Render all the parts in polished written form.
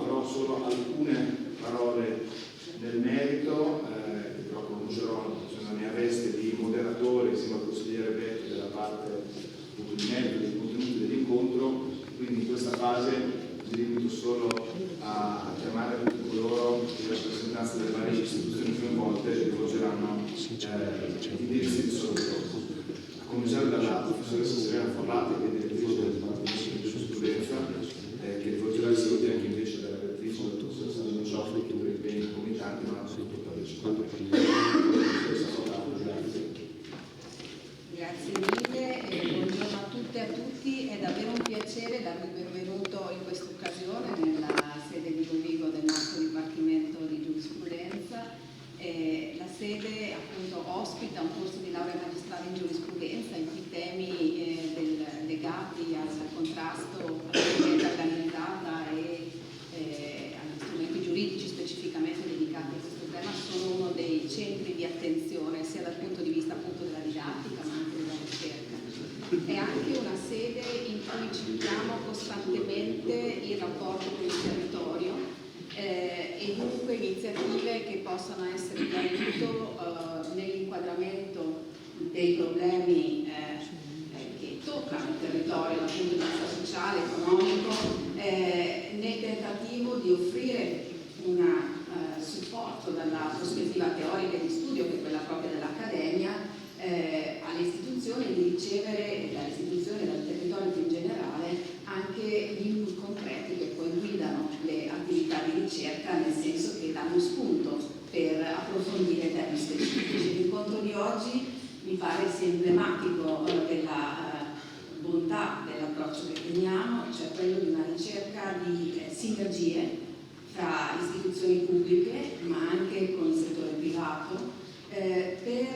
farò solo alcune parole nel merito, che però conoscerò nella mia veste di moderatore insieme al consigliere Betto della parte appunto di merito dei contenuti dell'incontro. Quindi in questa fase mi limito solo a chiamare tutti coloro che in rappresentanza delle varie istituzioni coinvolte rivolgeranno gli indirizzi di saluto. A cominciare dalla professoressa Serena Forlati, che è direttrice del Dipartimento di Giurisprudenza, che rivolgerà i saluti anche invece dalla direttrice della professoressa Nino Cioffi, che per impegni comitanti non ha potuto partecipare. Grazie mille e buongiorno a tutte e a tutti. È davvero un piacere darvi il benvenuto in questa occasione nella sede di Rovigo del nostro Dipartimento di Giurisprudenza. La sede appunto ospita un corso di laurea magistrale in giurisprudenza in cui i temi legati al contrasto alla criminalità organizzata e agli strumenti giuridici specificamente dedicati a questo tema sono uno dei centri di attenzione sia dal punto di vista appunto della didattica ma anche della ricerca. È anche una sede in cui citiamo costantemente il rapporto con il territorio e dunque iniziative che possano essere di aiuto nell'inquadramento dei problemi che toccano il territorio dal punto di vista sociale, economico, nel tentativo di offrire un supporto dalla prospettiva teorica e di studio, che è quella propria dell'accademia, alle istituzioni e di ricevere dalle istituzioni e dal territorio più in generale anche gli input concreti che poi guidano le attività di ricerca, nel senso che danno spunto per approfondire temi specifici. L'incontro di oggi mi pare sia emblematico della bontà dell'approccio che teniamo, cioè quello di una ricerca di sinergie tra istituzioni pubbliche ma anche con il settore privato per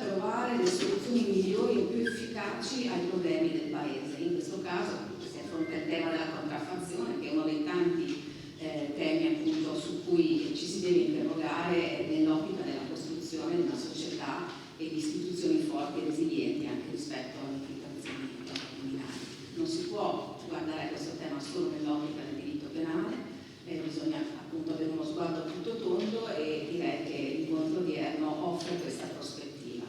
trovare le soluzioni migliori e più efficaci ai problemi del Paese. In questo caso si affronta il tema della contraffazione, che è uno dei tanti temi appunto su cui ci si deve interrogare nell'ottica della costruzione di una società e di istituzioni forti e resilienti anche rispetto alle infiltrazioni criminali. Non si può guardare a questo tema solo nell'ottica del diritto penale, bisogna appunto avere uno sguardo a tutto tondo e direi che l'incontro odierno offre questa prospettiva.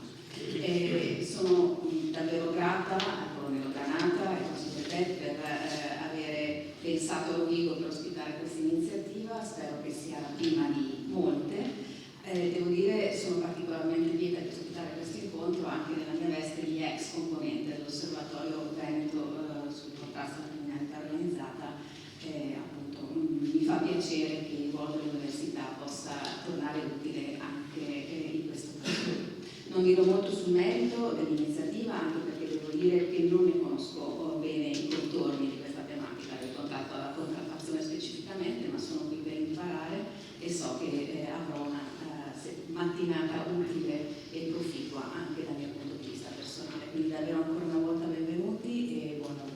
Sono davvero grata a Coronello Granata e al consigliere per avere pensato a Rovigo per ospitare questa iniziativa, spero che sia la prima di molte. Devo dire sono particolarmente lieta di ospitare questo incontro anche nella mia veste di ex componente dell'Osservatorio Veneto sul contrasto alla criminalità organizzata. Appunto, mi fa piacere che il ruolo dell'università possa tornare utile anche in questo caso. Non dirò molto sul merito dell'iniziativa, anche perché devo dire che non ne conosco bene i contorni di questa tematica del contratto alla contraffazione specificamente, ma sono qui per imparare e so che avrò una mattinata utile e proficua anche dal mio punto di vista personale. Quindi davvero ancora una volta benvenuti e buon lavoro.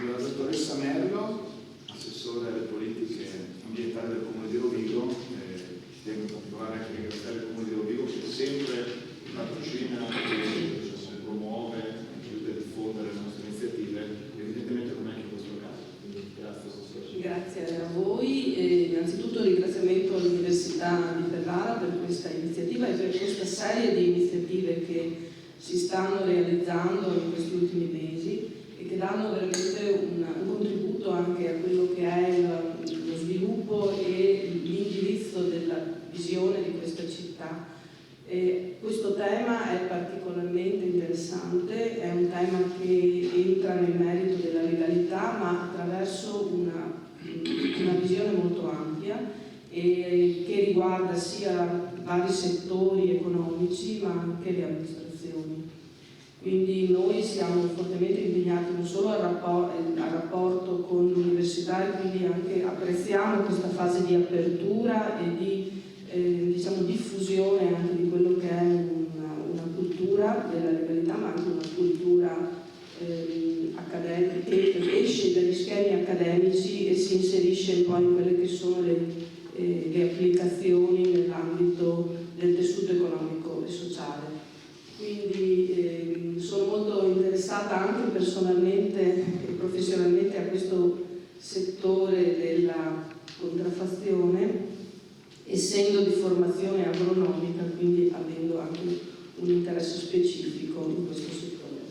La dottoressa Merlo, assessore alle politiche ambientali del Comune di Rovigo, tengo in particolare anche a ringraziare il Comune di Rovigo che sempre patrocina e promuove e aiuta a diffondere le nostre iniziative, evidentemente come anche in questo caso. Quindi grazie assessore. Grazie a voi. Innanzitutto un ringraziamento all'Università di Ferrara per questa iniziativa e per questa serie di iniziative che si stanno realizzando in questi ultimi mesi e che danno veramente un contributo anche a quello che è lo sviluppo e l'indirizzo della visione di questa città. Questo tema è particolarmente interessante, è un tema che entra nel merito della legalità ma attraverso una visione molto ampia e che riguarda sia vari settori economici ma anche le amministrazioni. Quindi noi siamo fortemente impegnati non solo al rapporto con l'università e quindi anche apprezziamo questa fase di apertura e di diffusione anche di quello che è una cultura della legalità ma anche una cultura accademica che esce dagli schemi accademici e si inserisce poi in quelle che sono le applicazioni nell'ambito del tessuto economico e sociale. Quindi sono molto interessata anche personalmente e professionalmente a questo settore della contraffazione, essendo di formazione agronomica, quindi avendo anche un interesse specifico in questo settore.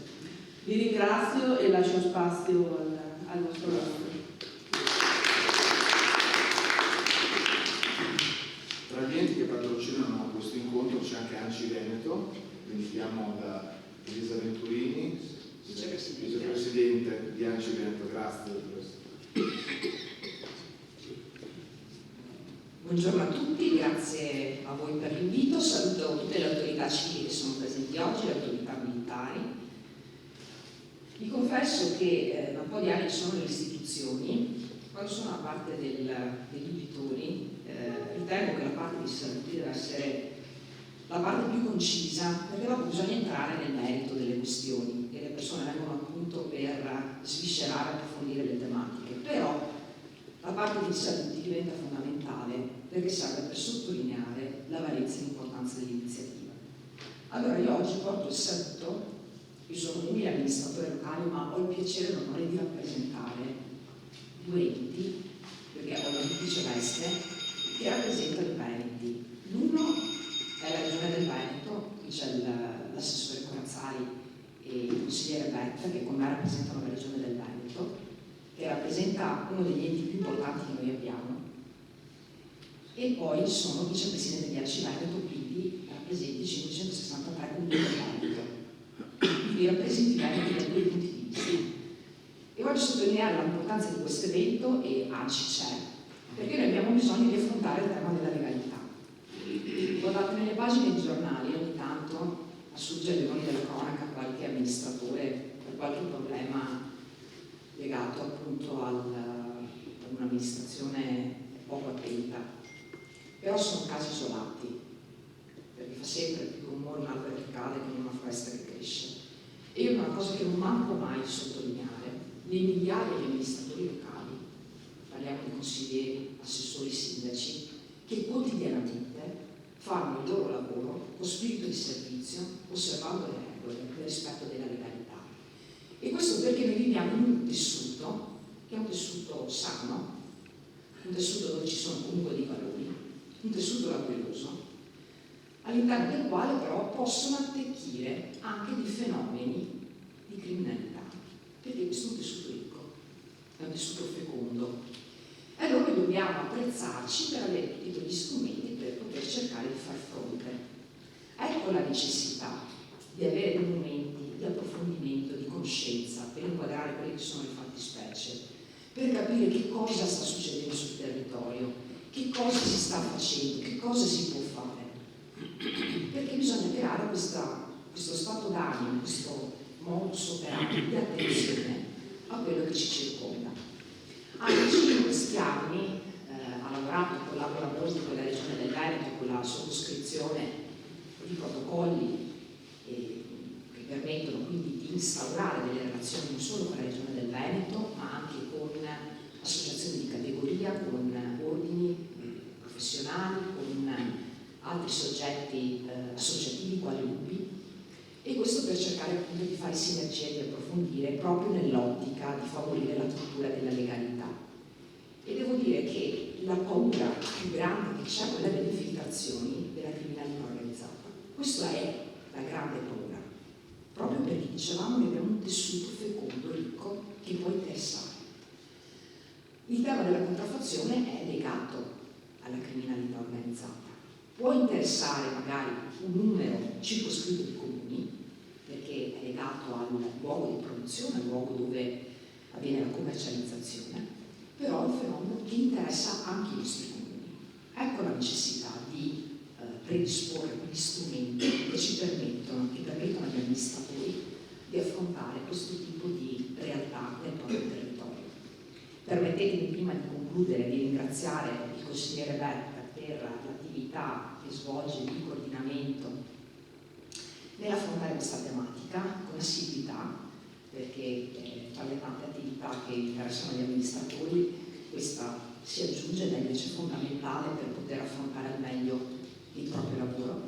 Vi ringrazio e lascio spazio al nostro lavoro. Tra gli enti che patrocinano questo incontro c'è anche ANCI Veneto, quindi chiamo da Elisa Venturini, vicepresidente di ANCI Veneto. Grazie per questo. Buongiorno a tutti, grazie a voi per l'invito. Saluto tutte le autorità civili che sono presenti oggi, le autorità militari. Vi confesso che da un po' di anni sono nelle istituzioni, quando sono a parte degli uditori, ritengo che la parte di salute deve essere la parte più concisa, perché dopo bisogna entrare nel merito delle questioni e le persone vengono appunto per sviscerare e approfondire le tematiche. Però la parte di salute diventa fondamentale perché serve per sottolineare la valenza e l'importanza dell'iniziativa. Allora io oggi porto il saluto, io sono un amministratore locale, ma ho il piacere e l'onore di rappresentare due enti, perché ho una duplice veste, che rappresentano i Veneti. L'uno è la Regione del Veneto, qui c'è l'assessore Corazzari e il consigliere Betta, che con me rappresentano la Regione del Veneto, che rappresenta uno degli enti più importanti che noi abbiamo, e poi sono vicepresidente di ANCI Veneto, quindi rappresenti 563 comuni del Veneto, quindi rappresenti i Veneti da due punti di vista. E voglio sottolineare l'importanza di questo evento, e ANCI c'è, perché noi abbiamo bisogno di affrontare il tema della legalità. Guardate, nelle pagine di giornali ogni tanto assurge agli onori della cronaca qualche amministratore per qualche problema legato appunto ad un'amministrazione poco attenta. Però sono casi isolati, perché fa sempre più rumore un albero che cade che una foresta che cresce. E io una cosa che non manco mai di sottolineare, le migliaia di amministratori locali, parliamo di consiglieri, assessori, sindaci, che quotidianamente fanno il loro lavoro con spirito di servizio, osservando le regole, nel rispetto della legalità. E questo perché noi viviamo in un tessuto, che è un tessuto sano, un tessuto dove ci sono comunque dei valori, un tessuto laborioso, all'interno del quale però possono attecchire anche dei fenomeni di criminalità, perché questo è un tessuto ricco, è un tessuto fecondo. E allora noi dobbiamo attrezzarci per avere tutti quegli strumenti per poter cercare di far fronte. Ecco la necessità di avere dei momenti di approfondimento, di conoscenza, per inquadrare quelle che sono le fattispecie, per capire che cosa sta succedendo sul territorio, che cosa si sta facendo, che cosa si può fare. Perché bisogna creare questo stato d'animo, questo modus operandi di attenzione a quello che ci circonda. Anche in questi anni ha lavorato e collabora molto con la Regione del Veneto, con la sottoscrizione di protocolli che permettono quindi di instaurare delle relazioni non solo con la Regione del Veneto, ma anche con associazioni di categoria, con ordini professionali, con altri soggetti associativi quali UBI, e questo per cercare appunto di fare sinergie e di approfondire proprio nell'ottica di favorire la cultura della legalità. E devo dire che la paura più grande che c'è è quella delle infiltrazioni della criminalità organizzata. Questa è la grande paura, proprio perché dicevamo che abbiamo un tessuto fecondo, ricco, che può interessare. Il tema della contraffazione è legato alla criminalità organizzata. Può interessare magari un numero circoscritto di comuni, perché è legato al luogo di produzione, al luogo dove avviene la commercializzazione, però è un fenomeno che interessa anche i nostri comuni. Ecco la necessità di predisporre quegli strumenti che ci permettono agli amministratori di affrontare questo tipo di realtà nel proprio territorio. Permettetemi prima di concludere di ringraziare il consigliere Betta per l'attività che svolge di coordinamento nell'affrontare questa tematica con assiduità, perché tra le tante attività che interessano gli amministratori questa si aggiunge ed è invece fondamentale per poter affrontare al meglio il proprio lavoro.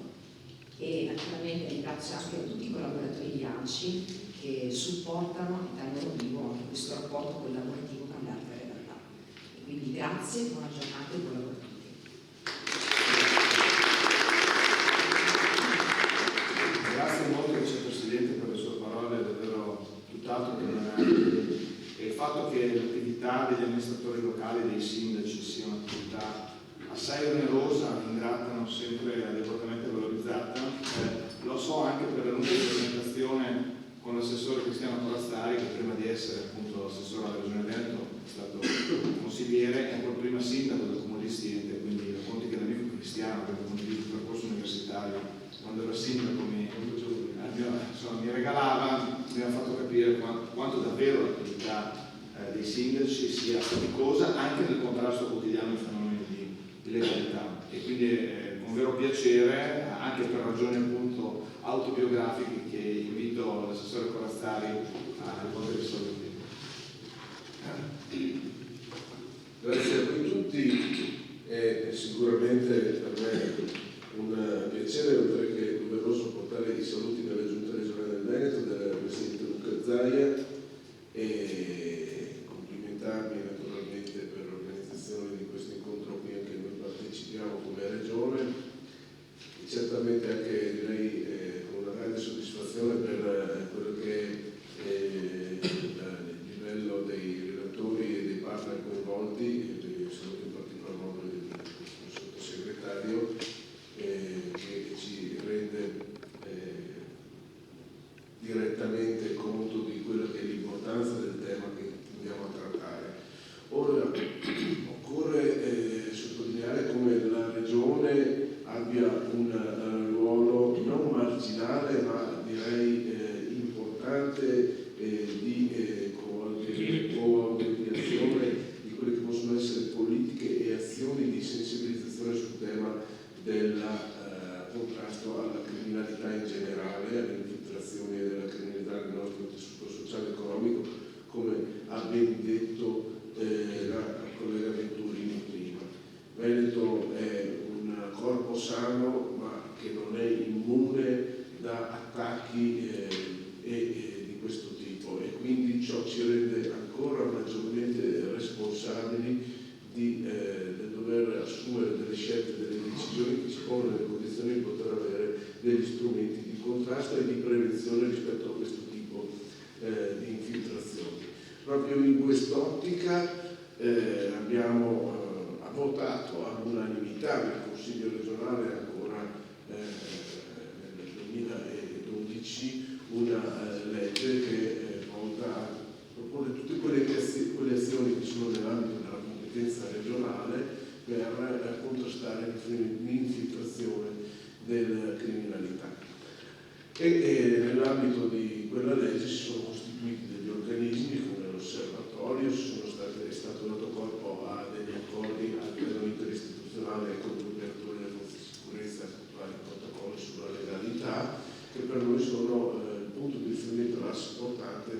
e naturalmente ringrazio anche tutti i collaboratori di ANCI che supportano e tengono vivo anche questo rapporto collaborativo con le altre realtà. E quindi grazie, buona giornata e buon lavoro a tutti. Grazie molto Vicepresidente per le sue parole, davvero tutt'altro che onoranti. E il fatto che l'attività degli amministratori locali, dei sindaci, sia un'attività assai onerosa, ingrata, non sempre adeguatamente valorizzata, lo so anche per la lunga presentazione con l'assessore Cristiano Corazzari, che prima di essere appunto assessore alla Regione Veneto è stato consigliere e ancora prima sindaco del Comune di Stiente, quindi racconti che l'amico Cristiano, che ha condiviso il percorso universitario quando era sindaco, mi regalava, mi ha fatto capire quanto davvero l'attività dei sindaci sia faticosa anche nel contrasto quotidiano ai fenomeni di legalità, e quindi con vero piacere, anche per ragioni appunto autobiografiche, che invito l'assessore Corazzari a rispondere ai soliti. Grazie a voi tutti, è sicuramente per me un piacere, oltre che doveroso, portare i saluti della Giunta regionale del Veneto, della Presidente Luca Zaia, e complimentarmi naturalmente per l'organizzazione di questo incontro a cui anche noi partecipiamo come Regione, e certamente anche direi con una grande soddisfazione per quello che è il livello dei relatori e dei partner coinvolti, e saluto in particolar modo il sottosegretario, che ci rende direttamente conto di quella che è l'importanza del tema che andiamo a trattare. Ora, occorre sottolineare come la Regione abbia un ruolo non marginale, ma direi importante di coordinazione di quelle che possono essere politiche e azioni di sensibilizzazione sul tema del contrasto alla criminalità in generale, alle infiltrazioni della criminalità nel nostro tessuto sociale e economico, come ha ben detto la collega Venturini prima. Veneto è un corpo sano, ma che non è immune da attacchi di questo tipo, e quindi ciò ci rende ancora maggiormente responsabili del dover assumere delle scelte, delle decisioni che ci pongono nelle condizioni di poter avere degli strumenti di contrasto e di prevenzione rispetto a questo tipo di infiltrazioni. Proprio in quest'ottica abbiamo votato all'unanimità del Consiglio regionale ancora nel 2012 una legge che volta a proporre tutte quelle azioni che sono nell'ambito della competenza regionale per contrastare l'infiltrazione della criminalità. E nell'ambito di quella legge si sono costituiti degli organismi come l'osservatorio, è stato dato corpo a degli accordi a livello interistituzionale con gli operatori delle forze di sicurezza, attuali protocolli sulla legalità, che per noi sono il punto di riferimento, l'asse portante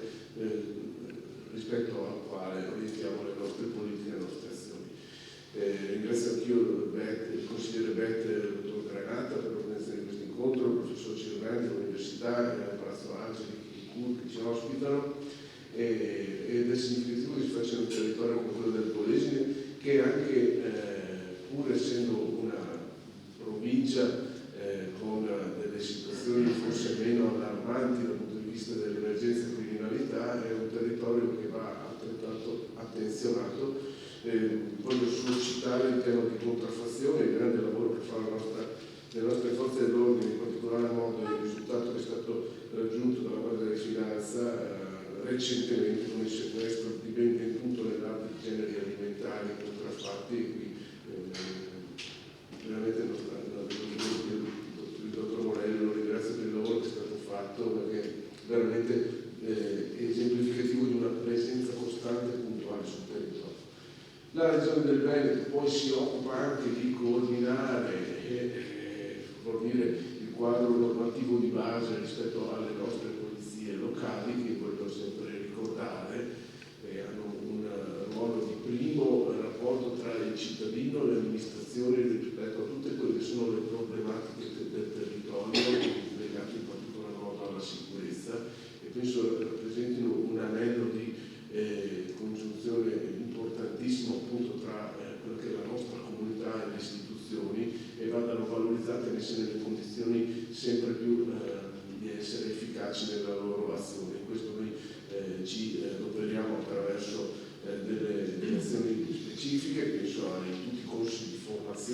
rispetto al quale orientiamo le nostre politiche e le nostre azioni. Ringrazio anch'io il consigliere Bette e il dottor Granata per l'organizzazione di questo incontro, il professor Cirventi dell'Università e il Palazzo Angeli che ci ospitano, ed è significativo che si faccia in un territorio come quello del Polesine, che anche pur essendo una provincia con delle situazioni forse meno allarmanti dal punto di vista dell'emergenza e criminalità, è un territorio che va altrettanto attenzionato. Voglio solo citare il tema di contraffazione, il grande lavoro che fa le nostre forze dell'ordine, in particolare modo il risultato che è stato raggiunto dalla Guardia di Finanza recentemente con il sequestro di ben 21 tonnellate di generi alimentari contraffatti, e qui veramente il dottor Morello lo ringrazio per il lavoro che è stato fatto, perché veramente è esemplificativo di una presenza costante e puntuale sul territorio. La Regione del Veneto poi si occupa anche di coordinare e fornire il quadro normativo di base rispetto alle nostre polizie locali, che voglio sempre ricordare, hanno un ruolo di primo rapporto tra il cittadino e le amministrazioni rispetto a tutte quelle che sono le problematiche del territorio,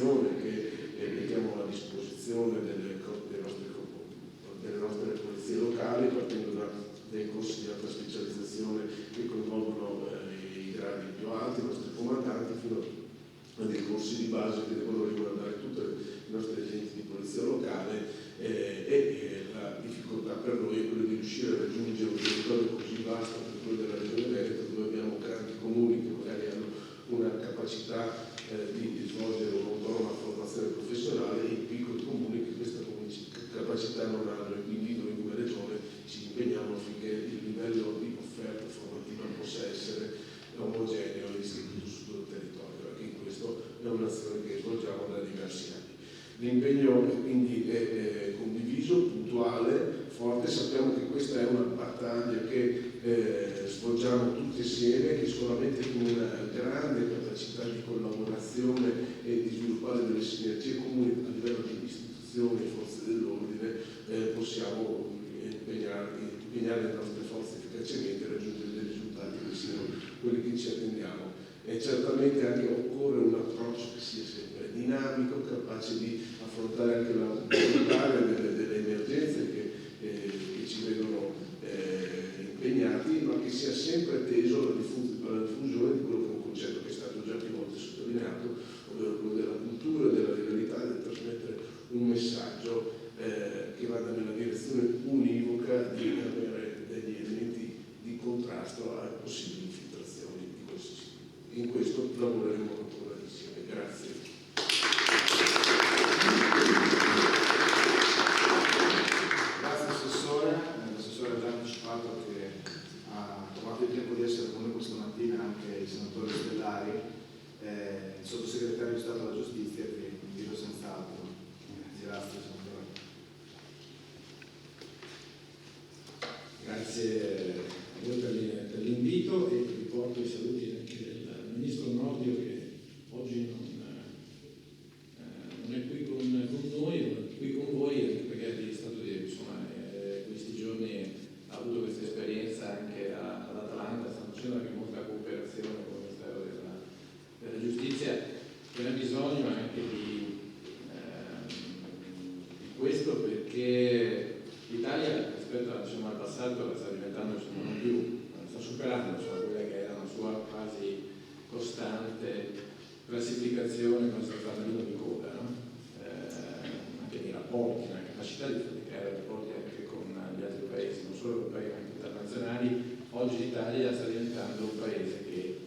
formazione che mettiamo a disposizione delle nostre polizie locali, partendo dai corsi di alta specializzazione che coinvolgono i gradi più alti, i nostri comandanti, fino a dei corsi di base che devono riguardare tutte le nostre agenti di polizia locale, e la difficoltà per noi è quella di riuscire a raggiungere un territorio così vasto come quello della Regione Veneto, dove abbiamo grandi comuni che magari hanno una capacità di svolgere un'autonoma formazione professionale, e i piccoli comuni che questa capacità non hanno, e quindi noi come Regione ci impegniamo affinché il livello di offerta formativa possa essere omogeneo e distribuito su tutto il territorio. Anche in questo è un'azione che svolgiamo da diversi anni. L'impegno quindi è condiviso, puntuale, forte. Sappiamo che questa è una battaglia che svolgiamo tutti insieme, che solamente con una grande capacità di collaborazione e di sviluppare delle sinergie comuni a livello di istituzioni e forze dell'ordine possiamo impegnare le nostre forze efficacemente e raggiungere dei risultati che siano quelli che ci attendiamo. E certamente anche occorre un approccio che sia sempre dinamico, capace di affrontare anche l'area delle emergenze che ci vedono impegnati, ma che sia sempre teso alla diffusione di quello che è un concetto che è stato già più volte sottolineato, ovvero quello della cultura e della legalità, del trasmettere un messaggio che vada nella direzione univoca di avere degli elementi di contrasto a possibili infiltrazioni di questo tipo. In questo lavoreremo ancora insieme. Grazie. Grazie Assessore. L'assessore ha già anticipato che ha trovato il tempo di essere con noi questa mattina anche il senatore Stellari, il sottosegretario di Stato alla Giustizia, che invito senz'altro. Grazie senatore. Grazie a voi per l'invito, e riporto i saluti anche del Ministro Nordio, che oggi non è qui con noi, non è qui con voi, anche perché è stato questi giorni ha avuto questa esperienza anche ad Atlanta, sta facendo anche molta cooperazione con il Ministero della Giustizia, che ha bisogno anche di questo, perché l'Italia rispetto al passato sta diventando non più, sta superando quella che era una sua quasi costante classificazione come fanalino di coda, no? Anche nei rapporti, nella capacità di creare rapporti anche con gli altri paesi, non solo europei ma anche internazionali. Oggi l'Italia sta diventando un paese che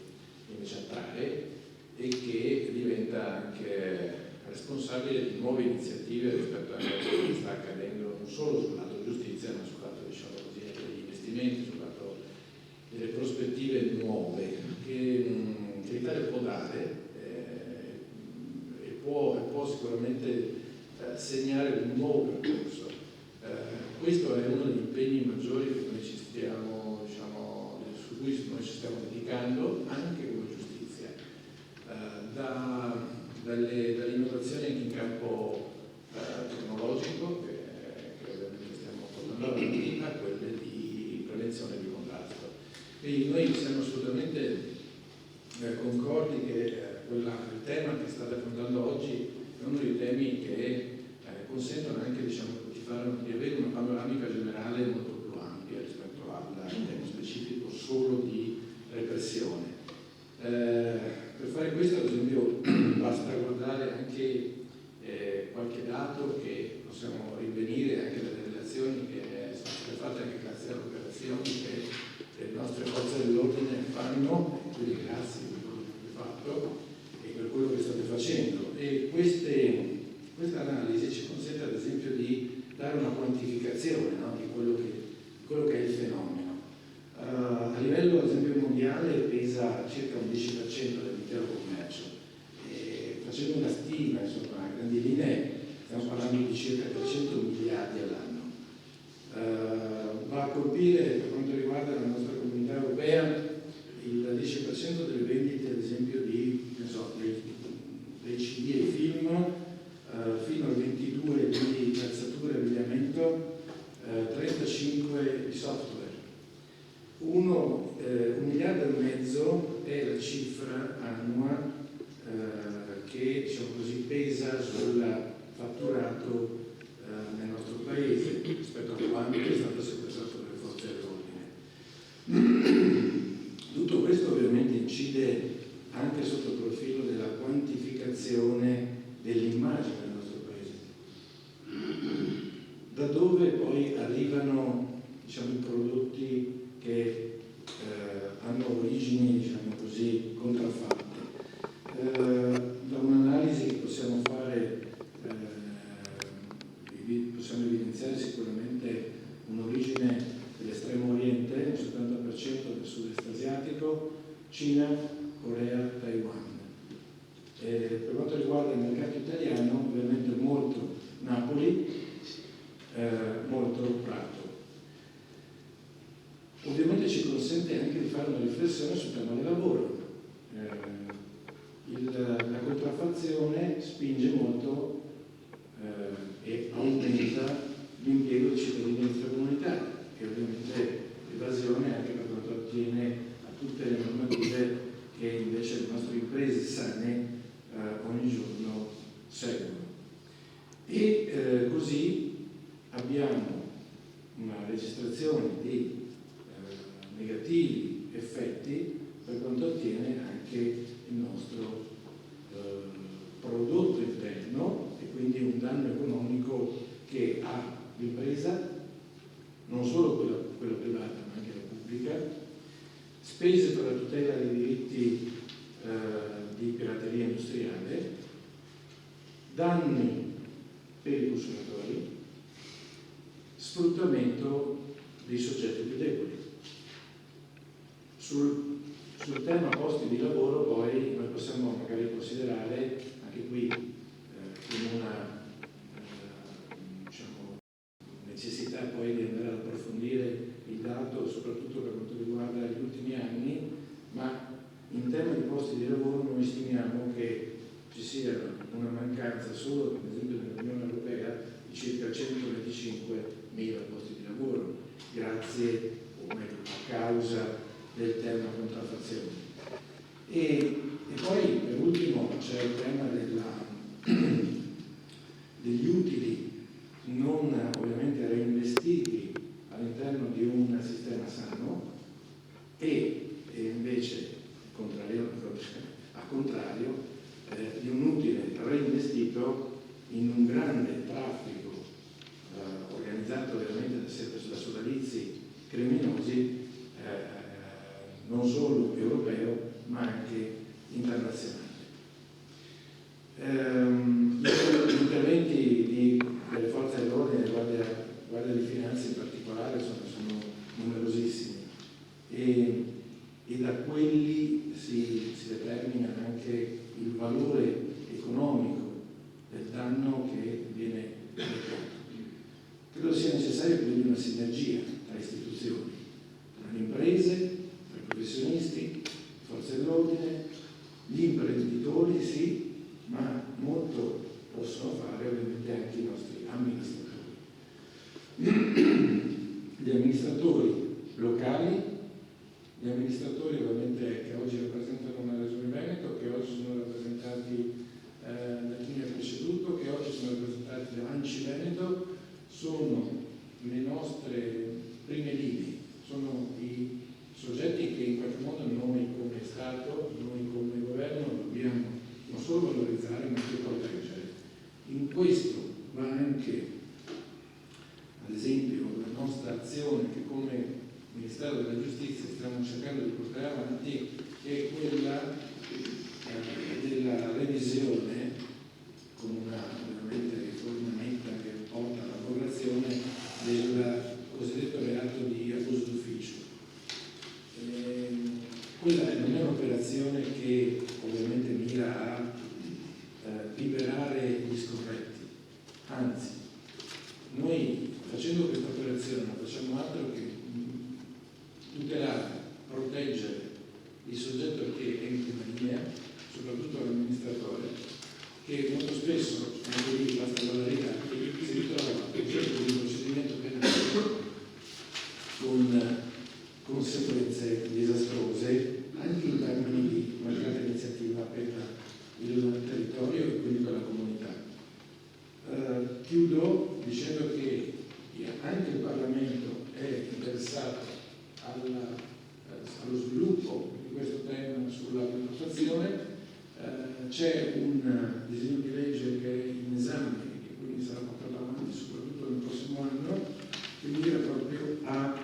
invece attrae e che diventa anche responsabile di nuove iniziative rispetto a quello che sta accadendo non solo sul lato giustizia, ma sul lato, diciamo così, degli investimenti, sul lato delle prospettive nuove che l'Italia può dare e può sicuramente segnare un nuovo percorso. Questo è uno degli impegni maggiori che noi ci stiamo, su cui noi ci stiamo dedicando anche come giustizia, dalle innovazioni anche in campo tecnologico che ovviamente stiamo portando avanti, a quelle di prevenzione e di contrasto. Quindi noi siamo assolutamente concordi che il tema che state affrontando oggi è uno dei temi che consentono anche di avere una panoramica generale molto più ampia rispetto al tema specifico solo di repressione. Per fare questo, ad esempio, basta guardare anche qualche dato che possiamo rinvenire anche dalle relazioni che sono state fatte anche grazie alle operazioni che le nostre forze dell'ordine fanno, e quindi grazie per quello che avete fatto e per quello che state facendo. E questa analisi ci consente ad esempio di dare una quantificazione, no, di quello che è il fenomeno. A livello ad esempio mondiale pesa circa un 10% dell'intero commercio, e facendo una stima, insomma, a grandi linee stiamo parlando di circa 300 miliardi all'anno. Va a colpire, per quanto riguarda la nostra comunità europea, il 10% delle vendite ad esempio dei CD e film, fino al 22% di calzature e abbigliamento, 35% di software. 1,5 miliardi è la cifra annua che che, diciamo così, pesa sul fatturato nel nostro paese rispetto a quanto è stato sequestrato dalle forze dell'ordine. Tutto questo ovviamente incide anche sotto il profilo della quantificazione dell'immagine del nostro paese, da dove poi arrivano, diciamo, i prodotti che hanno origini, diciamo così, contraffatte. Da un'analisi che possiamo fare possiamo evidenziare sicuramente un'origine dell'estremo oriente, il 70% del sud-est asiatico, Cina, Corea, Taiwan. Per quanto riguarda il mercato italiano, ovviamente molto Napoli, molto Prato. Ovviamente ci consente anche di fare una riflessione sul tema del lavoro. La contraffazione spinge molto e aumenta l'impiego di cittadini extracomunitari, che ovviamente l'evasione anche per quanto attiene a tutte le normative che invece le nostre imprese sane ogni giorno seguono. E così abbiamo una registrazione di negativi effetti per quanto attiene anche il nostro prodotto interno e quindi un danno economico che ha l'impresa, non solo quella privata ma anche la pubblica, spese per la tutela dei diritti di pirateria industriale, danni per i consumatori, sfruttamento dei soggetti più deboli. Sul tema posti di lavoro poi noi possiamo magari considerare anche qui come una diciamo, necessità poi di andare ad approfondire il dato soprattutto per quanto riguarda gli ultimi anni, ma in tema di posti di lavoro noi stimiamo che ci sia una mancanza solo ad esempio nell'Unione Europea di circa 125.000 posti di lavoro grazie o meglio a causa del tema contraffazione. E poi per ultimo c'è il tema degli utili non ovviamente reinvestiti all'interno di un sistema sano e invece a contrario di un utile reinvestito in un grande traffico organizzato veramente da sodalizi criminosi non solo europeo ma anche internazionale. Gli interventi delle forze dell'ordine, Guardia di Finanza in particolare, sono numerosissimi e da quelli si determina anche il valore economico del danno che viene recato. Credo sia necessaria quindi una sinergia tra istituzioni, tra le imprese, tra i professionisti, le forze dell'ordine, gli imprenditori sì, ma molto possono fare ovviamente anche i nostri amministratori. Gli amministratori locali, gli amministratori ovviamente che oggi rappresentano la Regione Veneto, che oggi sono rappresentati da chi mi ha preceduto, che oggi sono rappresentati da ANCI Veneto, sono le nostre prime linee, sono i soggetti che in qualche modo noi come Stato, noi come governo dobbiamo non solo valorizzare ma anche proteggere. In questo va anche ad esempio la nostra azione che come Ministero della Giustizia stiamo cercando di portare avanti, che è quella della revisione con una veramente riforma netta che porta all'abrogazione del cosiddetto reato di abuso d'ufficio. Quella non è un'operazione che ovviamente mira a liberare gli scorretti, anzi noi facendo questa operazione non facciamo altro che tutelare, proteggere il soggetto che è in prima linea, soprattutto l'amministratore, che molto spesso, anche lì basta guardare i dati, si ritrova oggetto di un procedimento penale con conseguenze disastrose anche in termini di mancata iniziativa per il territorio sulla contrattazione. C'è un disegno di legge che è in esame e che quindi sarà portato avanti soprattutto nel prossimo anno, che mira proprio a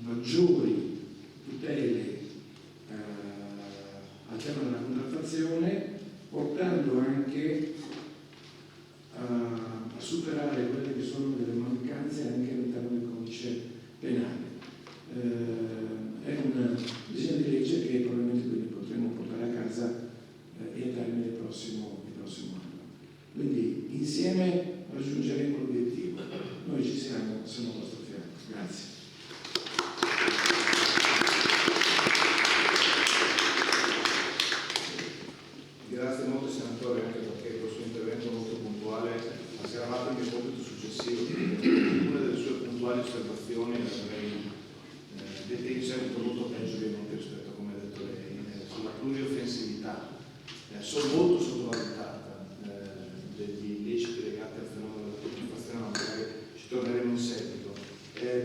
maggiori tutele al tema della contrattazione, portando anche a superare quelle che sono delle mancanze anche all'interno del codice penale. È un disegno di legge che probabilmente quindi potremo portare a casa e a termine il prossimo anno. Quindi insieme raggiungeremo l'obiettivo. Noi ci siamo al vostro fianco. Grazie. Grazie molto senatore anche perché col suo intervento molto puntuale ha serrato il mio compito successivo, perché una delle sue puntuali osservazioni l'avrei detto molto peggio ovviamente rispetto a come ha detto lei, sulla plurioffensività, molto sottovalutata degli illeciti legati al fenomeno della contraffazione, ma magari ci torneremo in seguito.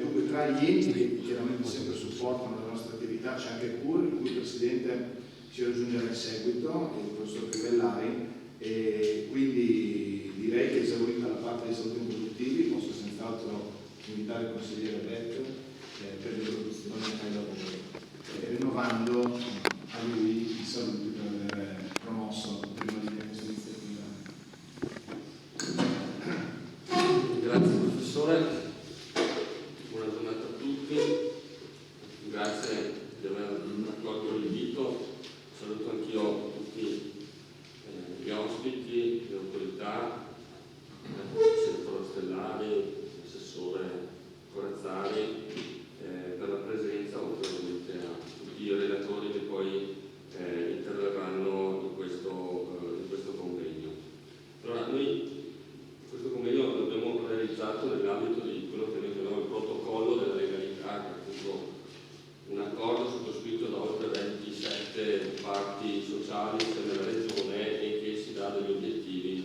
Dunque tra gli enti che chiaramente sempre supportano la nostra attività c'è anche il CUR, il cui presidente ci raggiungerà in seguito, il professor Crivellari, e quindi direi che esaurita la parte dei saluti introduttivi posso senz'altro invitare il consigliere Beck per l'introduzione ai lavori, rinnovando a lui i saluti per aver promosso prima di me questa iniziativa. Grazie professore, buona giornata a tutti, grazie di aver accolto l'invito. Saluto anch'io tutti gli ospiti, le autorità, il senatore Stellari, l'assessore Corazzari, per la presenza, ovviamente a tutti i relatori che poi interverranno in questo convegno. Allora, noi questo convegno l'abbiamo realizzato nell'ambito di quello che noi chiamiamo il protocollo della legalità, che è appunto un accordo sottoscritto da oltre 27 parti sociali nella regione e che si dà degli obiettivi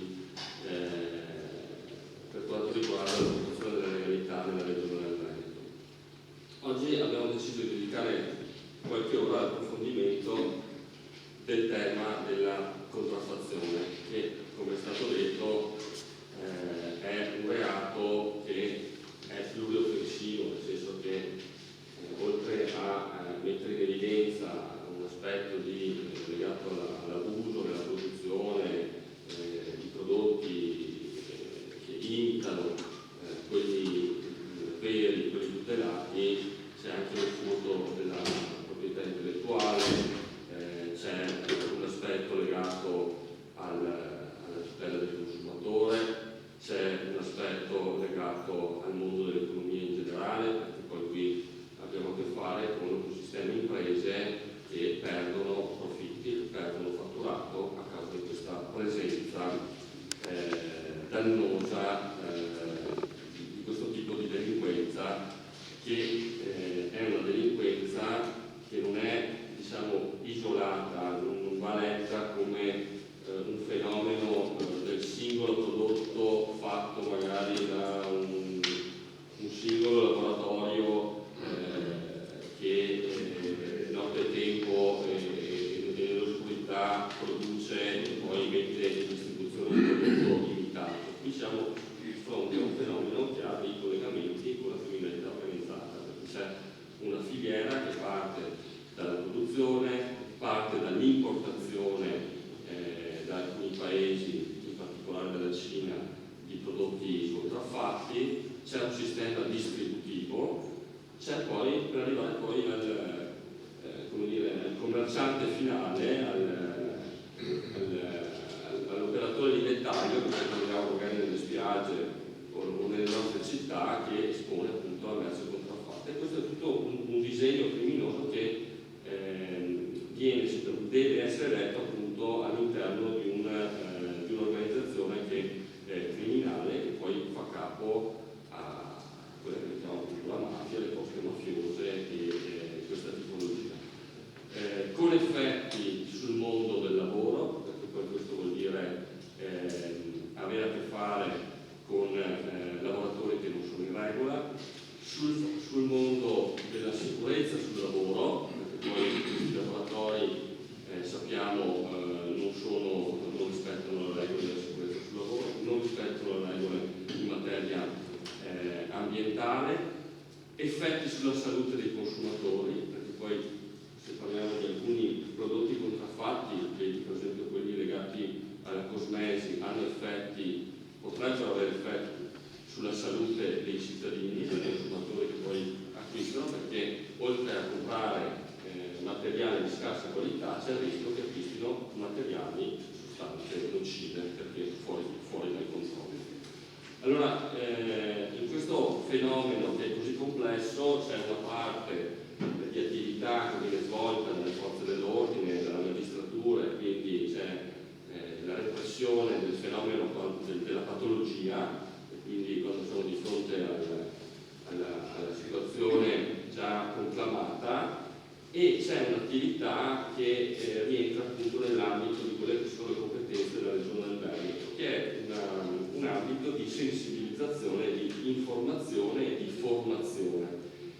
per quanto riguarda la promozione della legalità nella regione del Veneto. Oggi abbiamo deciso di dedicare qualche ora all'approfondimento del tema della contraffazione, che come è stato detto è un reato che è plurioffensivo, nel senso che oltre a mettere in evidenza un aspetto legato all'abuso nella produzione di prodotti che imitano quelli veri, quelli tutelati, c'è anche lo furto della proprietà intellettuale, c'è un aspetto legato alla tutela del consumatore, c'è un aspetto legato al mondo dell'economia in generale, perché poi qui abbiamo a che fare con un sistema di imprese che perdono profitti, perdono fatturato a causa di questa presenza dannosa di questo tipo di delinquenza, che è una delinquenza che non è, diciamo, isolata, non va letta come un fenomeno del singolo prodotto fatto magari da un singolo laboratorio che notte e tempo e nell'oscurità produce e poi mette in distribuzione un prodotto imitato. Qui siamo di fronte a un fenomeno che ha dei collegamenti con la criminalità organizzata, perché c'è una filiera che parte dalla produzione, parte dall'importazione da alcuni paesi, in particolare dalla Cina, di prodotti contraffatti, c'è un sistema distributivo, c'è poi per arrivare poi al commerciante finale, all'operatore di dettaglio che troviamo magari nelle spiagge o nelle nostre città, che espone appunto la merce contraffatta. E questo è tutto un disegno criminoso che deve essere letto appunto all'interno di un'organizzazione criminale che poi fa capo a quella che chiamiamo la mafia, le cosche mafiose e questa tipologia. Con effetti sul mondo del lavoro, perché poi questo vuol dire avere a che fare con lavoratori che non sono in regola, sul mondo della sicurezza sul lavoro, perché poi materiali di scarsa qualità, c'è il rischio che acquistino materiali, sostanze nocive perché fuori dai controlli. Allora, in questo fenomeno che è così complesso c'è una parte di attività che viene svolta dalle forze dell'ordine, dalla magistratura, e quindi c'è la repressione del fenomeno della patologia, e quindi quando siamo di fronte alla situazione già conclamata, e c'è un'attività che rientra appunto nell'ambito di quelle che sono le competenze della Regione del Veneto, che è un ambito di sensibilizzazione, di informazione e di formazione.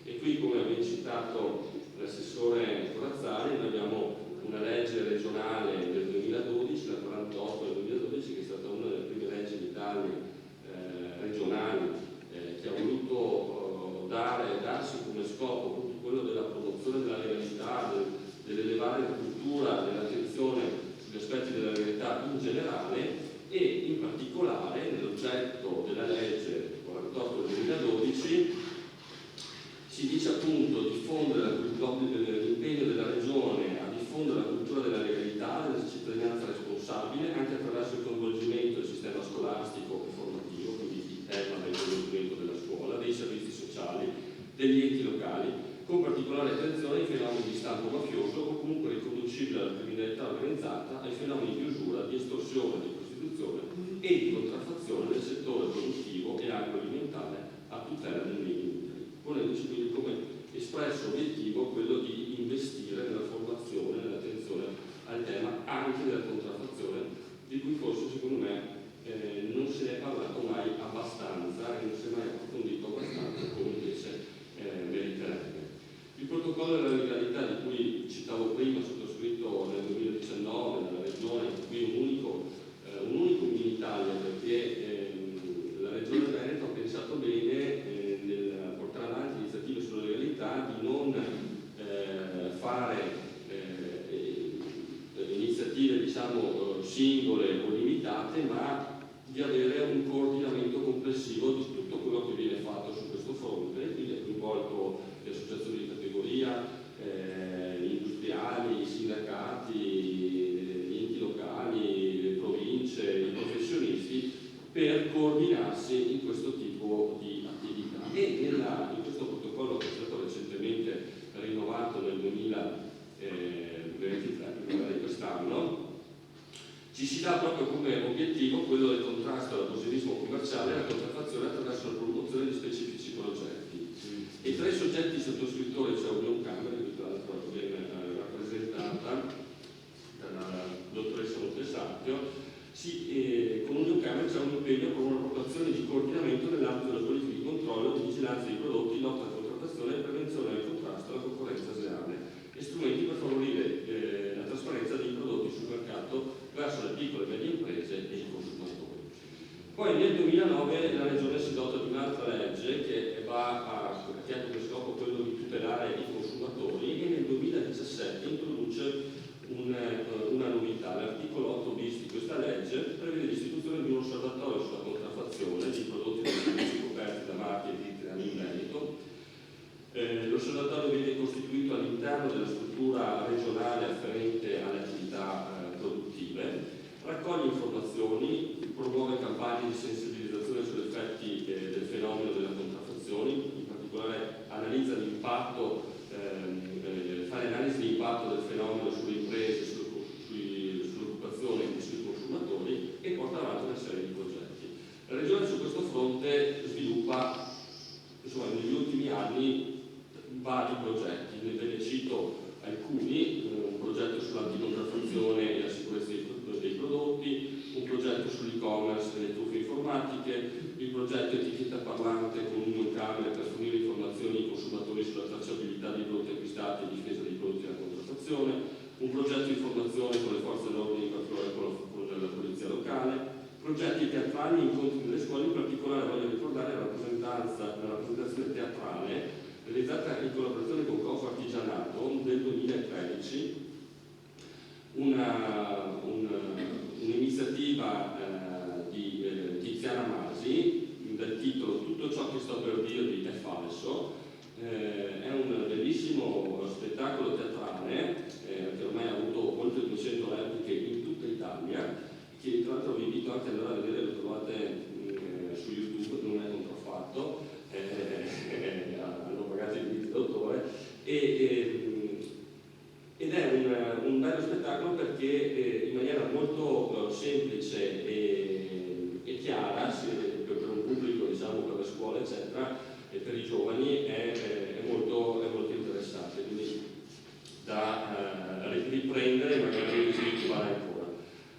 E qui, come ha ben citato l'assessore Corazzari, noi abbiamo una legge regionale del 2012, la 48 del 2012, che è stata una delle prime leggi d'Italia regionali che ha voluto darsi come scopo proprio quello della promozione della legalità, dell'elevare la cultura dell'attenzione sugli aspetti della legalità in generale, e in particolare nell'oggetto della legge 48 del 2012 si dice appunto diffondere l'impegno della Regione a diffondere la cultura della legalità, della cittadinanza responsabile, anche attraverso il coinvolgimento del sistema scolastico e formativo, quindi il tema del coinvolgimento della scuola, dei servizi sociali, degli enti locali, con particolare attenzione ai fenomeni di stampo mafioso o comunque riconducibili alla criminalità organizzata, ai fenomeni di usura, di estorsione, di prostituzione e di contraffazione nel settore produttivo e agroalimentare a tutela del medio utili, ponendoci quindi come espresso obiettivo quello di investire nella formazione, nell'attenzione al tema anche della contraffazione, di cui forse secondo me non se ne è parlato mai abbastanza e non si è mai approfondito abbastanza come invece meriterebbe. Il protocollo della legalità di cui citavo prima, sottoscritto nel 2019 dalla Regione, qui un unico in Italia, perché la Regione Veneto ha pensato bene nel portare avanti iniziative sulla legalità di non fare iniziative diciamo singole o limitate, ma di avere un coordinamento complessivo di tutto quello che viene fatto su questo fronte, quindi ha coinvolto le associazioni di categoria, gli industriali, i sindacati, gli enti locali, le province, i professionisti, per coordinarsi in questo tipo di attività. E in questo protocollo, che è stato recentemente rinnovato nel 2023, di quest'anno, ci si dà proprio come obiettivo quello del contrasto all'abusivismo commerciale e alla contraffazione attraverso la promozione di specifici progetti. E tra i soggetti sottoscrittori c'è Unioncamere, che tra l'altro viene rappresentata dalla dottoressa Montesacchio. Con Unioncamere c'è un impegno per un'approvazione di coordinamento nell'ambito della politica di controllo, di vigilanza dei prodotti, lotta alla contraffazione e prevenzione del contrasto alla concorrenza sleale e strumenti per favorire la trasparenza dei prodotti sul mercato verso le piccole e medie imprese e i consumatori. Poi nel 2009 la Regione si dota di un'altra legge che ha come scopo quello di tutelare i consumatori, e nel 2017 introduce una novità. L'articolo 8 bis di questa legge prevede l'istituzione di un osservatorio sulla contraffazione di prodotti e servizi coperti da marchi e diritti in Veneto. L'osservatorio viene costituito all'interno della struttura regionale afferente alle attività produttive, raccoglie informazioni, promuove campagne di sensibilizzazione sugli effetti del fenomeno della contraffazione, in particolare analizza l'impatto, fa l'analisi di impatto del fenomeno sulle imprese, sull'occupazione e sui consumatori, e porta avanti una serie di progetti. La Regione su questo fronte sviluppa, insomma, negli ultimi anni vari progetti, ve ne cito alcuni: un progetto sull'anticontraffazione e la sicurezza dei prodotti, un progetto sull'e-commerce e le truffe informatiche, il progetto etichetta parlante con Unioncamere per fornire informazioni ai consumatori sulla tracciabilità dei prodotti acquistati e difesa dei prodotti dalla contraffazione, un progetto di informazione con le forze dell'ordine, in particolare con la polizia locale, progetti teatrali e incontri nelle scuole. In particolare voglio ricordare la rappresentazione teatrale realizzata in collaborazione con Confo Artigianato del 2013, un'iniziativa di Tiziana Masi dal titolo "Tutto ciò che sto per dirvi è falso". È un bellissimo spettacolo teatrale spettacolo perché in maniera molto semplice e chiara, per un pubblico, diciamo, per le scuole eccetera, e per i giovani è molto interessante, quindi da riprendere e magari sviluppare ancora.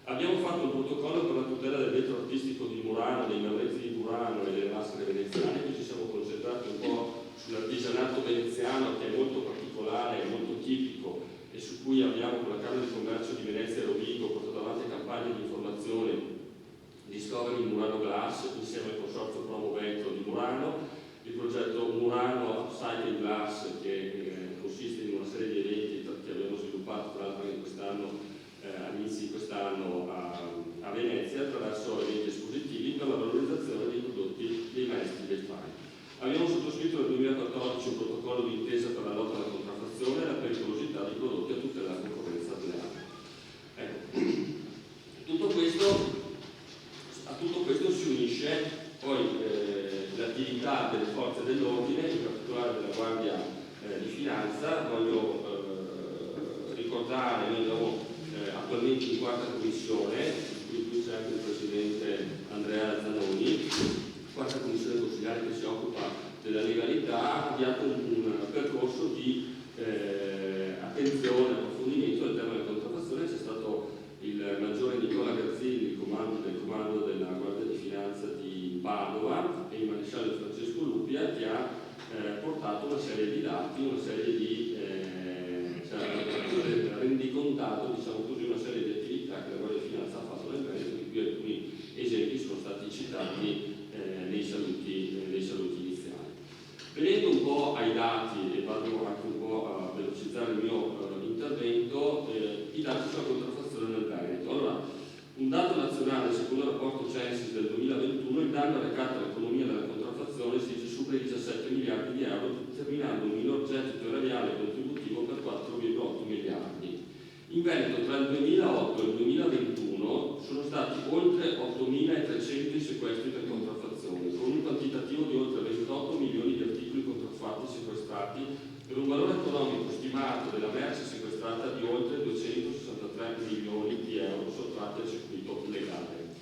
Abbiamo fatto un protocollo per la tutela del vetro artistico di Murano, dei merletti di Murano e delle maschere veneziane, qui ci siamo concentrati un po' sull'artigianato veneziano, che è molto particolare, molto tipico, e su cui abbiamo con la Camera di Commercio di Venezia e Rovigo portato avanti campagne di informazione, Discovery Murano Glass insieme al consorzio Promo Vetro di Murano, il progetto Murano Upcycling Glass, che consiste in una serie di eventi che abbiamo sviluppato tra l'altro quest'anno, all'inizio di quest'anno a Venezia, attraverso eventi espositivi per la valorizzazione dei prodotti dei maestri del fine. Abbiamo sottoscritto nel 2014 un protocollo di intesa per la lotta alla contraffazione e alla pericolosità dei prodotti a tutela della concorrenza sleale. Ecco. A tutto questo si unisce poi l'attività delle forze dell'ordine, in particolare della Guardia di Finanza. Voglio ricordare, noi abbiamo attualmente in quarta commissione, qui c'è anche il presidente Andrea Zanoni, quarta commissione consigliare che si occupa della legalità, ha avviato un percorso di attenzione e approfondimento del tema della contraffazione. C'è stato il maggiore Nicola Gazzini, il comando della Guardia di Finanza di Padova, e il maresciallo Francesco Lupia, che ha portato una serie di dati, una serie di rendicontato, diciamo così, una serie di attività che la Guardia di Finanza ha fatto nel merito, di cui alcuni esempi sono stati citati nei saluti iniziali. Venendo un po' ai dati, e vado anche un po' a velocizzare il mio intervento, i dati sulla contraffazione nel Veneto. Allora, un dato nazionale, secondo il rapporto Censis del 2021, il danno arrecato all'economia della contraffazione si supera i 17 miliardi di euro, determinando un minor gettito erariale contributivo per 4,8 miliardi. In Veneto tra il 2008 e il 2021 sono stati oltre 8.300 i sequestri per contraffazione, con un quantitativo di oltre 28 milioni di articoli contraffatti sequestrati, per un valore economico stimato della merce sequestrata di oltre 263 milioni di euro sottratti al circuito legale.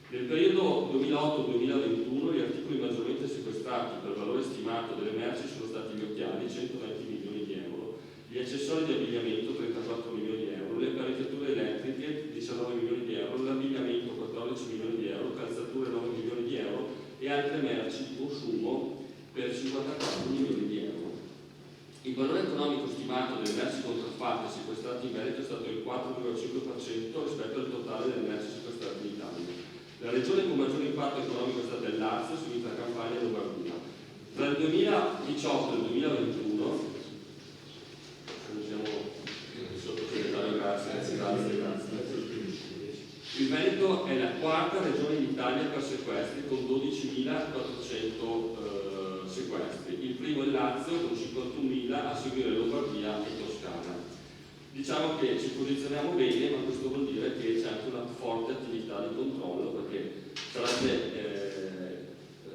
Nel periodo 2008-2021 gli articoli maggiormente sequestrati per valore stimato delle merci sono stati gli occhiali, 120 milioni di euro, gli accessori di abbigliamento, 34 milioni di euro, le apparecchiature elettriche, 19 milioni di euro, l'abbigliamento, 14 milioni di euro, calzature, 9 milioni di euro e altre merci di consumo per 54 milioni di euro. Il valore economico stimato delle merci contraffatte sequestrate in Veneto è stato il 4,5% rispetto al totale delle merci sequestrate in Italia. La regione con maggiore impatto economico è stata il Lazio, seguita da Campania e Lombardia. Tra il 2018 e il 2021, sottosegretario, grazie. Il Veneto è la quarta regione d'Italia per sequestri, con 12.400 sequestri. Il primo è il Lazio, con 51.000, a seguire Lombardia e Toscana. Diciamo che ci posizioniamo bene, ma questo vuol dire che c'è anche una forte attività di controllo, perché sarebbe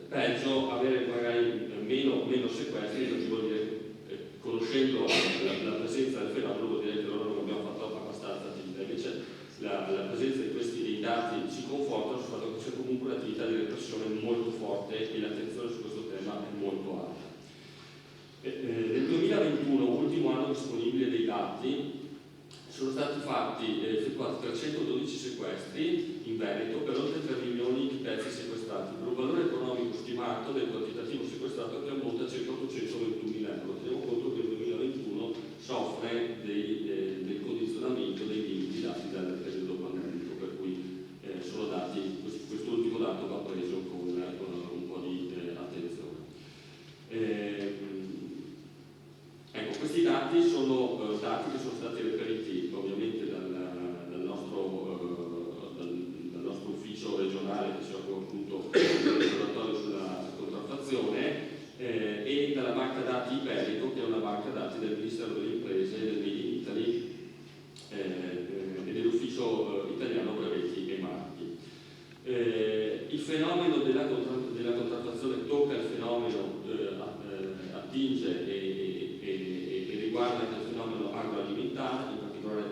peggio avere magari meno sequestri, perché vuol dire, conoscendo la presenza del fenomeno, vuol dire che loro non abbiamo fatto abbastanza attività. Invece la presenza di questi dati ci conforta sul fatto che c'è comunque un'attività di repressione molto forte e l'attenzione su questo tema è molto alta. Nel 2021, ultimo anno disponibile dei dati, sono stati effettuati 312 sequestri in Veneto per oltre 3 milioni di pezzi sequestrati, per un valore economico stimato del quantitativo sequestrato che ammonta a circa 821.000 euro. Teniamo conto che il 2021 soffre del condizionamento dei limiti dati dal periodo pandemico, per cui sono dati, quest'ultimo dato va preso con un po' di attenzione. Ecco, questi dati sono dati che sono stati reperiti ovviamente dal nostro ufficio regionale che si occupa appunto dell'osservatorio sulla contraffazione e dalla banca dati Iberico, che è una banca dati del Ministero delle Imprese e del Made in Italy e dell'ufficio italiano brevetti e marchi. Il fenomeno della contraffazione tocca il fenomeno, attinge e riguarda anche il fenomeno agroalimentare, in particolare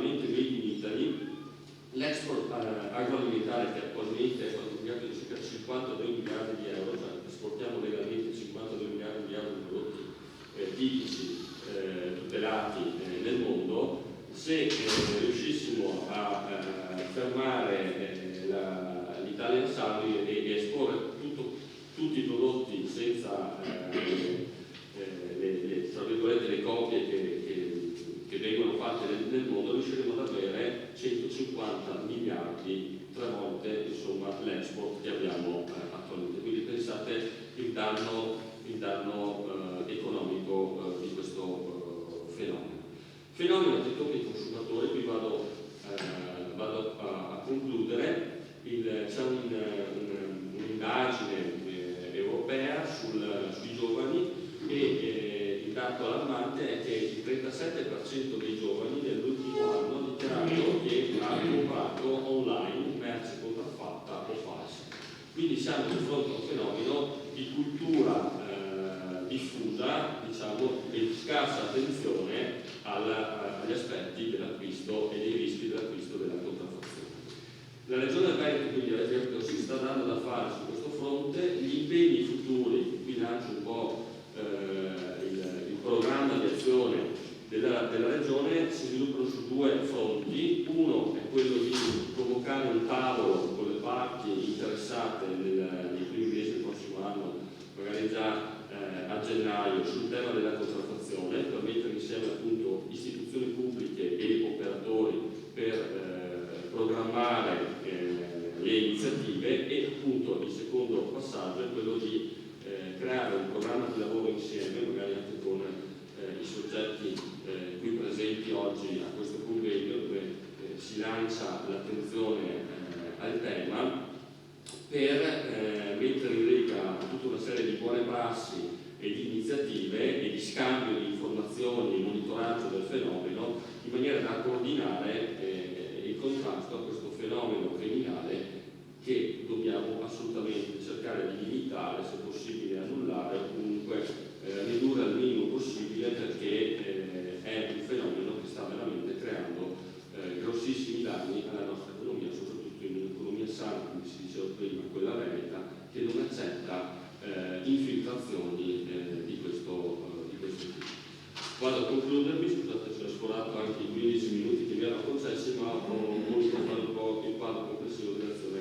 prettamente made in Italy, l'export agroalimentare che attualmente è quantificato di circa 52 miliardi di euro, cioè esportiamo legalmente 52 miliardi di euro di prodotti tipici tutelati nel mondo. Se riuscissimo a fermare l'Italian Salmon e esporre tutti i prodotti senza tra virgolette, le copie che vengono fatte nel mondo, riusciremo ad avere 150 miliardi, 3 volte insomma l'export che abbiamo attualmente. Quindi pensate il danno economico di questo fenomeno. Fenomeno che tocca i consumatori, qui vado a concludere. C'è un'indagine europea sui giovani e il dato allarmante è che il 37% dei giovani nell'ultimo anno ha dichiarato che ha comprato online merce contraffatta o falsa. Quindi siamo di fronte a un fenomeno di cultura diffusa, diciamo, e di scarsa attenzione agli aspetti dell'acquisto e dei rischi dell'acquisto della contraffazione. La Regione Veneto quindi ha detto si sta dando da fare su questo fronte, gli impegni futuri, qui lancio un po' il programma di azione della Regione, si sviluppano su 2 fronti. Uno è quello di convocare un tavolo con le parti interessate nei primi mesi del prossimo anno, magari già a gennaio, sul tema della contraffazione, per mettere insieme appunto istituzioni pubbliche e operatori per programmare le iniziative, e appunto il secondo passaggio è quello di creare un programma di lavoro insieme, magari anche con i soggetti qui presenti oggi a questo convegno, dove si lancia l'attenzione al tema, per mettere in riga tutta una serie di buone prassi e di iniziative e di scambio di informazioni e monitoraggio del fenomeno, in maniera da coordinare il contrasto a questo fenomeno criminale che dobbiamo assolutamente cercare di limitare, se possibile annullare, o comunque ridurre al minimo possibile, perché è un fenomeno che sta veramente creando grossissimi danni alla nostra economia, soprattutto in un'economia sana, come si diceva prima, quella veneta, che non accetta infiltrazioni di questo tipo. Vado a concludermi, scusate se ho sforato anche i 15 minuti che mi erano concessi, ma ho voluto fare un po' il quadro complessivo dell'azione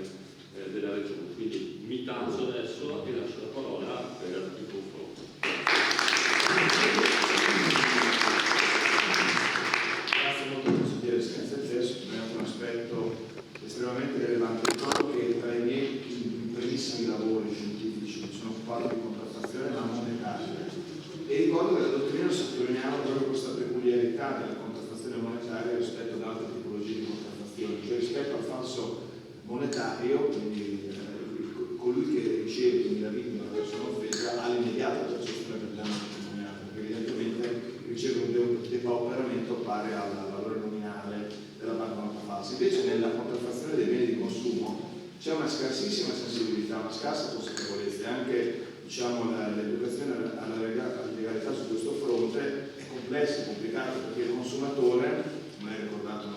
della Regione. Quindi mi taccio adesso e lascio la parola per il confronto. Grazie molto consigliere Scanzia, sottolineato un aspetto estremamente rilevante. Ricordo che tra i miei primissimi lavori scientifici mi sono occupato di contraffazione ma monetaria, e ricordo che la dottrina sottolineava proprio questa peculiarità della contraffazione monetaria rispetto ad altre tipologie di contraffazione, cioè rispetto al falso monetario, quindi colui che riceve, quindi la vittima, la persona offesa, ha l'immediata percezione del danno patrimoniale, perché evidentemente riceve un depauperamento pari al valore nominale della banconota falsa. Invece nella contraffazione dei beni di consumo c'è una scarsissima sensibilità, una scarsa consapevolezza, e anche l'educazione alla legalità su questo fronte è complessa, è complicata, perché il consumatore, come hai ricordato,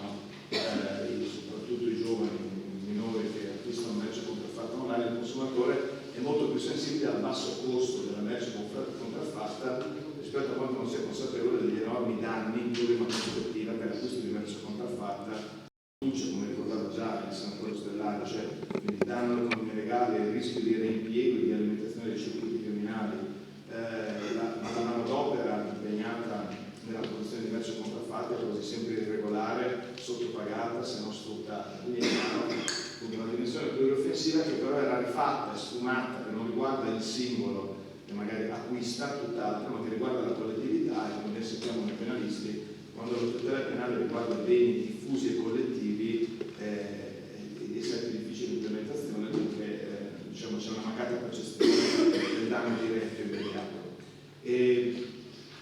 soprattutto i giovani minori che acquistano merce contraffatta online, il consumatore è molto più sensibile al basso costo della merce contraffatta rispetto a quanto non sia consapevole degli enormi danni in più di una prospettiva che l'acquisto di merce contraffatta produce, come ricordava già il senatore Ostellari, cioè il danno all'economia legale, il rischio di reimpiego e di alimentazione dei circuiti criminali, la manodopera impegnata nella produzione di merce contraffatta è quasi sempre irregolare, sottopagata, se non sfruttata. Quindi una dimensione plurioffensiva che però era rifatta e sfumata, che non riguarda il singolo che magari acquista, tutt'altro, ma che riguarda la collettività, e come ben sappiamo noi penalisti, quando la tutela penale riguarda beni diffusi e collettivi, è sempre difficile l'implementazione, perché c'è una mancata percezione del danno diretto e immediato.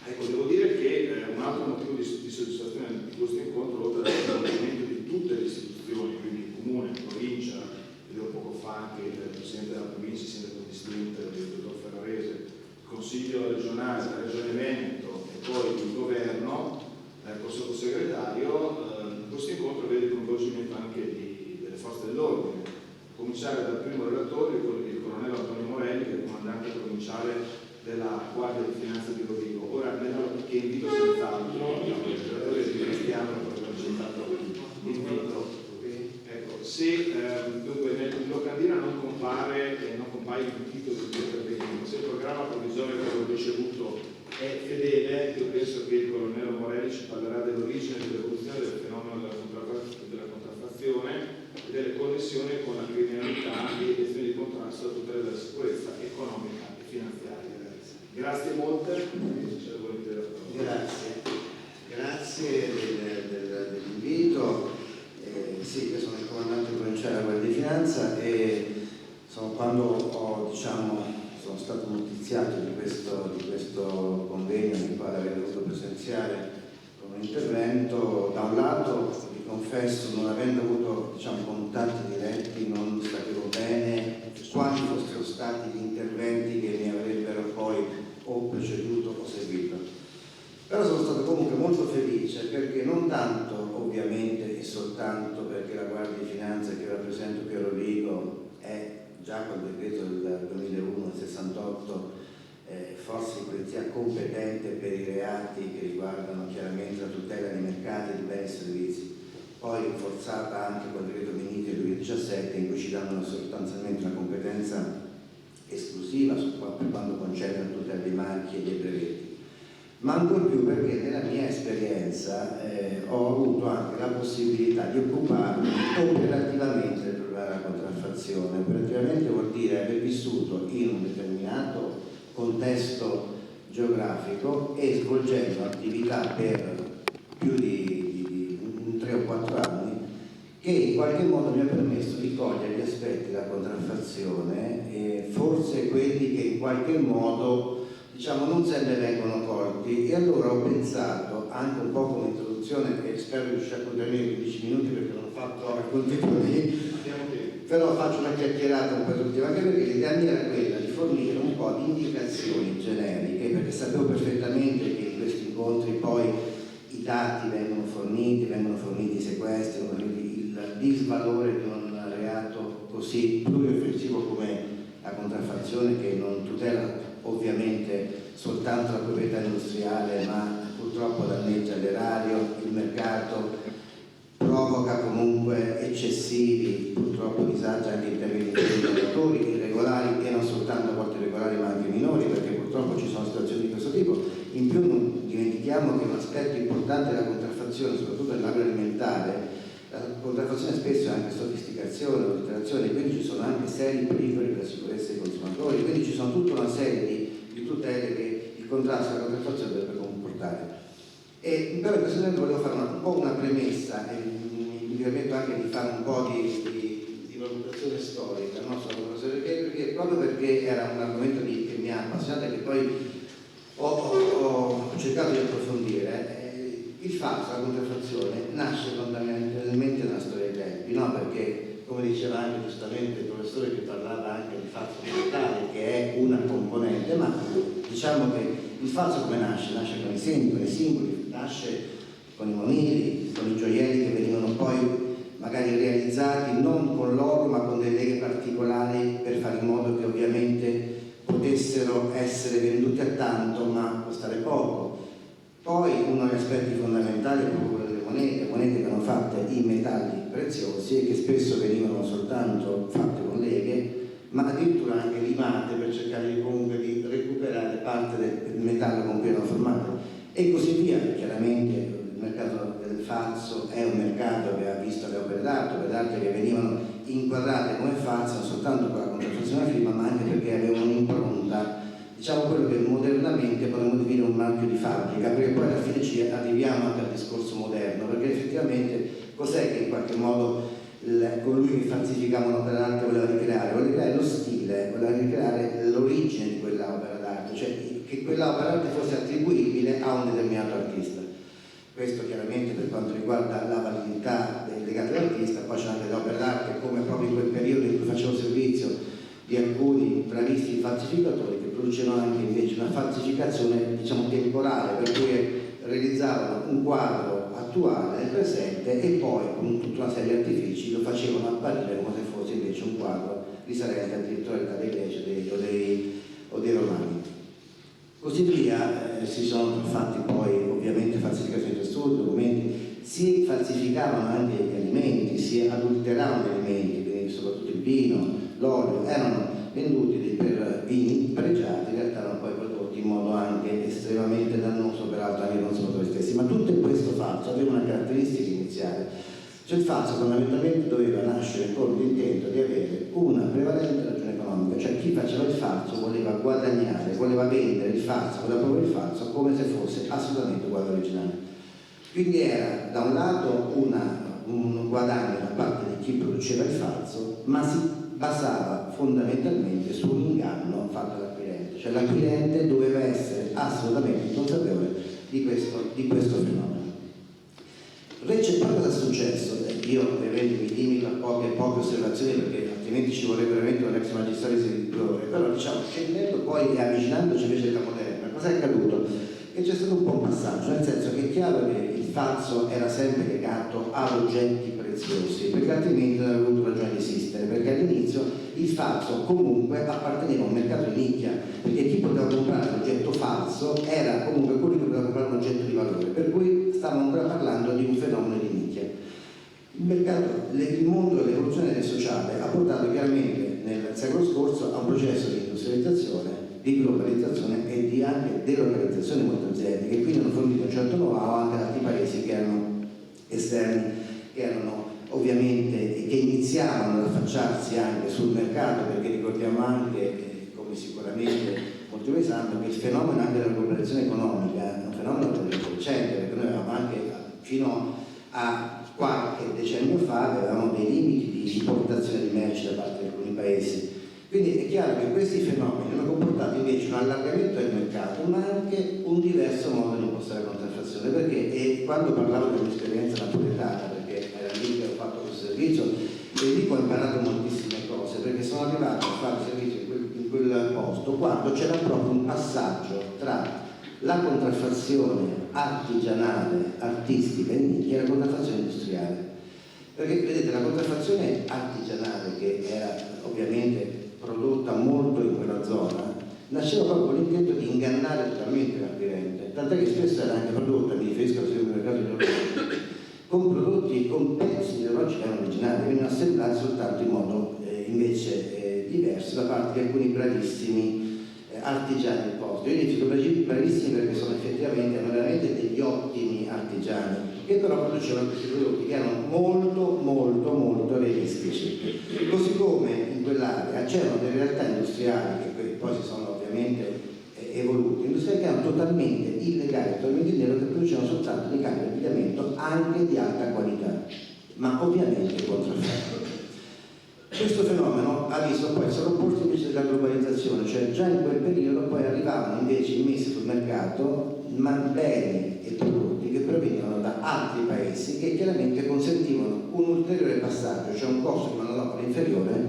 Ecco, devo dire che un altro motivo di soddisfazione di questo incontro, oltre al coinvolgimento di tutte le istituzioni, quindi il Comune, la Provincia, vedevo poco fa anche il Presidente della Provincia, il Sindaco distinto, il Dottor Ferrarese, il Consiglio regionale, la Regione Veneto e poi il Governo, col Sottosegretario, finanziaria. Grazie molte. Grazie dell'invito. Sì, io sono il comandante provinciale della Guardia di Finanza e quando sono stato notiziato di questo convegno nel quale avrei dovuto presenziare con un intervento, da un lato vi confesso, non avendo avuto contatti diretti, non sapevo bene quali fossero stati gli interventi che mi avrebbero poi o preceduto o seguito. Però sono stato comunque molto felice perché non tanto ovviamente e soltanto perché la Guardia di Finanza che rappresento qui a Rovigo è già col decreto del 2001-68 forza di polizia competente per i reati che riguardano chiaramente la tutela dei mercati, di beni e servizi, poi rinforzata anche col decreto Minniti del 2017 in cui ci danno sostanzialmente una competenza esclusiva per quanto concerne la tutela dei marchi e dei brevetti. Ma ancora più perché nella mia esperienza ho avuto anche la possibilità di occuparmi operativamente del problema della contraffazione. Operativamente vuol dire aver vissuto in un determinato contesto geografico e svolgendo attività per più di 3 o 4 anni che in qualche modo mi ha permesso di cogliere gli aspetti della contraffazione e forse quelli che in qualche modo non se ne vengono colti, e allora ho pensato, anche un po' come introduzione, e spero di riuscire a contenere in 15 minuti perché non ho fatto alcun tipo di... però faccio una chiacchierata un po' esaustiva, anche perché l'idea mia era quella di fornire un po' di indicazioni generiche, perché sapevo perfettamente che in questi incontri poi i dati vengono forniti i sequestri, il disvalore di un reato così plurioffensivo come la contraffazione, che non tutela ovviamente soltanto la proprietà industriale, ma purtroppo danneggia l'erario, il mercato, provoca comunque eccessivi purtroppo disagi anche in termini di lavoratori irregolari, e non soltanto a volte irregolari ma anche minori, perché purtroppo ci sono situazioni di questo tipo. In più non dimentichiamo che un aspetto importante della contraffazione, soprattutto nell'agroalimentare, la contraffazione spesso è anche sofisticazione, adulterazione, quindi ci sono anche seri pericoli per la sicurezza dei consumatori, quindi ci sono tutta una serie di tutele che il contrasto alla contraffazione dovrebbe comportare. Però in questo momento volevo fare un po' una premessa e mi permetto anche di fare un po' di valutazione storica, no? Perché proprio perché era un argomento che mi ha appassionato e che poi ho cercato di approfondire. Il falso, la contraffazione, nasce fondamentalmente nella storia dei tempi, no? Perché, come diceva anche giustamente il professore che parlava anche di falso digitale, che è una componente, ma diciamo che il falso come nasce? Nasce con i simboli, nasce con i monili, con i gioielli che venivano poi magari realizzati non con l'oro ma con delle leghe particolari per fare in modo che ovviamente potessero essere venduti a tanto ma costare poco. Poi uno degli aspetti fondamentali è proprio quello delle monete che erano fatte in metalli preziosi e che spesso venivano soltanto fatte con leghe, ma addirittura anche limate per cercare di recuperare parte del metallo con cui erano formate e così via. Chiaramente il mercato del falso è un mercato che ha visto le opere d'arte che venivano inquadrate come false non soltanto con la contraffazione della firma, ma anche perché avevano un'impronta, diciamo quello che modernamente potremmo definire un marchio di fabbrica, perché poi alla fine ci arriviamo anche al discorso moderno, perché effettivamente cos'è che in qualche modo colui che falsificava un'opera d'arte voleva ricreare? Voleva ricreare lo stile, voleva ricreare l'origine di quell'opera d'arte, cioè che quell'opera d'arte fosse attribuibile a un determinato artista. Questo chiaramente per quanto riguarda la validità legata all'artista. Poi c'è anche l'opera d'arte, come proprio in quel periodo in cui facevo servizio di alcuni bravissimi falsificatori che producevano anche invece una falsificazione diciamo temporale, per cui realizzavano un quadro attuale nel presente e poi con tutta una serie di artifici lo facevano apparire come se fosse invece un quadro risalente addirittura all'età dei Greci o dei Romani. Così via si sono fatti poi ovviamente falsificazioni di tessuti, documenti, si falsificavano anche gli alimenti, si adulteravano gli alimenti, quindi soprattutto il vino, l'olio, erano venduti per vini pregiati, in realtà erano poi prodotti in modo anche estremamente dannoso peraltro anche ai consumatori stessi. Ma tutto questo falso aveva una caratteristica iniziale, Cioè il falso fondamentalmente doveva nascere con l'intento di avere una prevalente ragione economica, cioè chi faceva il falso voleva guadagnare, voleva vendere il falso, voleva provare il falso come se fosse assolutamente uguale all'originale. Quindi era da un lato un guadagno da parte di chi produceva il falso, ma si basava fondamentalmente su un inganno fatto dall'acquirente, cioè l'acquirente doveva essere assolutamente consapevole di questo fenomeno. Poi cosa è successo? Io ovviamente mi limito a poche osservazioni perché altrimenti ci vorrebbe veramente un ex magistrato di 2 ore, però diciamo scendendo poi e avvicinandoci invece alla moderna, cosa è accaduto? Che c'è stato un po' un passaggio, nel senso che è chiaro che il falso era sempre legato a oggetti preziosi, perché altrimenti non avrebbe avuto ragione di esistere, perché all'inizio il falso comunque apparteneva a un mercato di nicchia, perché chi poteva comprare l'oggetto falso era comunque quello che poteva comprare un oggetto di valore, per cui stavamo ancora parlando di un fenomeno di nicchia. Il mondo, l'evoluzione del sociale ha portato chiaramente nel secolo scorso a un processo di industrializzazione, di globalizzazione e di anche delocalizzazione di molte aziende che quindi hanno fornito un certo know-how anche ad altri paesi che erano esterni, che erano ovviamente che iniziavano ad affacciarsi anche sul mercato, perché ricordiamo anche, come sicuramente molti voi sanno, che il fenomeno anche della globalizzazione economica è un fenomeno recente, perché noi avevamo anche fino a qualche decennio fa avevamo dei limiti di importazione di merci da parte di alcuni paesi. Quindi è chiaro che questi fenomeni hanno comportato invece un allargamento del mercato, ma anche un diverso modo di impostare la contraffazione, perché quando parlavo dell'esperienza napoletana, perché era lì che ho fatto questo servizio, e lì ho imparato moltissime cose, perché sono arrivato a fare servizio in quel posto quando c'era proprio un passaggio tra la contraffazione artigianale, artistica e nicchia e la contraffazione industriale. Perché vedete, la contraffazione artigianale, che era ovviamente prodotta molto in quella zona, nasceva proprio con l'intento di ingannare totalmente l'acquirente, tant'è che spesso era anche prodotta, mi riferisco al mercato di orologi, con prodotti, con pezzi di orologi che erano originali, venivano assemblati soltanto in modo invece diverso da parte di alcuni bravissimi artigiani del posto. Io dico bravissimi perché sono effettivamente, erano veramente degli ottimi artigiani, che però producevano questi prodotti che erano molto realistici. Così come in quell'area c'erano delle realtà industriali che poi si sono ovviamente evolute, industriali che erano totalmente illegali, totalmente in nero, che producevano soltanto dei campi di abbigliamento anche di alta qualità, ma ovviamente contraffatti. Questo fenomeno ha visto poi sovrapporsi invece della globalizzazione, cioè già in quel periodo poi arrivavano invece immessi sul mercato beni e prodotti che provenivano da altri paesi che chiaramente consentivano un ulteriore passaggio, cioè un costo di manodopera inferiore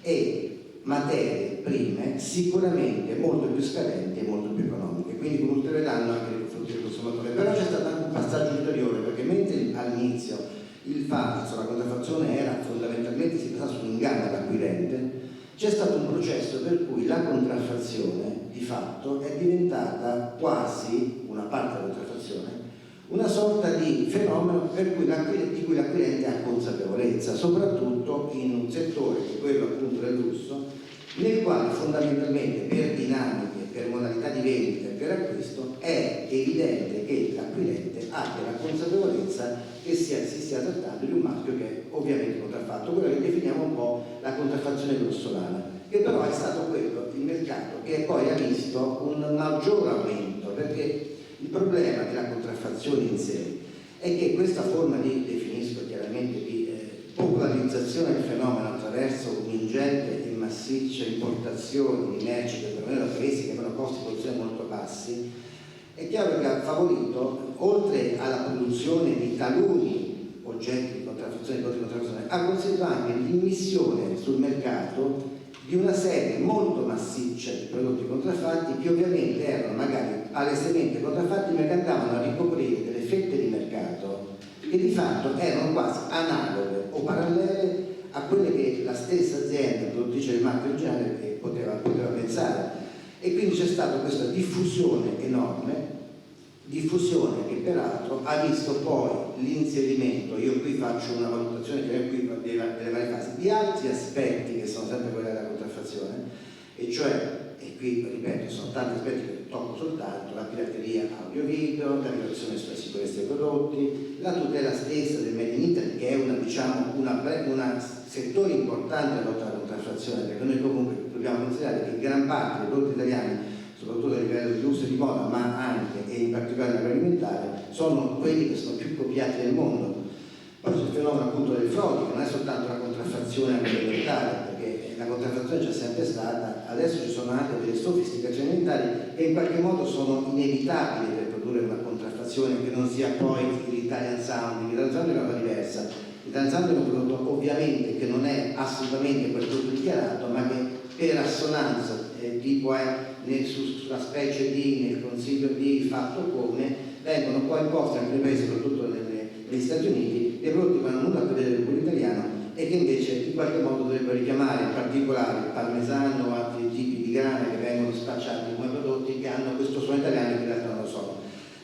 e materie prime sicuramente molto più scadenti e molto più economiche, quindi con ulteriore danno anche nei confronti del consumatore. Però c'è stato anche un passaggio ulteriore, perché mentre all'inizio il falso, la contraffazione era fondamentalmente, si basava sull'inganno all'acquirente, c'è stato un processo per cui la contraffazione di fatto è diventata quasi, una parte della contraffazione, una sorta di fenomeno di cui l'acquirente ha consapevolezza, soprattutto in un settore che è quello appunto del lusso, nel quale fondamentalmente per dinamiche, per modalità di vendita e per acquisto è evidente che l'acquirente abbia la consapevolezza che si stia trattando di un marchio che è ovviamente contraffatto, quello che definiamo un po' la contraffazione grossolana, che però è stato quello il mercato che poi ha visto un maggior aumento, perché il problema della contraffazione in sé è che questa forma di, definisco chiaramente, di popolarizzazione del fenomeno attraverso un'ingente e massiccia importazione di merci che provengono da paesi che avevano costi di produzione molto bassi, è chiaro che ha favorito, oltre alla produzione di taluni oggetti di contraffazione, ha consentito anche l'immissione sul mercato di una serie molto massiccia di prodotti contraffatti che ovviamente erano magari all'estremamente contraffatti, ma che andavano a ricoprire delle fette di mercato che di fatto erano quasi analoghe o parallele a quelle che la stessa azienda produttrice del marchio originale poteva pensare. E quindi c'è stata questa diffusione enorme, diffusione che peraltro ha visto poi l'inserimento, io qui faccio una valutazione che qui delle varie fasi, di altri aspetti che sono sempre quelli della contraffazione, e cioè, e qui ripeto, sono tanti aspetti tocco soltanto la pirateria audio-video, la violazione sulla sicurezza dei prodotti, la tutela stessa del Made in Italy, che è un settore importante della lotta alla contraffazione, perché noi comunque dobbiamo considerare che gran parte dei prodotti italiani, soprattutto a livello di lusso e di moda, ma anche e in particolare l'agroalimentare, sono quelli che sono più copiati nel mondo. Poi c'è il fenomeno appunto del frodi, che non è soltanto la contraffazione agroalimentare, perché la contraffazione c'è sempre stata, adesso ci sono anche delle sofisticazioni alimentari che in qualche modo sono inevitabili per produrre una contraffazione che non sia poi l'Italian Sounding. L'Italian Sounding è una cosa diversa. L'Italian Sounding è un prodotto ovviamente che non è assolutamente quel prodotto dichiarato, ma che per assonanza tipo è sulla specie di, nel consiglio di fatto come, vengono poi imposti anche nei paesi, soprattutto negli Stati Uniti, dei prodotti che non hanno nulla a che vedere con quello italiano e che invece in qualche modo dovrebbero richiamare in particolare il parmesano o altri tipi di grane che vengono spacciati come prodotti che hanno questo suono italiano che in realtà non lo sono.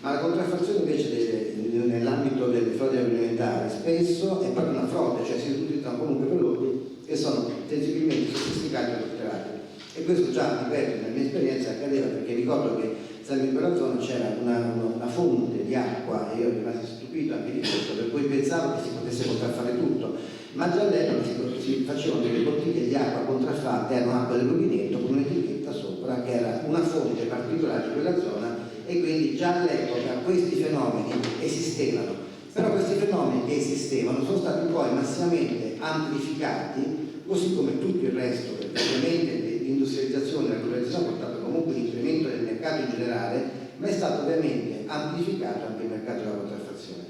Ma la contraffazione invece nell'ambito delle frodi agroalimentari spesso è proprio una frode, cioè si utilizzano comunque prodotti che sono sensibilmente sofisticati e adulterati. E questo già, ripeto, nella mia esperienza accadeva, perché ricordo che sempre in quella zona c'era una fonte di acqua e io ero rimasto stupito anche di questo, per cui pensavo che si potesse contraffare tutto, ma già all'epoca si facevano delle bottiglie di acqua contraffatte, erano acqua del rubinetto con un'etichetta sopra che era una fonte particolare di quella zona, e quindi già all'epoca questi fenomeni esistevano. Però questi fenomeni che esistevano sono stati poi massimamente amplificati, così come tutto il resto, perché ovviamente l'industrializzazione e la globalizzazione ha portato comunque un incremento del mercato in generale, ma è stato ovviamente amplificato anche il mercato della contraffazione.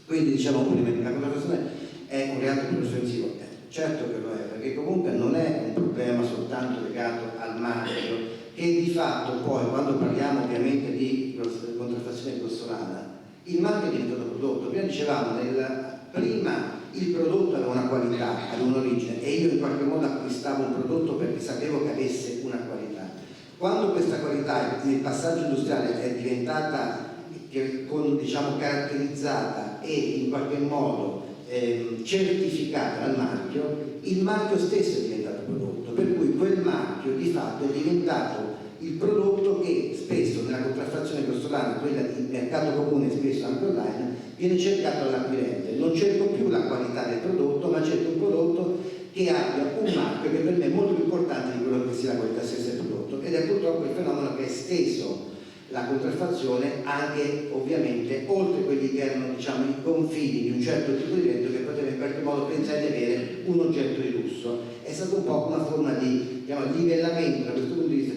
Quindi diciamo prima che la contraffazione è un reato più offensivo. Certo che lo è, perché comunque non è un problema soltanto legato al marchio, che di fatto poi, quando parliamo ovviamente di contraffazione grossolana, il marchio diventa un prodotto. Prima dicevamo, prima il prodotto aveva una qualità, aveva un'origine, e io in qualche modo acquistavo un prodotto perché sapevo che avesse una qualità. Quando questa qualità nel passaggio industriale è diventata diciamo, caratterizzata e in qualche modo certificata dal marchio, il marchio stesso è diventato prodotto, per cui quel marchio di fatto è diventato il prodotto che spesso nella contraffazione grossolana, quella di mercato comune, spesso anche online, viene cercato dall'acquirente. Non cerco più la qualità del prodotto, ma cerco un prodotto che abbia un marchio che per me è molto più importante di quello che sia la qualità stessa del prodotto, ed è purtroppo il fenomeno che è esteso la contraffazione anche ovviamente oltre quelli che erano, diciamo, i confini di un certo tipo di reddito che poteva in qualche modo pensare di avere un oggetto di lusso. È stato un po' una forma di, diciamo, livellamento da questo punto di vista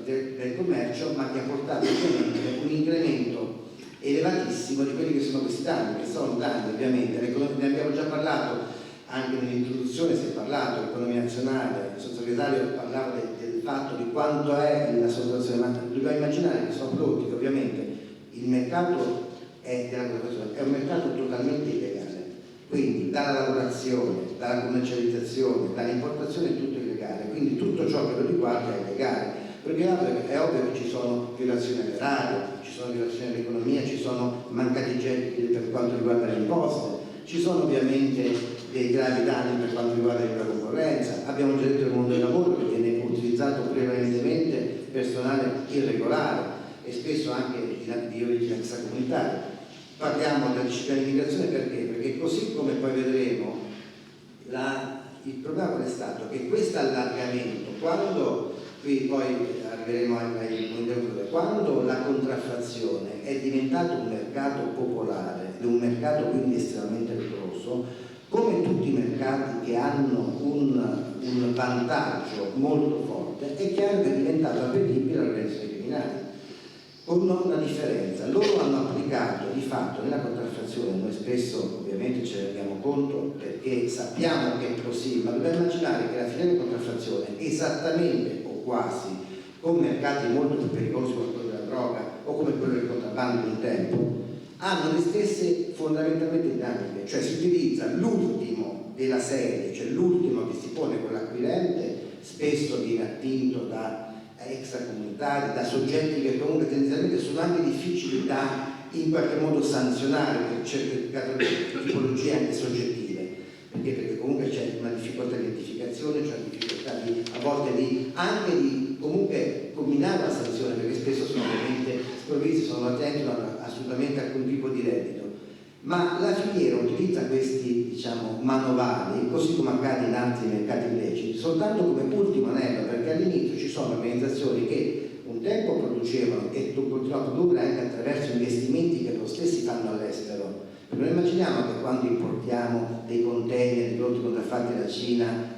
del commercio, ma che ha portato ovviamente un incremento elevatissimo di quelli che sono questi danni, che sono danni ovviamente. Ne abbiamo già parlato anche nell'introduzione, si è parlato dell'economia nazionale, il sottosegretario parlava del fatto di quanto è la situazione, ma dobbiamo immaginare che sono prodotti che ovviamente il mercato è un mercato totalmente illegale, quindi dalla lavorazione, dalla commercializzazione, dall'importazione è tutto illegale, quindi tutto ciò che lo riguarda è illegale, perché è ovvio che ci sono violazioni all'erario, ci sono violazioni all'economia, ci sono mancati gettiti per quanto riguarda le imposte, ci sono ovviamente dei gravi danni per quanto riguarda la concorrenza. Abbiamo già detto il mondo del lavoro, che viene utilizzato prevalentemente personale irregolare e spesso anche di origine extracomunitaria. Parliamo della disciplina di immigrazione perché così come poi vedremo il problema qual è stato? Che questo allargamento, quando qui poi arriveremo ai punti, quando la contraffazione è diventato un mercato popolare, un mercato quindi estremamente rigoroso, come tutti i mercati che hanno un vantaggio molto forte, è chiaro che è diventato appetibile alle organizzazioni criminali, con una differenza: loro hanno applicato di fatto nella contraffazione, noi spesso ovviamente ce ne rendiamo conto perché sappiamo che è possibile, ma dobbiamo immaginare che la filiera di contraffazione, esattamente o quasi, con mercati molto più pericolosi come quello della droga o come quello del contrabbando di un tempo, hanno le stesse fondamentalmente dinamiche, cioè si utilizza l'ultimo della serie, cioè l'ultimo che si pone con l'acquirente, spesso viene attinto da extracomunitari, da soggetti che comunque tendenzialmente sono anche difficili da in qualche modo sanzionare per certe tipologie anche soggettive, perché comunque c'è una difficoltà di identificazione, c'è una difficoltà a volte anche di comunque comminare una sanzione, perché spesso sono ovviamente sprovvisti, sono attenti, non hanno assolutamente alcun tipo di reddito. Ma la filiera utilizza questi, diciamo, manovali, così come accade in altri mercati illeciti, soltanto come ultimo anello, perché all'inizio ci sono organizzazioni che un tempo producevano e continuano a produrre anche attraverso investimenti che loro stessi fanno all'estero. Perché noi immaginiamo che quando importiamo dei container di prodotti contraffatti dalla Cina,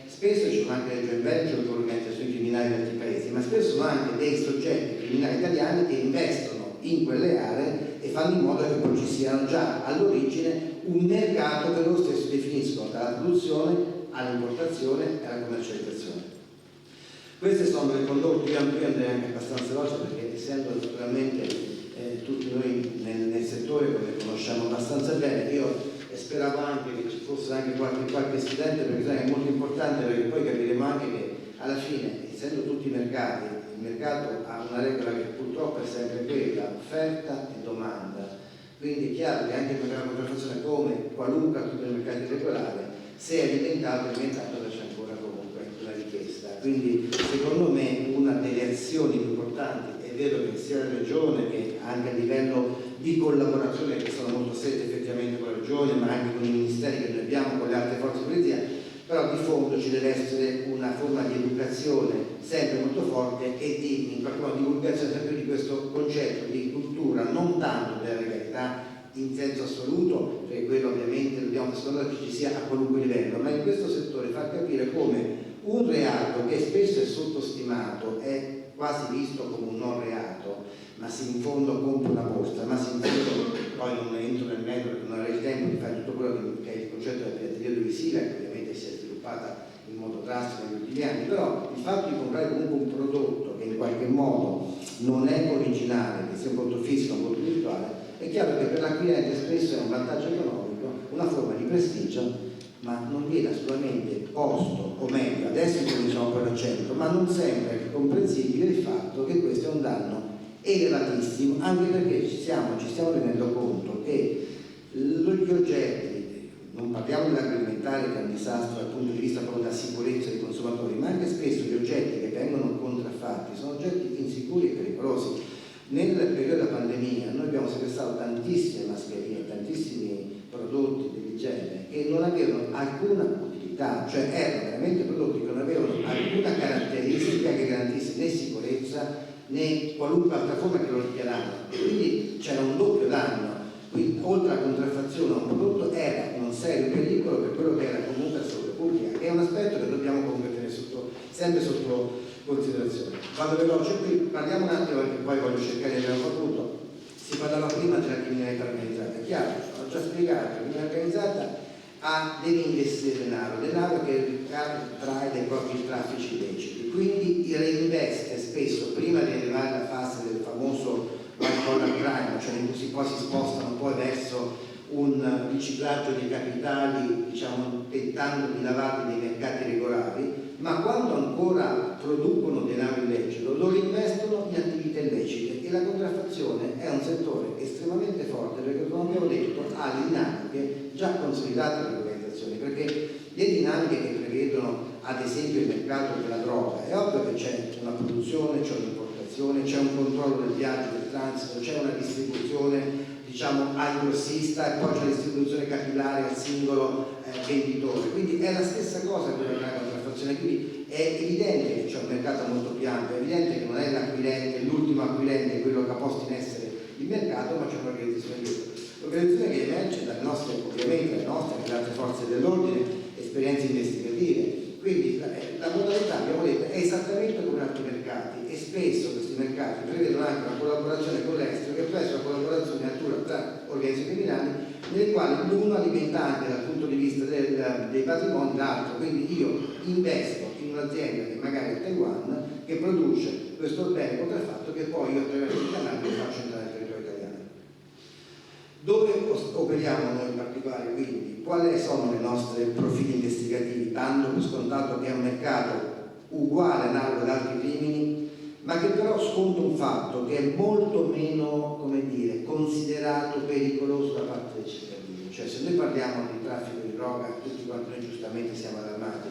spesso ci sono anche le joint venture con organizzazioni criminali di altri paesi, ma spesso sono anche dei soggetti criminali italiani che investono in quelle aree e fanno in modo che poi ci siano già all'origine un mercato che loro stessi definiscono dalla produzione all'importazione e alla commercializzazione. Queste sono le condotte, io andrei anche abbastanza veloce perché essendo naturalmente tutti noi nel settore come conosciamo abbastanza bene, io speravo anche che ci fosse anche qualche studente, perché è molto importante, perché poi capiremo anche che alla fine, essendo tutti mercati, il mercato ha una regola che purtroppo è sempre quella, offerta e domanda. Quindi è chiaro che anche il mercato della contraffazione, come qualunque altro mercato regolare, se è diventato c'è ancora comunque una richiesta. Quindi secondo me una delle azioni più importanti, è vero che sia la Regione che anche a livello di collaborazione, che sono molto strette effettivamente con la Regione, ma anche con i ministeri che noi abbiamo, con le altre forze di polizia, però di fondo ci deve essere una forma di educazione sempre molto forte e di, in qualche modo, divulgazione sempre di questo concetto di cultura, non tanto della legalità in senso assoluto, perché quello ovviamente dobbiamo nascondere che ci sia a qualunque livello, ma in questo settore far capire come un reato che spesso è sottostimato, è quasi visto come un non reato, ma in fondo compie una borsa, ma in fondo, poi non entro nel merito perché non avrei il tempo di fare tutto quello che è il concetto della pirateria audiovisiva, che ovviamente si è sviluppata in modo drastico negli ultimi anni, però il fatto di comprare comunque un prodotto che in qualche modo non è originale, che sia un prodotto fisico o un prodotto virtuale, è chiaro che per l'acquirente spesso è un vantaggio economico, una forma di prestigio, ma non viene assolutamente posto, o meglio, adesso cominciamo poi l'accento, ma non sempre è comprensibile il fatto che questo è un danno elevatissimo, anche perché ci stiamo rendendo conto che gli oggetti, non parliamo dell'agroalimentare che è un disastro dal punto di vista proprio della sicurezza dei consumatori, ma anche spesso gli oggetti che vengono contraffatti sono oggetti insicuri e pericolosi. Nel periodo della pandemia noi abbiamo sequestrato tantissime mascherine, tantissimi prodotti dell'igiene che non avevano alcuna utilità, cioè erano veramente prodotti che non avevano alcuna caratteristica che garantisse né sicurezza né qualunque altra forma che lo richiamavano. Quindi c'era un doppio danno. Quindi, oltre alla contraffazione, un prodotto era un serio pericolo per quello che era comunque la salute pubblica, che è un aspetto che dobbiamo comunque tenere sempre sotto considerazione. Vado veloce qui, parliamo un attimo perché poi voglio cercare di avere un punto. Si parlava prima della criminalità organizzata, è chiaro, ho già spiegato, la criminalità organizzata deve investire denaro che trae dai propri traffici illeciti, quindi reinveste spesso prima di arrivare alla fase del famoso white collar crime, cioè in cui poi si spostano poi verso un riciclaggio dei capitali, diciamo, tentando di lavarli nei mercati regolari, ma quando ancora producono denaro illecito lo reinvestono in attività illecite e la contraffazione è un settore estremamente forte perché, come abbiamo detto, ha le dinamiche già consolidate dalle organizzazioni, perché le dinamiche che prevedono ad esempio il mercato della droga, è ovvio che c'è una produzione, c'è un'importazione, c'è un controllo del viaggio, del transito, c'è una distribuzione diciamo al grossista e poi c'è la distribuzione capillare al singolo venditore, quindi è la stessa cosa quella che è la contraffazione, quindi è evidente che c'è un mercato molto più ampio, è evidente che non è l'acquirente, l'ultimo acquirente quello che ha posto in essere il mercato, ma c'è un'organizzazione dietro. L'organizzazione che emerge dalle nostre, ovviamente dalle nostre e dalle altre forze dell'ordine, esperienze investigative. Quindi la modalità, abbiamo detto, è esattamente come in altri mercati e spesso questi mercati prevedono anche una collaborazione con l'estero che può essere una collaborazione natura tra organizzazioni criminali nelle quali l'uno alimenta anche dal punto di vista dei patrimoni l'altro. Quindi io investo in un'azienda che magari è a Taiwan che produce questo bene contraffatto che poi io attraverso il canale lo faccio entrare nel territorio italiano. Dove operiamo noi in particolare, quindi? Quali sono i nostri profili investigativi, dando per scontato che è un mercato uguale, analogo ad altri crimini, ma che però sconta un fatto che è molto meno, come dire, considerato pericoloso da parte dei cittadini. Cioè se noi parliamo di traffico di droga, tutti quanti noi giustamente siamo allarmati.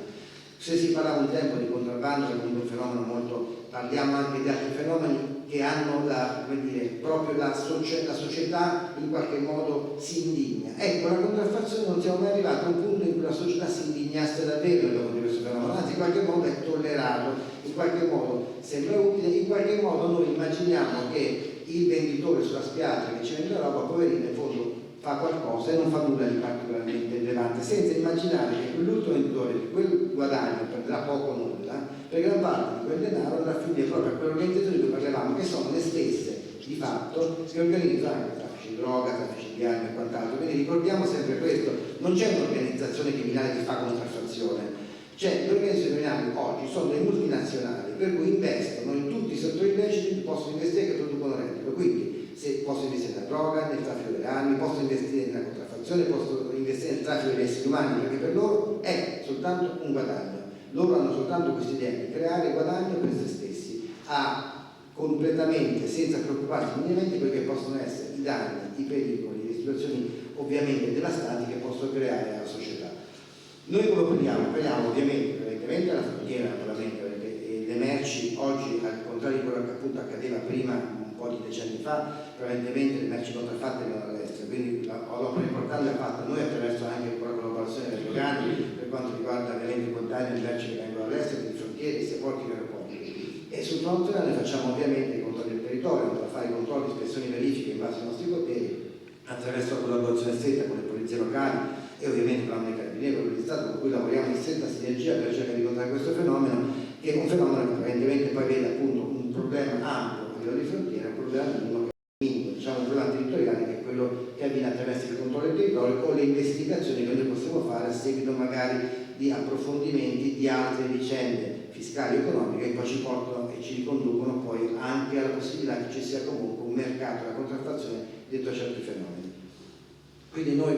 Se si parlava un tempo di contrabbando, che è un fenomeno molto parliamo anche di altri fenomeni che hanno proprio la società in qualche modo si indigna. Ecco, la contraffazione non siamo mai arrivati a un punto in cui la società si indignasse davvero di questo fenomeno, anzi in qualche modo è tollerato, in qualche modo sembra utile, in qualche modo noi immaginiamo che il venditore sulla spiaggia che ci vende la roba, poverino, in fondo fa qualcosa e non fa nulla di particolarmente rilevante, senza immaginare che quell'ultimo venditore di quel guadagno prenderà poco o nulla, perché gran parte di quel denaro andrà a finire proprio a quelle organizzazioni di cui parlavamo, che sono le stesse di fatto che organizzano anche traffici di droga, traffici di armi e quant'altro. Quindi ricordiamo sempre questo: non c'è un'organizzazione criminale che fa contraffazione, cioè le organizzazioni criminali oggi sono delle multinazionali per cui investono in tutti i settori illeciti, possono investire che producono reddito, quindi se possono investire nella droga, nel traffico delle armi, possono investire nella contraffazione, possono investire nel traffico degli esseri umani, perché per loro è soltanto un guadagno. Loro hanno soltanto questa idea di creare guadagno per se stessi, completamente senza preoccuparsi minimamente perché possono essere i danni, i pericoli, le situazioni ovviamente devastanti che possono creare alla società. Noi come operiamo? Operiamo ovviamente alla frontiera, naturalmente, perché le merci oggi, al contrario di quello che appunto accadeva prima, un po' di decenni fa, prevalentemente le merci contraffatte vengono all'estero, quindi l'opera importante l'ha fatta noi attraverso anche la collaborazione dei dogani per quanto riguarda ovviamente i container e merci che vengono all'estero, di frontiere, sia porti che aeroporti. E sul fronte noi facciamo ovviamente i controlli del territorio, per fare i controlli, ispezioni e verifiche in base ai nostri poteri, attraverso la collaborazione stretta con le polizie locali e ovviamente con l'Arma dei Carabinieri, con il Stato, con cui lavoriamo in stretta sinergia per cercare di contrastare questo fenomeno, che è un fenomeno che apparentemente poi vede appunto un problema ampio a livello di frontiera, un problema minimo, diciamo un problema territoriale, che è quello che avviene attraverso il controllo del territorio o le investigazioni che noi possiamo fare a seguito magari di approfondimenti di altre vicende fiscali e economiche che poi ci portano e ci riconducono poi anche alla possibilità che ci sia comunque un mercato della contraffazione dentro a certi fenomeni. Quindi noi,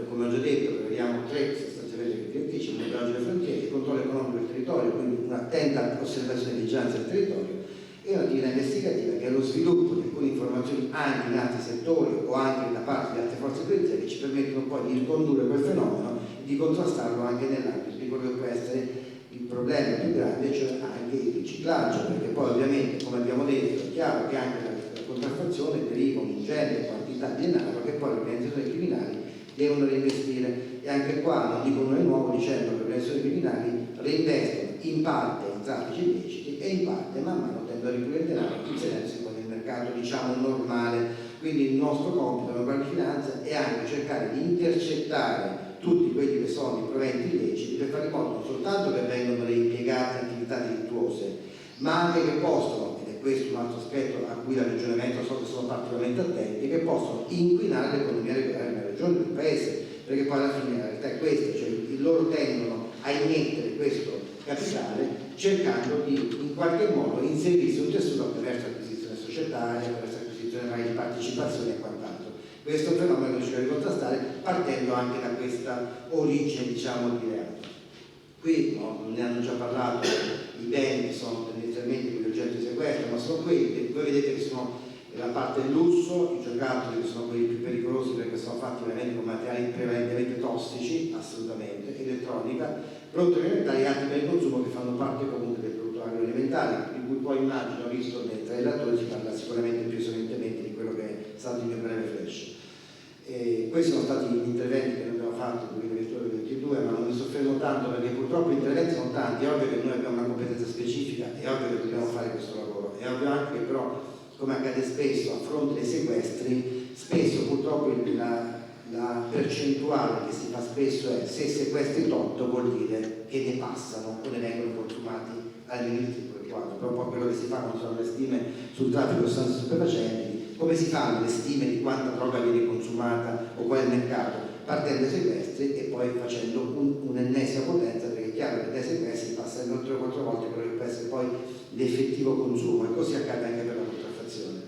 come ho già detto, prevediamo 3 sostanzialmente uffici: il monitoraggio delle frontiere, il controllo economico del territorio, quindi un'attenta osservazione e vigilanza del territorio, e un'attività investigativa che è lo sviluppo di alcune informazioni anche in altri settori o anche da parte di altre forze di polizia che ci permettono poi di ricondurre quel fenomeno e di contrastarlo anche nell'ambito di quello che può essere il problema più grande, cioè anche il riciclaggio, perché poi ovviamente, come abbiamo detto, è chiaro che anche dalla contraffazione deriva un'ingente quantità di denaro che poi le organizzazioni criminali devono reinvestire, e anche qua non dico nulla di nuovo dicendo che le organizzazioni criminali reinvestono in parte in traffici illeciti e in parte man mano tendono a ripulire il denaro inserendosi poi nel mercato diciamo normale. Quindi il nostro compito come Guardia di Finanza è anche cercare di intercettare tutti quelli che sono i proventi illeciti per fare in modo non soltanto che vengano reimpiegate attività delittuose, ma anche che possono, ed è questo un altro aspetto a cui la ragionamento so che sono particolarmente attenti, che possono inquinare l'economia regolare nella regione, nel paese, perché poi alla fine la realtà è questa, cioè loro tendono a immettere questo capitale cercando di in qualche modo inserirsi un tessuto attraverso acquisizione societaria, attraverso acquisizione magari di partecipazioni e quant'altro. Questo è un fenomeno che cerchiamo di contrastare partendo anche da questa origine diciamo di reato. Qui ne hanno già parlato, i beni che sono tendenzialmente quelli oggetto di sequestro, ma sono quelli che voi vedete che sono la parte del lusso, i giocattoli che sono quelli più pericolosi perché sono fatti veramente con materiali prevalentemente tossici, assolutamente, elettronica, prodotti alimentari e altri per il consumo che fanno parte comunque del prodotto agroalimentare, di cui poi immagino, visto tra i relatori, si parla sicuramente più esaurientemente di quello che è stato il mio breve flash. Questi sono stati gli interventi che noi abbiamo fatto nel 2022, ma non mi soffermo tanto perché purtroppo gli interventi sono tanti. È ovvio che noi abbiamo una competenza specifica, è ovvio che dobbiamo fare questo lavoro, è ovvio anche che però, come accade spesso a fronte dei sequestri, spesso purtroppo la percentuale che si fa spesso è: se sequestri tot vuol dire che ne passano o ne vengono consumati all'inizio del quadro. Proprio quello che si fa quando sono le stime sul traffico di sostanze stupefacenti. Come si fanno le stime di quanta droga viene consumata o qual è il mercato? Partendo dai sequestri e poi facendo un'ennesima potenza, perché è chiaro che dai sequestri passa inoltre 4 volte quello che può essere poi l'effettivo consumo, e così accade anche per la contraffazione.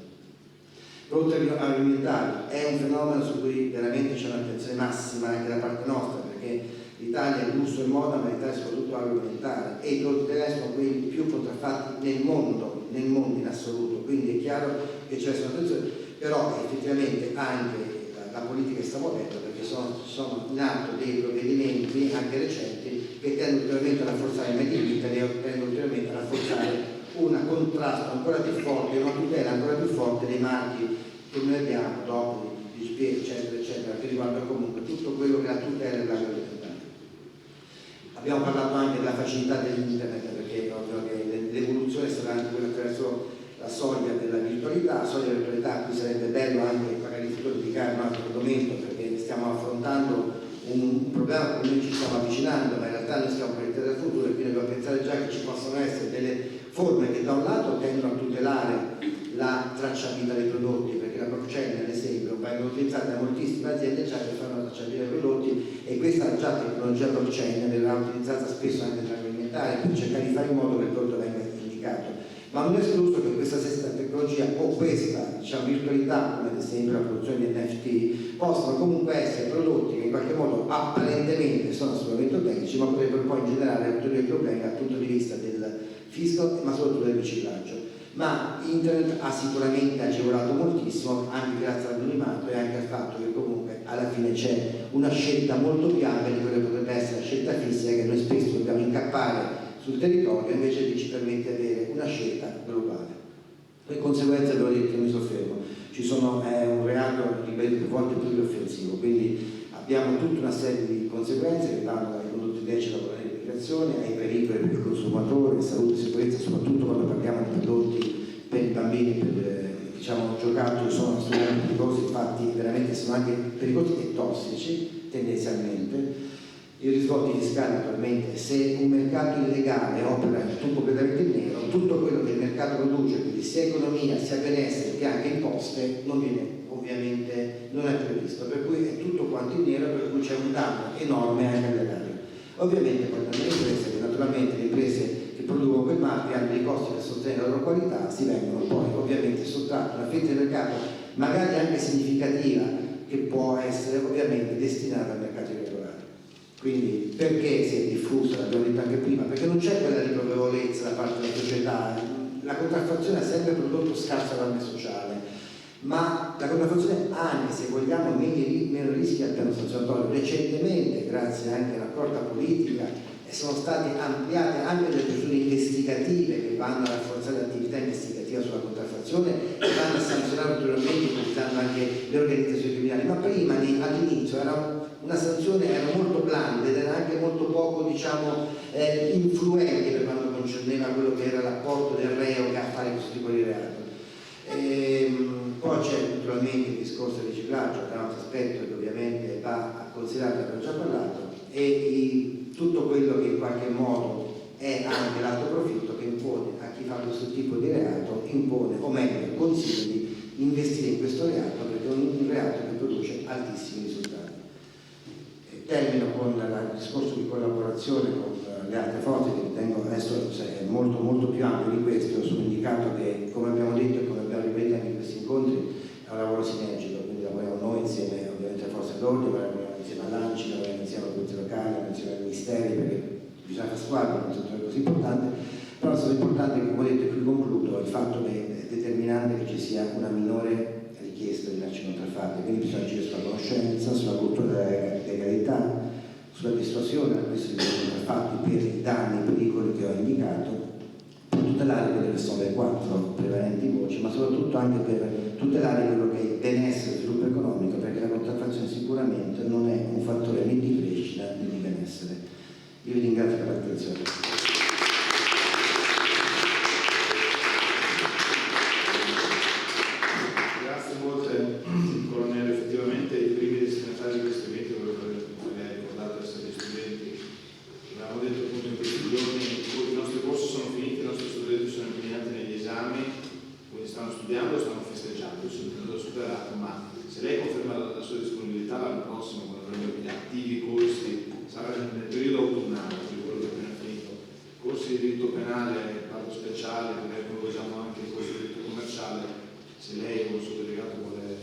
Prodotti agroalimentari è un fenomeno su cui veramente c'è un'attenzione massima anche da parte nostra, perché l'Italia è lusso e moda, ma l'Italia è soprattutto agroalimentare e i prodotti sono quelli più contraffatti nel mondo in assoluto, quindi è chiaro che c'è un'attenzione, però effettivamente anche la politica sta muovendo, perché sono in atto dei provvedimenti anche recenti che tendono ulteriormente a rafforzare il Made in Italy e tendono ulteriormente a rafforzare un contrasto ancora più forte, una tutela ancora più forte dei marchi che noi abbiamo dopo di GP, eccetera, eccetera, che riguardano comunque tutto quello che è la tutela dell'agroalimentare. Abbiamo parlato anche della facilità dell'internet, perché proprio che l'evoluzione sarà anche quella attraverso la soglia della virtualità, a cui sarebbe bello anche magari dedicare un altro argomento, perché stiamo affrontando un problema a cui noi ci stiamo avvicinando, ma in realtà noi stiamo proiettando al futuro, e quindi dobbiamo pensare già che ci possono essere delle forme che da un lato tendono a tutelare la tracciabilità dei prodotti, perché la blockchain, ad esempio, vengono utilizzate da moltissime aziende già per fare la tracciabilità dei prodotti, e questa già tecnologia blockchain verrà utilizzata spesso anche nell'alimentare per cercare di fare in modo che il prodotto venga indicato. Ma non è escluso che questa stessa tecnologia o questa, diciamo, virtualità, come ad esempio la produzione di NFT, possano comunque essere prodotti che in qualche modo apparentemente sono assolutamente autentici, ma potrebbero poi generare ulteriori problemi dal punto di vista del fisco, ma soprattutto del riciclaggio. Ma internet ha sicuramente agevolato moltissimo, anche grazie all'anonimato e anche al fatto che comunque alla fine c'è una scelta molto più ampia di quella che potrebbe essere la scelta fissa, che noi spesso dobbiamo incappare sul territorio invece di ci permette di avere una scelta globale. Le conseguenze, avevo detto, mi soffermo, è un reato, ripeto, più volte più offensivo, quindi abbiamo tutta una serie di conseguenze che vanno dalle condotte illecite alla pianificazione, ai pericoli per il consumatore, salute e sicurezza, soprattutto quando parliamo di prodotti per i bambini, per diciamo giocattoli, sono assolutamente pericolosi, infatti veramente sono anche pericolosi e tossici tendenzialmente. I risvolti fiscali naturalmente, se un mercato illegale opera tutto completamente in nero, tutto quello che il mercato produce, quindi sia economia, sia benessere che anche imposte, non viene ovviamente, non è previsto, per cui è tutto quanto in nero, per cui c'è un danno enorme anche all'erario. Ovviamente poi dalle imprese, che naturalmente le imprese che producono quel marchio hanno dei costi per sostenere la loro qualità, si vengono poi ovviamente sottratti una fetta di mercato magari anche significativa, che può essere ovviamente destinata al mercato irregolare. Quindi perché si è diffusa, l'abbiamo detto anche prima, perché non c'è quella riprovevolezza da parte della società, la contraffazione ha sempre prodotto scarso allarme sociale, ma la contraffazione ha anche, se vogliamo, meno rischi al piano sanzionatorio. Recentemente, grazie anche all'accorda politica, sono state ampliate anche le misure investigative che vanno a rafforzare l'attività investigativa sulla contraffazione e vanno a sanzionare ulteriormente utilizzando anche le organizzazioni criminali, ma prima all'inizio era una sanzione molto blanda ed era anche molto poco, diciamo, influente per quanto concerneva quello che era l'apporto del reo che a fare questo tipo di reato. Poi c'è naturalmente il discorso del riciclaggio, che è un altro aspetto che ovviamente va a considerare, abbiamo già parlato, e tutto quello che in qualche modo è anche l'alto profitto che impone a chi fa questo tipo di reato, impone, o meglio, consiglia di investire in questo reato, perché è un reato che produce altissimi risultati. Termino con il discorso di collaborazione con le altre forze, che ritengo adesso è molto molto più ampio di questo. Sono indicato che, come abbiamo detto e come abbiamo ripetuto anche in questi incontri, è un lavoro sinergico, quindi lavoriamo noi insieme ovviamente alle forze dell'ordine, lavoriamo insieme all'ANCI, lavoriamo insieme alle polizie locali, insieme ai ministeri, perché bisogna fare squadra in un settore così importante. Però è stato importante, come ho detto, e qui concludo, il fatto che è determinante che ci sia una minore richiesta di merci contraffatte, quindi bisogna agire sulla conoscenza, sulla cultura della legalità, sulla dissuasione da questi contraffatti per i danni e i pericoli che ho indicato, per tutelare quelle che sono le 4 prevalenti voci, ma soprattutto anche per tutelare quello che è il benessere e sviluppo economico, perché la contraffazione sicuramente non è un fattore né di crescita né di benessere. Io vi ringrazio per l'attenzione. Grazie molte, colonnello. Effettivamente i primi destinatari di questo evento, come lei ha ricordato, essere gli studenti. Abbiamo detto appunto in questi giorni i nostri corsi sono finiti, i nostri studenti sono impegnati negli esami, quindi stanno studiando, stanno festeggiando, il superato, ma se lei conferma la sua disponibilità l'anno prossimo, quando avremo gli attivi corsi, sarà nel periodo autunnale, quindi quello che è appena finito, corsi di diritto penale, parlo speciale, magari coinvolgiamo anche il corso di diritto commerciale. Se lei o il suo delegato vuole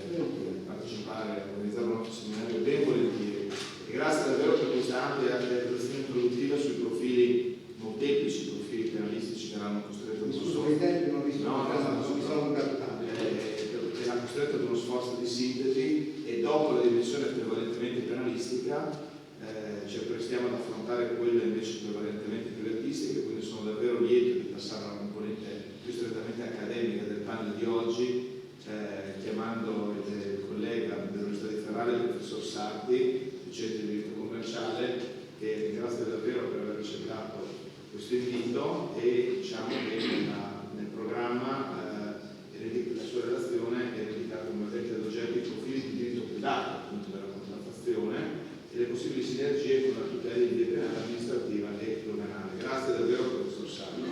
partecipare, organizzare un nostro seminario, ben volentieri. E grazie davvero per questa ampia relazione introduttiva sui profili molteplici, profili penalistici che l'hanno costretto a uno sforzo. Che l'hanno costretto ad uno sforzo di sintesi, e dopo la dimensione prevalentemente penalistica ci apprestiamo ad affrontare quelle invece prevalentemente privatistica, quindi sono davvero lieto di passare alla componente il professor Sardi, docente di diritto commerciale, che ringrazio davvero per aver accettato questo invito, e diciamo che nel programma la sua relazione è dedicata come avete ad oggetto i profili di diritto privato, appunto della contraffazione, e le possibili sinergie con la tutela penale, amministrativa e doganale. Grazie davvero, professor Sardi.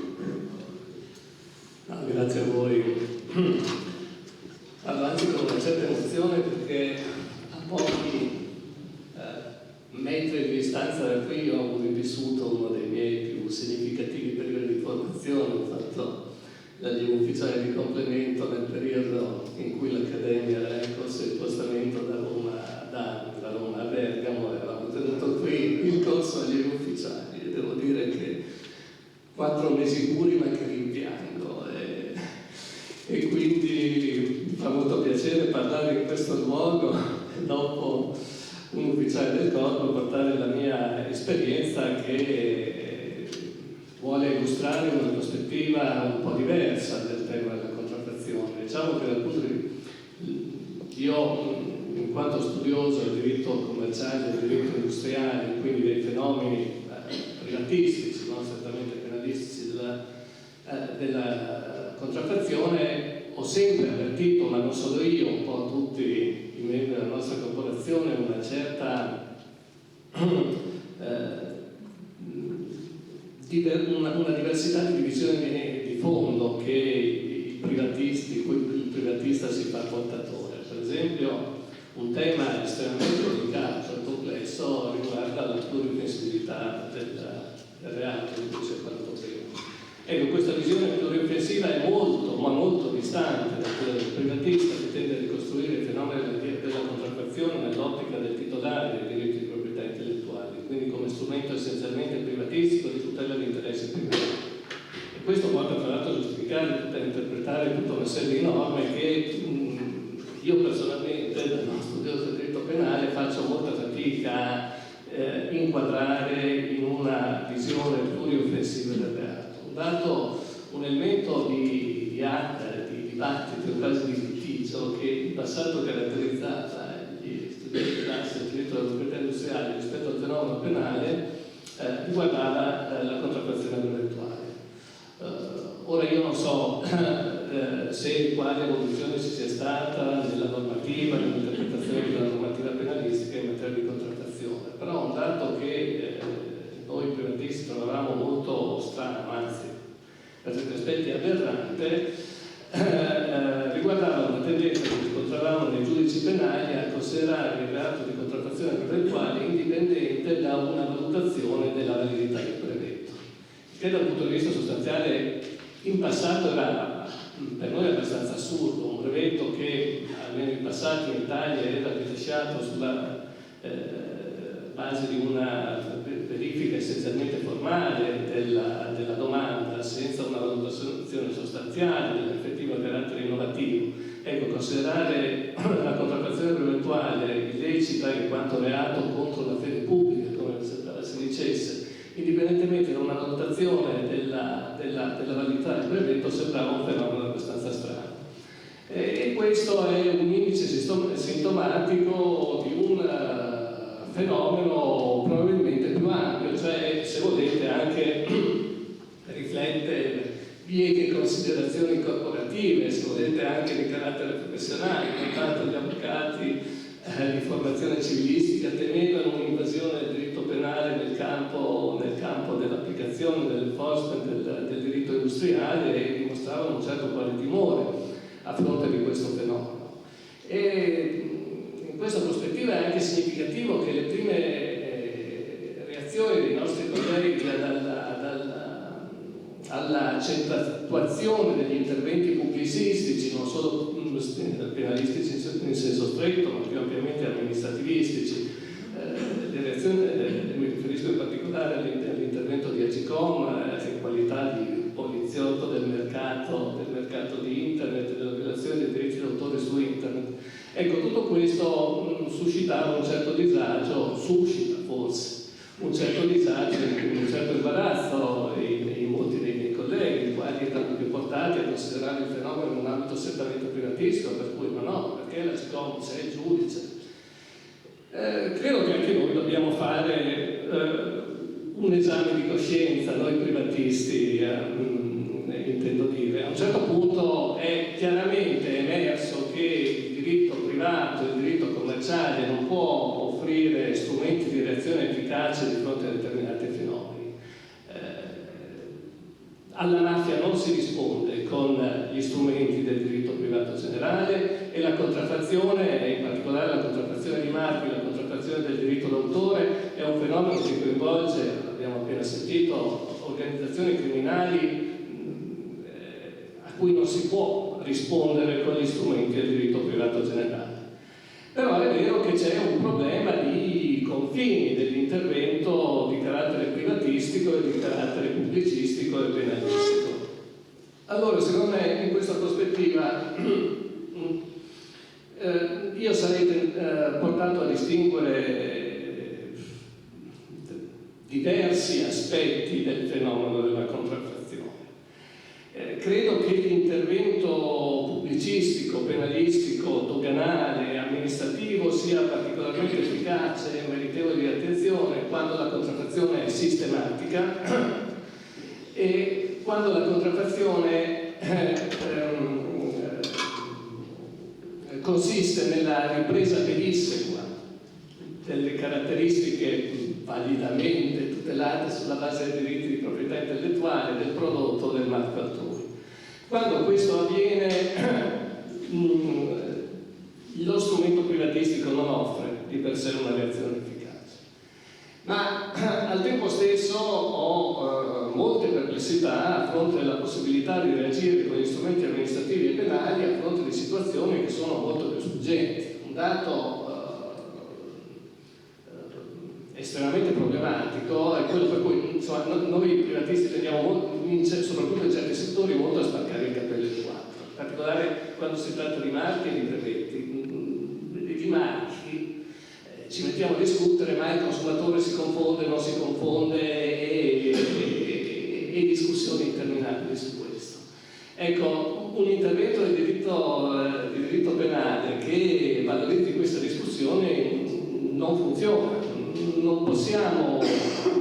No, grazie a voi. Parlo anche con una certa emozione perché a pochi metri di distanza da qui ho rivissuto uno dei miei più significativi periodi di formazione. Ho fatto l'allievo ufficiale di complemento nel periodo in cui l'Accademia era in corso di spostamento da Roma a Bergamo, e avevamo tenuto qui il corso allievi ufficiali, e devo dire che 4 mesi puri ma che rimpiango, e quindi mi fa molto piacere parlare in questo luogo e dopo un ufficiale del corpo portare la mia esperienza che vuole illustrare una prospettiva un po' diversa del tema della contraffazione. Diciamo che dal punto di io, in quanto studioso del diritto commerciale, del diritto industriale, quindi dei fenomeni privatistici, non certamente penalistici della contraffazione, ho sempre avvertito, ma non solo io, un po' tutti i membri della nostra corporazione, una certa una diversità di visione di fondo che cui il privatista si fa portatore. Per esempio, un tema estremamente delicato e complesso riguarda la pluriflessibilità del reato, di cui si è parlato prima. Ecco, questa visione plurioffensiva è molto, ma molto distante da quella del privatista, che tende a ricostruire il fenomeno della contraffazione nell'ottica del titolare dei diritti di proprietà intellettuali, quindi come strumento essenzialmente privatistico di tutela degli interessi privati. E questo porta tra l'altro a giustificare e interpretare tutta una serie di norme che io personalmente, da uno studioso del diritto penale, faccio molta fatica a inquadrare in una visione plurioffensiva del reato. Dato un elemento di dibattito, quasi di litigio, che in passato caratterizzava gli studenti di classe del diritto della proprietà industriale rispetto al fenomeno penale, riguardava la contraffazione brevettuale. Ora io non so se e quale evoluzione ci sia stata nella normativa, nell'interpretazione della normativa penalistica in materia di contraffazione, però un dato che noi privatisti trovavamo molto strano, anzi per certi aspetti aberrante, riguardava una tendenza che riscontravamo nei giudici penali a considerare il reato di contraffazione brevettuale indipendente da una valutazione della validità del brevetto, che dal punto di vista sostanziale in passato era per noi abbastanza assurdo. Un brevetto che almeno in passato in Italia era rilasciato sulla base di una verifica essenzialmente formale della domanda, senza una valutazione sostanziale dell'effettivo carattere innovativo. Ecco, considerare la contraffazione brevettuale illecita in quanto reato contro la fede pubblica, come si dicesse, indipendentemente da una valutazione della validità del brevetto, sembrava un fenomeno abbastanza strano. E questo è un indice sintomatico di un fenomeno probabilmente più ampio, cioè, se volete, anche riflette pieghe e considerazioni corporative, se volete anche di carattere professionale. Intanto gli avvocati di formazione civilistica temevano un'invasione del diritto penale nel campo dell'applicazione, dell'enforcement del diritto industriale, e dimostravano un certo quale timore a fronte di questo fenomeno. E in questa prospettiva è anche significativo che le prime reazioni dei nostri colleghi all'accentuazione degli interventi pubblicistici, non solo penalistici in senso stretto, ma più ampiamente amministrativistici, le reazioni, mi riferisco in particolare all'intervento di Agcom in qualità di poliziotto del mercato di internet, della violazione dei diritti d'autore su internet. Ecco, tutto questo suscitava un certo disagio, suscita forse un certo disagio, un certo imbarazzo in molti dei miei colleghi, i quali erano più portati a considerare il fenomeno in un ambito strettamente privatistico, per cui ma no, perché la Agcom c'è il giudice. credo che anche noi dobbiamo fare un esame di coscienza, noi privatisti, intendo dire. A un certo punto è chiaramente emerso che il diritto privato, il diritto commerciale non può offrire strumenti di reazione efficace di fronte a determinati fenomeni. Alla mafia non si risponde con gli strumenti del diritto privato generale, e la contraffazione, in particolare la contraffazione di marchi, la contraffazione del diritto d'autore, è un fenomeno che coinvolge, abbiamo appena sentito, organizzazioni criminali a cui non si può rispondere con gli strumenti del diritto privato generale. Però è vero che c'è un problema di confini dell'intervento di carattere privatistico e di carattere pubblicistico e penalistico. Allora, secondo me, in questa prospettiva, io sarei portato a distinguere diversi aspetti del fenomeno della contraffazione. Credo che l'intervento pubblicistico, penalistico, doganale, amministrativo sia particolarmente efficace e meritevole di attenzione quando la contraffazione è sistematica e quando la contraffazione consiste nella ripresa pedissequa delle caratteristiche validamente tutelate sulla base dei diritti di proprietà intellettuale del prodotto o del marchio altrui. Quando questo avviene, lo strumento privatistico non offre di per sé una reazione efficace. Ma al tempo stesso ho molte perplessità a fronte della possibilità di reagire con gli strumenti amministrativi e penali a fronte di situazioni che sono molto più sfuggenti. Un dato estremamente problematico è quello per cui insomma, noi privatisti tendiamo soprattutto in certi settori molto a spaccare il capello in quattro, in particolare quando si tratta di marchi e di brevetti. Di marchi ci mettiamo a discutere, ma il consumatore si confonde, non si confonde e discussioni interminabili su questo. Ecco, un intervento di diritto penale che valorizzi questa discussione non funziona. Non possiamo,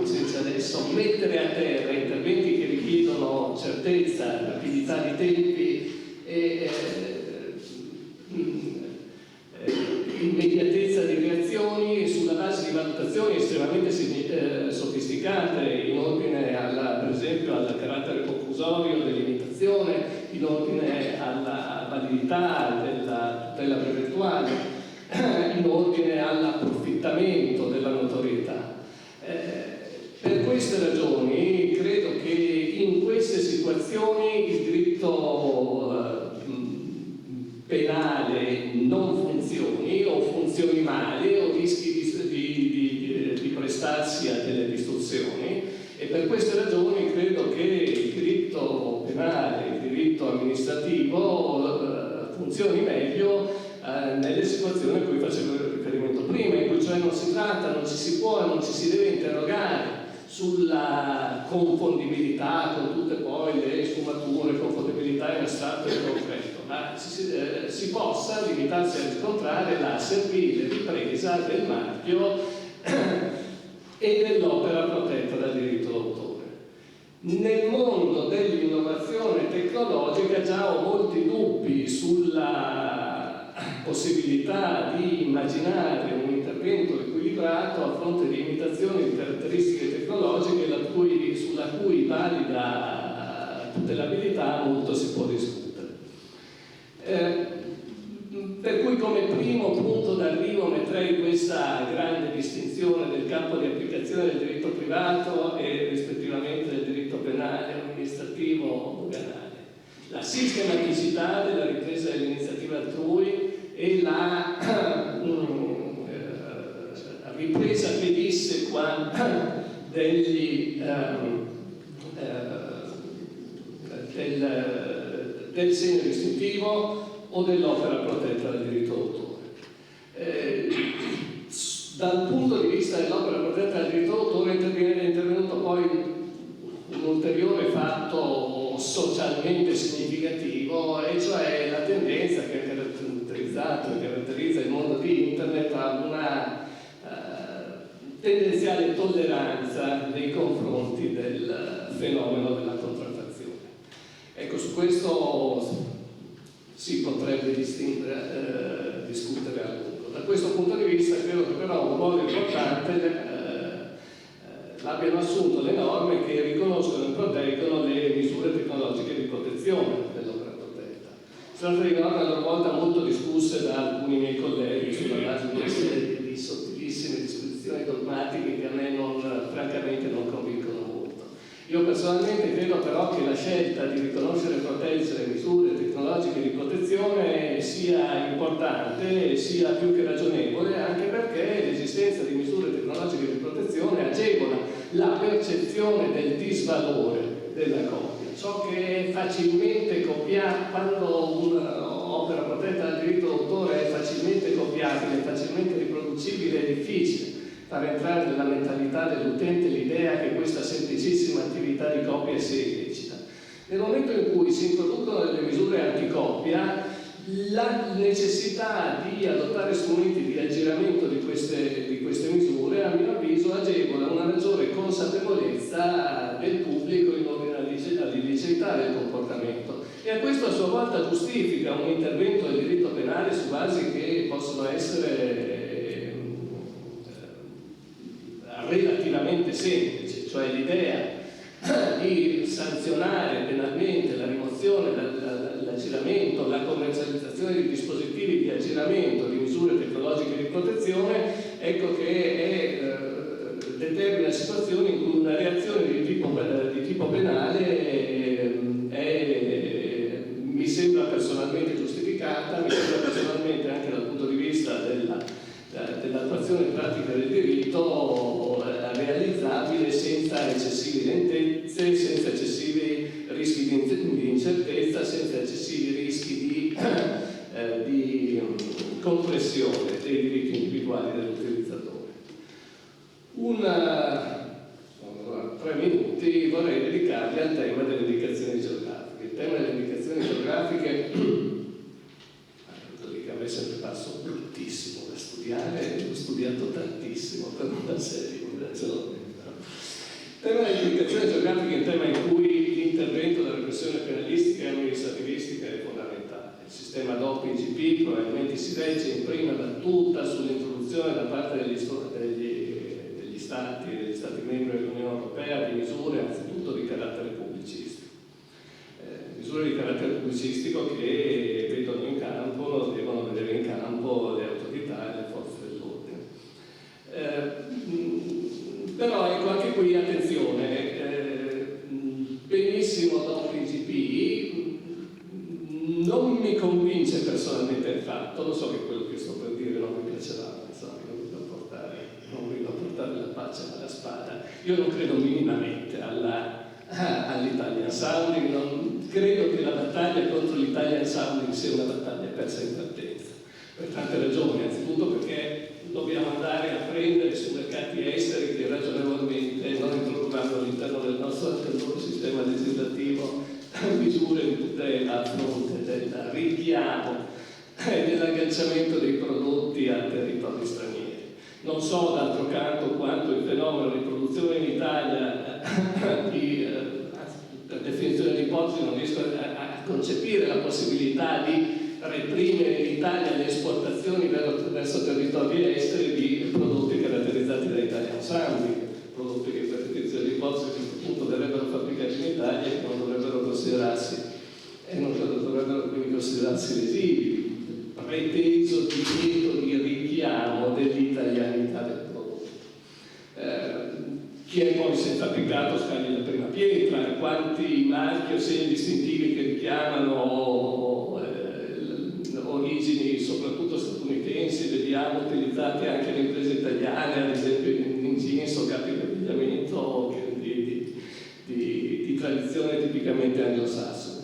senza adesso, mettere a terra interventi che richiedono certezza, rapidità di tempi e immediatezza di reazioni sulla base di valutazioni estremamente sofisticate in ordine per esempio al carattere conclusorio dell'imitazione, in ordine alla validità della tutela brevettuale, in ordine all'approfittamento della notorietà. Per queste ragioni credo che in queste situazioni il diritto penale non funzioni o funzioni male o rischi di prestarsi a delle distorsioni, e per queste ragioni credo che il diritto penale, il diritto amministrativo funzioni meglio nelle situazioni a cui facevo riferimento prima, in cui cioè non ci si può e non ci si deve interrogare sulla confondibilità con tutte poi le sfumature, confondibilità in astratto e in concreto, ma si possa limitarsi a riscontrare la servile ripresa del marchio e dell'opera protetta dal diritto d'autore. Nel mondo dell'innovazione tecnologica già ho molti dubbi sulla possibilità di immaginare un intervento equilibrato a fronte di imitazioni di caratteristiche tecnologiche sulla cui valida tutelabilità molto si può discutere. Per cui come primo punto d'arrivo metterei questa grande distinzione del campo di applicazione del diritto privato e rispettivamente del diritto penale, amministrativo o doganale. La sistematicità della ripresa dell'iniziativa altrui e la ripresa pedissequa del segno distintivo o dell'opera protetta dal diritto d'autore. Dal punto di vista dell'opera protetta dal diritto d'autore è intervenuto poi un ulteriore fatto socialmente significativo, e cioè la tendenza che ha caratterizza il mondo di internet a tendenziale tolleranza nei confronti del fenomeno della contraffazione. Ecco, su questo si potrebbe discutere a lungo. Da questo punto di vista credo che però un ruolo importante l'abbiano assunto le norme che riconoscono e proteggono le misure tecnologiche di protezione dell'opera protetta. Sono state di norme a loro volta molto discusse da alcuni miei colleghi sulla base di una serie di sottilissime disposizioni dogmatiche che a me francamente non convincono molto. Io personalmente credo però che la scelta di riconoscere e proteggere misure tecnologiche di protezione sia importante e sia più che ragionevole, anche perché l'esistenza di misure tecnologiche di protezione agevola la percezione del disvalore della copia, ciò che è facilmente copiato. Quando un'opera protetta dal diritto d'autore è facilmente copiabile, facilmente riproducibile, è difficile far entrare nella mentalità dell'utente l'idea che questa semplicissima attività di copia sia illecita. Nel momento in cui si introducono delle misure anticopia, la necessità di adottare strumenti di aggiramento di queste misure, a mio avviso, agevola una maggiore consapevolezza del pubblico in ordine all'illiceità del comportamento, e a questo a sua volta giustifica un intervento del diritto penale su basi che possono essere relativamente semplici, cioè l'idea di sanzionare penalmente la rimozione, l'aggiramento, la commercializzazione di dispositivi di aggiramento di misure tecnologiche di protezione, ecco che determina situazioni in cui una reazione di tipo penale mi sembra personalmente giustificata, mi sembra personalmente anche dal punto di vista dell'attuazione pratica del diritto realizzabile senza eccessive lentezze, senza eccessivi rischi di incertezza, senza eccessivi rischi di compressione dei diritti individuali dell'utilizzatore. 3 minuti vorrei dedicarli al tema delle indicazioni geografiche. Il tema delle indicazioni geografiche che a me sempre passo bruttissimo da studiare, l'ho studiato tantissimo per una serie di ragioni. Il tema delle indicazioni geografiche è un tema in cui l'intervento della repressione penalistica e amministrativistica è fondamentale. Il sistema DOP-IGP probabilmente si regge in prima battuta sull'introduzione da parte degli Stati membri dell'Unione Europea di misure anzitutto di carattere pubblicistico. Misure di carattere pubblicistico che devono vedere in campo le autorità e le forze dell'ordine. Però ecco, anche qui attenzione, benissimo DOP-IGP, non mi convince personalmente il fatto, lo so che quello che sto per dire non mi piacerà, non vi portare la pace alla spada. Io non credo minimamente all'Italian Sounding, non credo che la battaglia contro l'Italian Sounding sia una battaglia persa in partenza, per tante ragioni. Anzitutto perché dobbiamo andare a prendere su mercati esteri che ragionevolmente non introdurranno all'interno del nostro sistema legislativo misure di tutela a fronte del richiamo e dell'agganciamento dei prodotti a territori stranieri. Non so d'altro canto quanto il fenomeno di produzione in Italia per definizione di ipotesi non riesco a concepire la possibilità di reprimere in Italia le esportazioni verso territori esteri di prodotti caratterizzati da Italian Sounding, prodotti che per definizione di ipotesi a questo punto verrebbero fabbricati in Italia e non dovrebbero quindi considerarsi lesivi, preteso divieto di richiamo dell'italianità del prodotto. Chi è poi senza peccato scaglia la prima pietra, quanti marchi o segni distintivi che richiamano origini soprattutto statunitensi vediamo utilizzati anche in imprese italiane, ad esempio in jeans o capi di abbigliamento di tradizione tipicamente anglosassone.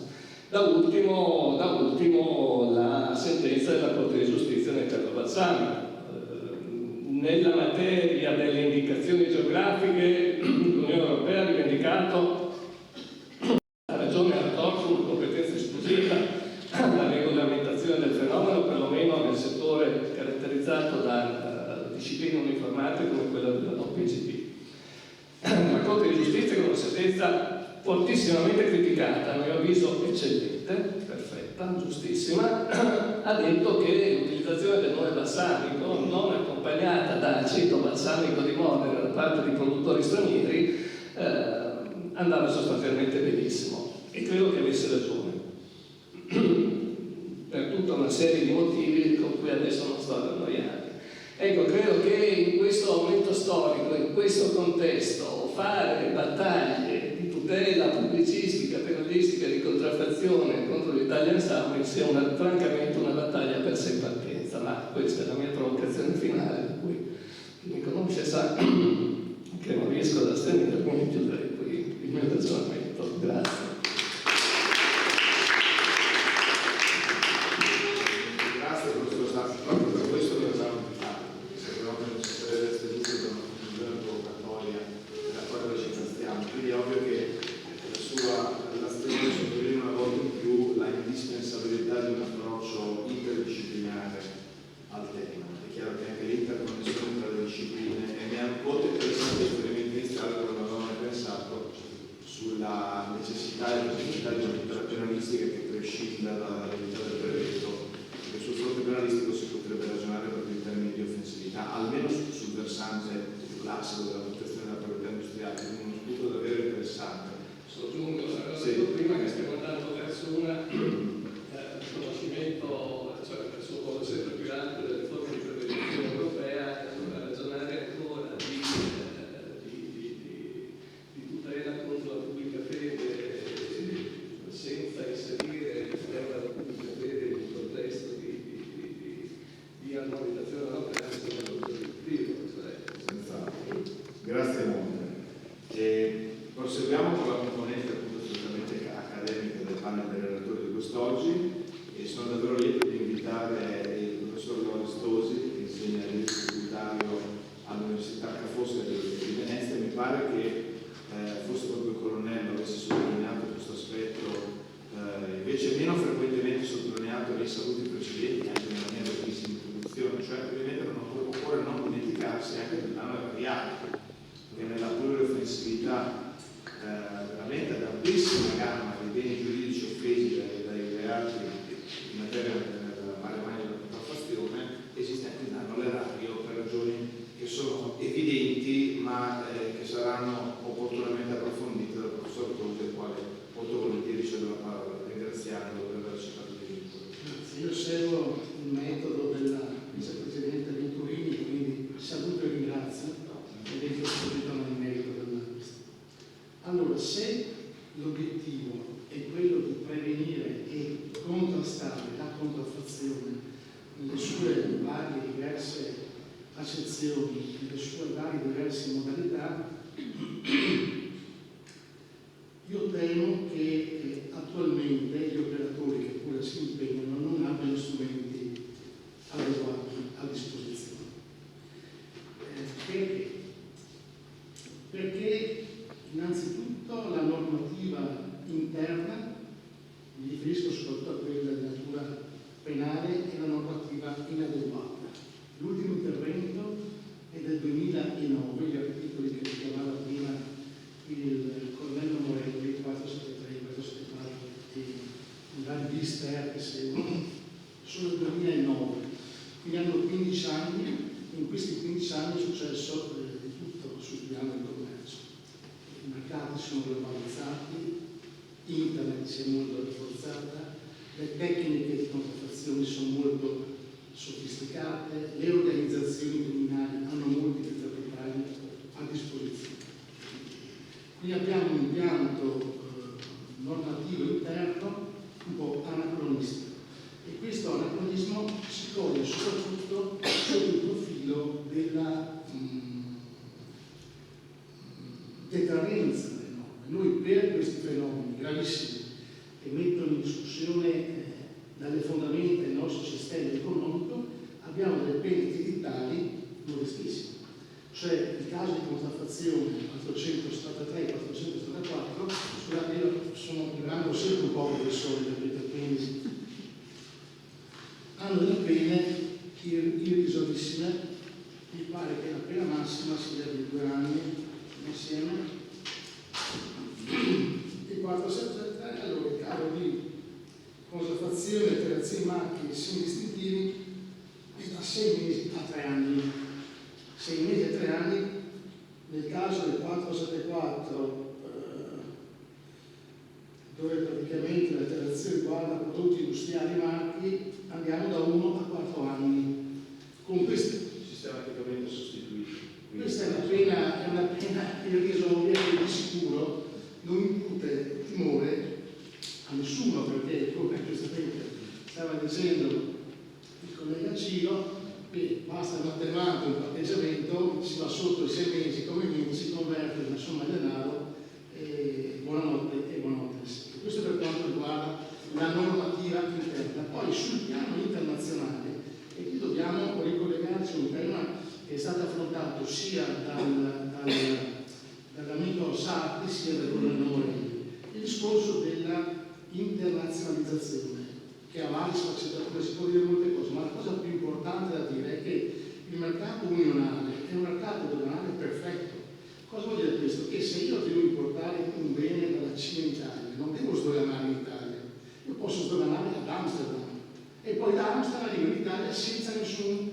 Da ultimo la sentenza della Corte di Giustizia nel caso Balsamico. Nella materia delle indicazioni geografiche l'Unione Europea ha rivendicato la ragione a torto una competenza esclusiva alla regolamentazione del fenomeno, perlomeno nel settore caratterizzato da discipline uniformate come quella della DOP sentenza fortissimamente criticata, a mio avviso eccellente, perfetta, giustissima, ha detto che l'utilizzazione del nome balsamico non accompagnata da aceto balsamico di Modena da parte di produttori stranieri andava sostanzialmente benissimo, e credo che avesse ragione per tutta una serie di motivi con cui adesso non sto ad annoiare. Ecco, credo che in questo momento storico, in questo contesto, fare battaglie di tutela pubblicistica, periodistica, di contraffazione contro l'Italian Sounding sia francamente una battaglia per sé partenza, ma questa è la mia provocazione finale, per cui chi mi conosce sa che non riesco ad astenermi e chiuderei qui il mio ragionamento. Grazie. Grazie, professor Sassi, proprio per questo che avevamo fatto, perché sapevamo che non si sarebbe estenuto da una conclusione provocatoria della quale ci ringraziamo. Quindi è ovvio che la sua relazione sottolinea una volta in più la indispensabilità di un approccio interdisciplinare al tema. È chiaro che anche l'interconnessione tra le discipline, e mi ha molto interessato l'esperimento iniziale quando avevamo pensato sulla necessità e la necessità di una tutela penalistica che prescinda dalla realtà del brevetto. Sul fronte penalistico si potrebbe ragionare proprio in termini di offensività, almeno sul versante più classico della protezione della proprietà industriale, quindi uno spunto davvero interessante. Soggiungo una cosa che prima, che stiamo andando verso un riconoscimento, cioè verso un modo sempre più ampio delle forme di prevenzione europea, e allora ragionare ancora di tutela contro la pubblica fede senza inserire il tema della pubblica fede in un contesto di armonizzazione europea è molto produttivo. Grazie molte. Proseguiamo con la componente appunto assolutamente accademica del panel dei relatori di quest'oggi, e sono davvero lieto di invitare il professor Lorestosi, che insegna diritto tributario all'Università Ca' Foscari di Venezia. Mi pare che forse proprio il colonnello avesse sottolineato questo aspetto invece meno frequentemente sottolineato nei saluti precedenti, anche nella mia brevissima introduzione, cioè ovviamente occorre non dimenticarsi anche del danno erariale, che nella plurioffensività veramente ad amplissima gamma di beni giuridici offesi dai reati in materia della mare della contraffazione esiste anche un danno all'erario per ragioni che sono evidenti ma che saranno opportunamente approfondite dal professor Tosi, al quale molto volentieri cedo la parola, ringraziandolo per aver citato l'invito. Grazie, io seguo il metodo della vicepresidente Venturini, quindi saluto e ringrazio ed entro subito nel merito dell'analisi. Allora, se l'obiettivo è quello di prevenire e contrastare la contraffazione nelle sue varie diverse accezioni, nelle sue varie diverse modalità, io temo che attualmente gli operatori che pure si impegnano non abbiano strumenti adeguati a disposizione. Perché? Perché innanzitutto la normativa interna, mi riferisco soprattutto a quella di natura penale, è la normativa inadeguata. L'ultimo intervento è del 2009, gli articoli che richiamava prima il colonnello Morelli, 473, 474 e i vari bister che seguono, sono del 2009, quindi hanno 15 anni. In questi 15 anni è successo di tutto sul piano del commercio. I mercati sono globalizzati, internet si è molto rafforzata, le tecniche di contraffazione sono molto sofisticate, le organizzazioni criminali hanno molti più capitali a disposizione. Quindi abbiamo un impianto normativo interno un po' anacronistico, e questo anacronismo si coglie soprattutto sotto il profilo della deterrenza delle norme. Noi per questi fenomeni gravissimi che mettono in discussione dalle fondamenta il nostro sistema economico abbiamo delle pene edittali modestissime. Cioè il caso di contraffazione 473 e 474, scusate, io sono in rango sempre un po' professore, capite, quindi hanno delle pene irrisolissime. Mi pare che la pena massima sia di 2 anni insieme, i segni distintivi da 6 mesi a 3 anni. 6 mesi a 3 anni, nel caso del 474, dove praticamente l'alterazione riguarda prodotti industriali marchi, andiamo da 1 a 4 anni. Con questi sistematicamente sostituito. questa è una pena irrisoria che di sicuro non impute timore a nessuno, perché come giustamente stava dicendo il collega Ciro, che basta un attenuato, un patteggiamento, si va sotto i 6 mesi come niente, si converte in una somma di denaro e buonanotte e buonanotte. Questo per quanto riguarda la normativa interna. Poi sul piano internazionale, e qui dobbiamo ricollegarci a un tema che è stato affrontato sia dall'amico Sarti sia dal governatore, il discorso della internazionalizzazione, che ha varie sfaccettature, si può dire molte cose, ma la cosa più importante da dire è che il mercato unionale è un mercato doganale perfetto. Cosa vuol dire questo? Che se io devo importare un bene dalla Cina in Italia, non devo sdoganare in Italia, io posso sdoganare ad Amsterdam e poi da Amsterdam arrivo in Italia senza nessun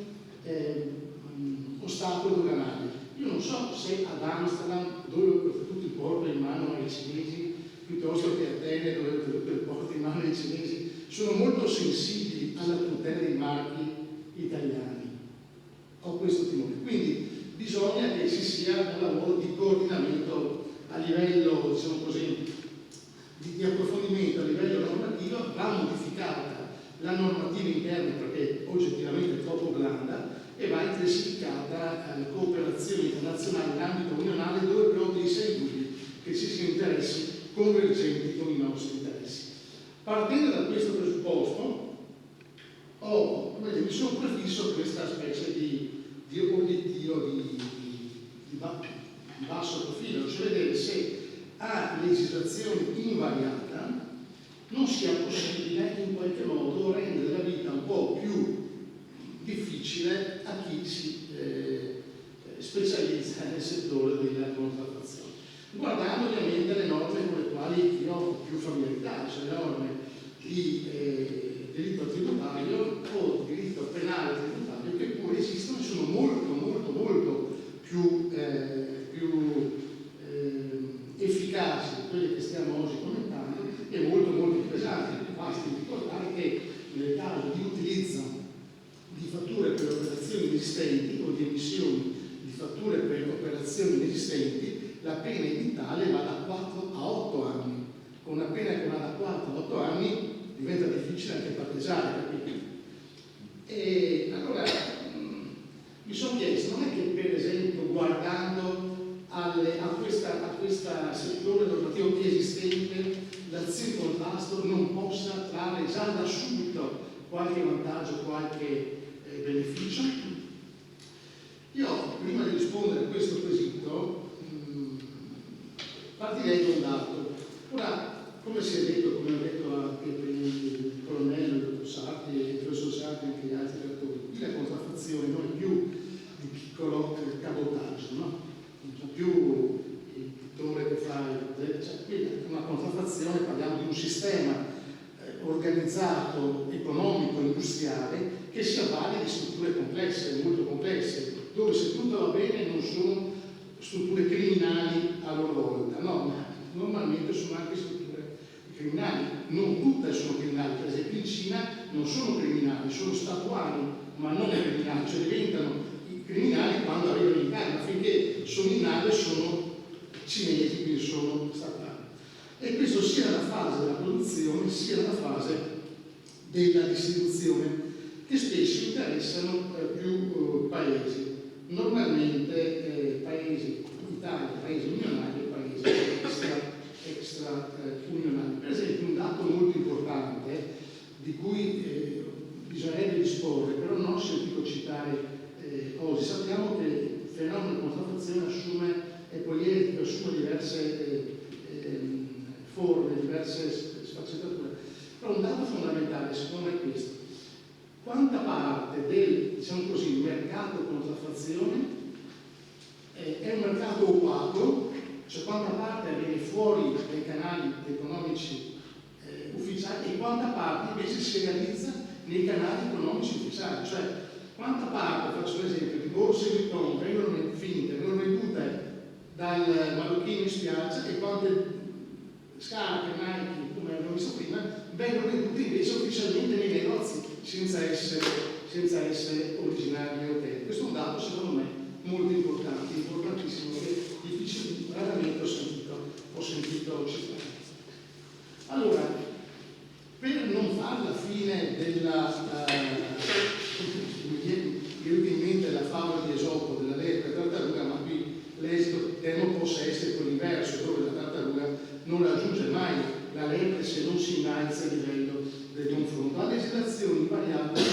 ostacolo doganale. Io non so se ad Amsterdam, dove tutto il porto è in mano ai cinesi, piuttosto che a Atene, dove tutto il porto è in mano ai cinesi, sono molto sensibili alla tutela dei marchi italiani. Ho questo timore. Quindi bisogna che ci sia un lavoro di coordinamento a livello, diciamo così, di approfondimento a livello normativo. Va modificata la normativa interna perché oggettivamente è troppo blanda e va intensificata la cooperazione internazionale in ambito unionale, dove però dei sei che ci siano interessi convergenti con i nostri interessi. Partendo da questo presupposto, mi sono prefisso questa specie di obiettivo di basso profilo, cioè vedere se a legislazione invariata non sia possibile in qualche modo rendere la vita un po' più difficile a chi si specializza nel settore della contraffazione. Guardando ovviamente le norme con le quali io ho più familiarità, cioè le norme di diritto tributario o diritto penale tributario, che pure esistono e sono molto più efficaci di quelle che stiamo oggi commentando e molto più pesanti. Basti ricordare che nel caso di utilizzo di fatture per operazioni inesistenti o di emissioni di fatture per operazioni inesistenti, la pena edittale va da 4 a 8 anni. Con una pena che va da 4 a 8 anni diventa difficile anche patteggiare, capito? E allora mi sono chiesto, non è che per esempio guardando a questa settore normativo esistente l'azione di contrasto non possa trarre già da subito qualche vantaggio, qualche beneficio? Io prima di rispondere a questo quesito partirei da un dato. Ora, come si è detto, come ha detto anche il colonnello, il dottor Sarti e il professor Sarti e anche gli altri relatori, la contraffazione non è più di piccolo cabotaggio, no? Non c'è più il pittore che fa, cioè, qui è una contraffazione, parliamo di un sistema organizzato, economico, industriale che si avvale di strutture complesse, molto complesse, dove se tutto va bene non sono strutture criminali a loro volta, no, ma normalmente sono anche strutture criminali, non tutte sono criminali, per esempio in Cina non sono criminali, sono statuali, ma non criminali, cioè diventano criminali quando arrivano in Italia, ma finché sono in nave sono cinesi, quindi sono statali. E questo sia nella fase della produzione sia nella fase della distribuzione, che spesso interessano più paesi, normalmente paesi Italia, paesi unionali e paesi extra unionali. Per esempio un dato molto importante di cui bisognerebbe disporre, però non ho sentito citare oggi. Sappiamo che il fenomeno di contraffazione assume, è poliedrico, assume diverse forme, diverse sfaccettature. Però un dato fondamentale secondo me è questo: quanta parte del, diciamo così, mercato contraffazione è un mercato opaco, cioè quanta parte avviene fuori dai canali economici ufficiali e quanta parte invece si realizza nei canali economici ufficiali, cioè quanta parte, faccio l'esempio, di borse di Vuitton vengono vendute dal marocchino in spiaggia e quante scarpe, Nike, come abbiamo visto prima, vengono vendute invece ufficialmente nei negozi senza essere originali e autentici. Questo è un dato secondo me molto importante, importantissimo, che raramente ho sentito citare. Allora, per non fare la fine della mi viene in mente la favola di Esopo della lepre tartaruga, ma qui l'esito temo possa essere quello inverso, dove la tartaruga non raggiunge mai la lepre se non si innalza il livello del confronto. A legislazioni variabili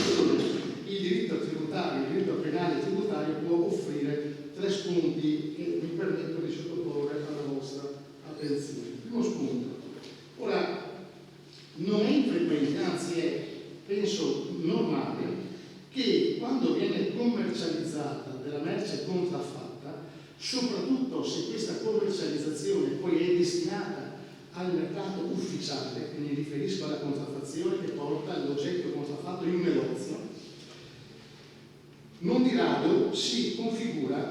il diritto tributario, il diritto penale tributario può offrire 3 spunti che mi permetto di sottoporre alla vostra attenzione. Primo spunto. Ora, non è infrequente, anzi è, penso, normale, che quando viene commercializzata della merce contraffatta, soprattutto se questa commercializzazione poi è destinata al mercato ufficiale, mi riferisco alla contraffazione che porta l'oggetto contraffatto in un negozio, non di rado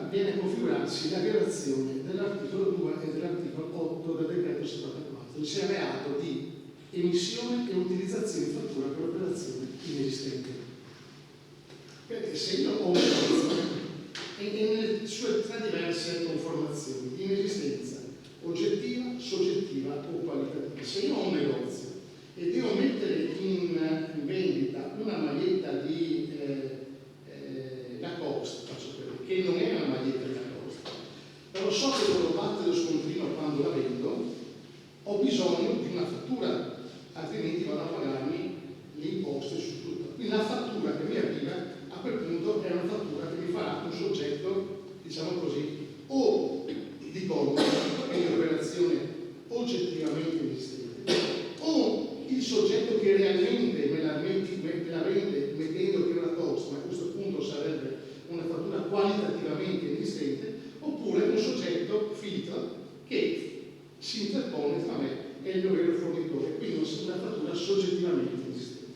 viene a configurarsi la violazione dell'articolo 2 e dell'articolo 8 del decreto 74, cioè reato di emissione e utilizzazione di fattura per operazione inesistente. Perché se io ho una negozio e nelle sue 3 diverse conformazioni di inesistenza oggettiva, soggettiva o qualitativa, se io ho un negozio e devo mettere in vendita una maglietta di Lacoste, faccio per dire, che non è una maglietta di Lacoste, però so che devo battere lo scontrino quando la vendo, ho bisogno di una fattura, altrimenti vado a pagarmi le imposte su tutto. Quindi la fattura che mi arriva a quel punto è una fattura che mi farà un soggetto, diciamo così, o di compra, è un'operazione oggettivamente esistente, o il soggetto che realmente me la vende mettendo che è una costa, ma a questo punto sarebbe una fattura qualitativamente esistente, oppure un soggetto filtro che si interpone tra me e il mio vero fornitore, quindi una fattura soggettivamente esistente.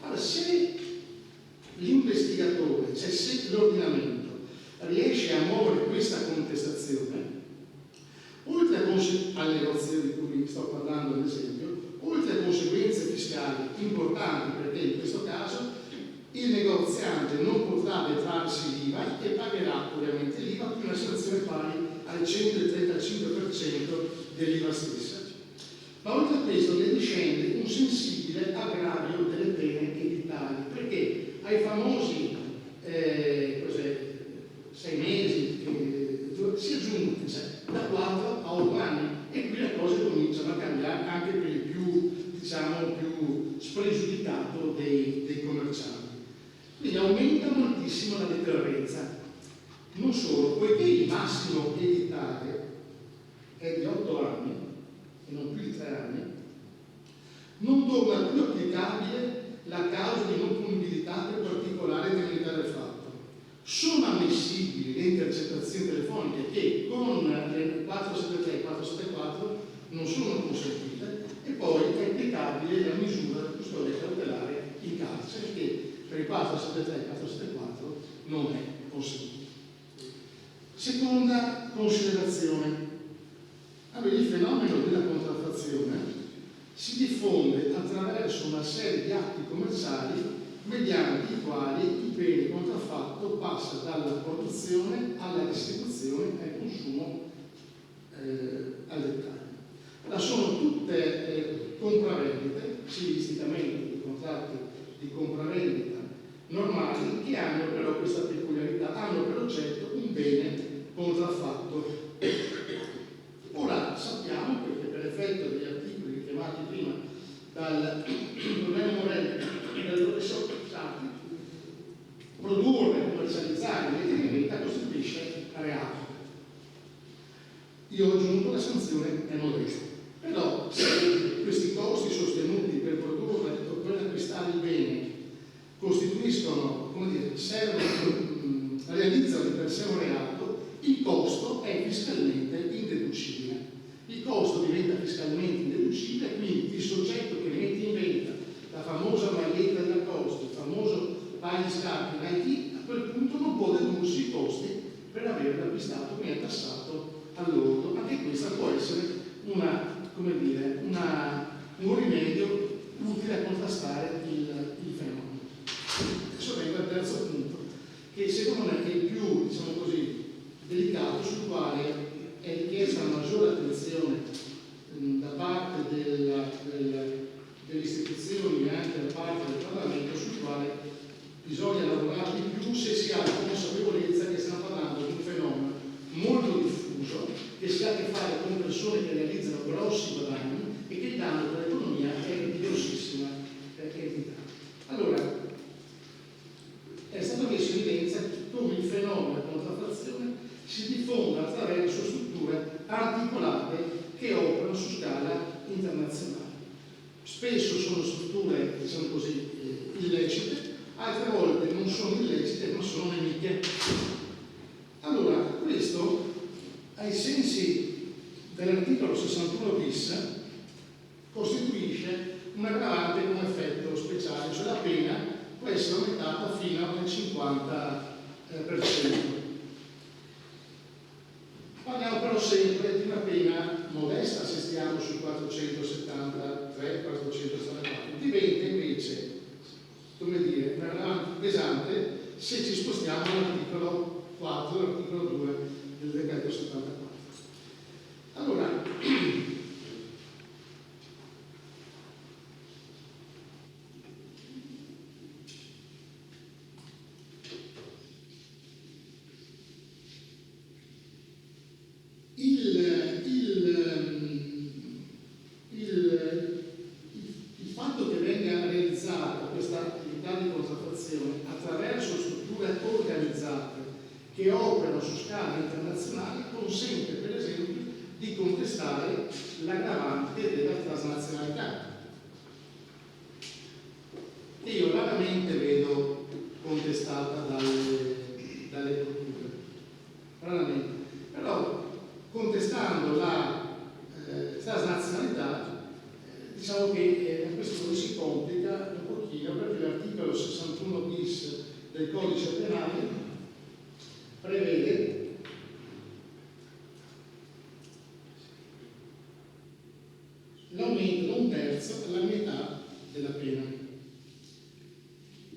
Allora, se l'investigatore, cioè se l'ordinamento riesce a muovere questa contestazione, oltre alle negoziazioni di cui sto parlando ad esempio, oltre a conseguenze fiscali importanti, perché in questo caso il negoziante non potrà detrarsi l'IVA e pagherà ovviamente l'IVA più una sanzione pari al 135% dell'IVA stessa. Ma oltre a questo ne discende un sensibile aggravio delle pene edittali, perché ai famosi 6 mesi si aggiunge da 4 a 8 anni e qui le cose cominciano a cambiare anche per il più spregiudicato dei commercianti. Quindi aumenta moltissimo la deterrenza. Non solo, poiché il massimo edittale è di 8 anni e non più di 3 anni, non torna più applicabile la causa di non punibilità per particolare tenuità del fatto. Sono ammissibili le intercettazioni telefoniche che con le 473 e 474 non sono consentite e poi è applicabile la misura di custodia cautelare in carcere che per i 473 e 474 non è consentita. Seconda considerazione. Allora, il fenomeno della contraffazione si diffonde attraverso una serie di atti commerciali mediante i quali il bene contraffatto passa dalla produzione alla distribuzione e al consumo al dettaglio. Ora sono tutte compravendite, stilisticamente i contratti di compravendita normali, che hanno però questa peculiarità, hanno per oggetto un bene contraffatto. Ora sappiamo, perché per effetto degli articoli richiamati prima dal Brunello Morelli e dal professor Sacchi, produrre, commercializzare l'etichetta costituisce reato. Io ho aggiunto la sanzione è modesta. Però se questi costi sostenuti per produrre o per acquistare il bene costituiscono, come dire, realizzano di per sé un reato, il costo è fiscalmente indeducibile. Il costo diventa fiscalmente indeducibile, quindi il soggetto che mette in vendita la famosa maglietta della Costa, il all'ordo, anche questa può essere un rimedio utile a contrastare il fenomeno. Adesso vengo al terzo punto, che secondo me è il più, diciamo così, delicato, sul quale è richiesta maggiore attenzione da parte delle istituzioni e anche da parte del Parlamento, sul quale bisogna lavorare di più se si ha la consapevolezza che stiamo parlando di un fenomeno molto diffuso, che si ha a che fare con persone che realizzano grossi guadagni e che il danno per l'economia è di grossissima entità. Allora, è stato messo in evidenza come il fenomeno della contraffazione si diffonda attraverso strutture articolate che operano su scala internazionale. Spesso sono strutture, diciamo così, illecite, altre volte non sono illecite ma sono nemiche. Allora, questo ai sensi dell'articolo 61 bis costituisce un aggravante con effetto speciale, cioè la pena può essere aumentata fino al 50%. Parliamo però sempre di una pena modesta, se stiamo sul 473-474, diventa invece, come dire, un aggravante pesante se ci spostiamo all'articolo 4, l'articolo 2 del decreto 74. Allora, il fatto che venga realizzata questa attività di contraffazione attraverso strutture organizzate che operano su scala internazionale consente per esempio di contestare l'aggravante della transnazionalità, che io raramente vedo contestata dalle procure, raramente. Però contestando la transnazionalità diciamo che questo si complica un pochino, perché l'articolo 61 bis del codice penale prevede l'aumento da 1/3 alla metà della pena.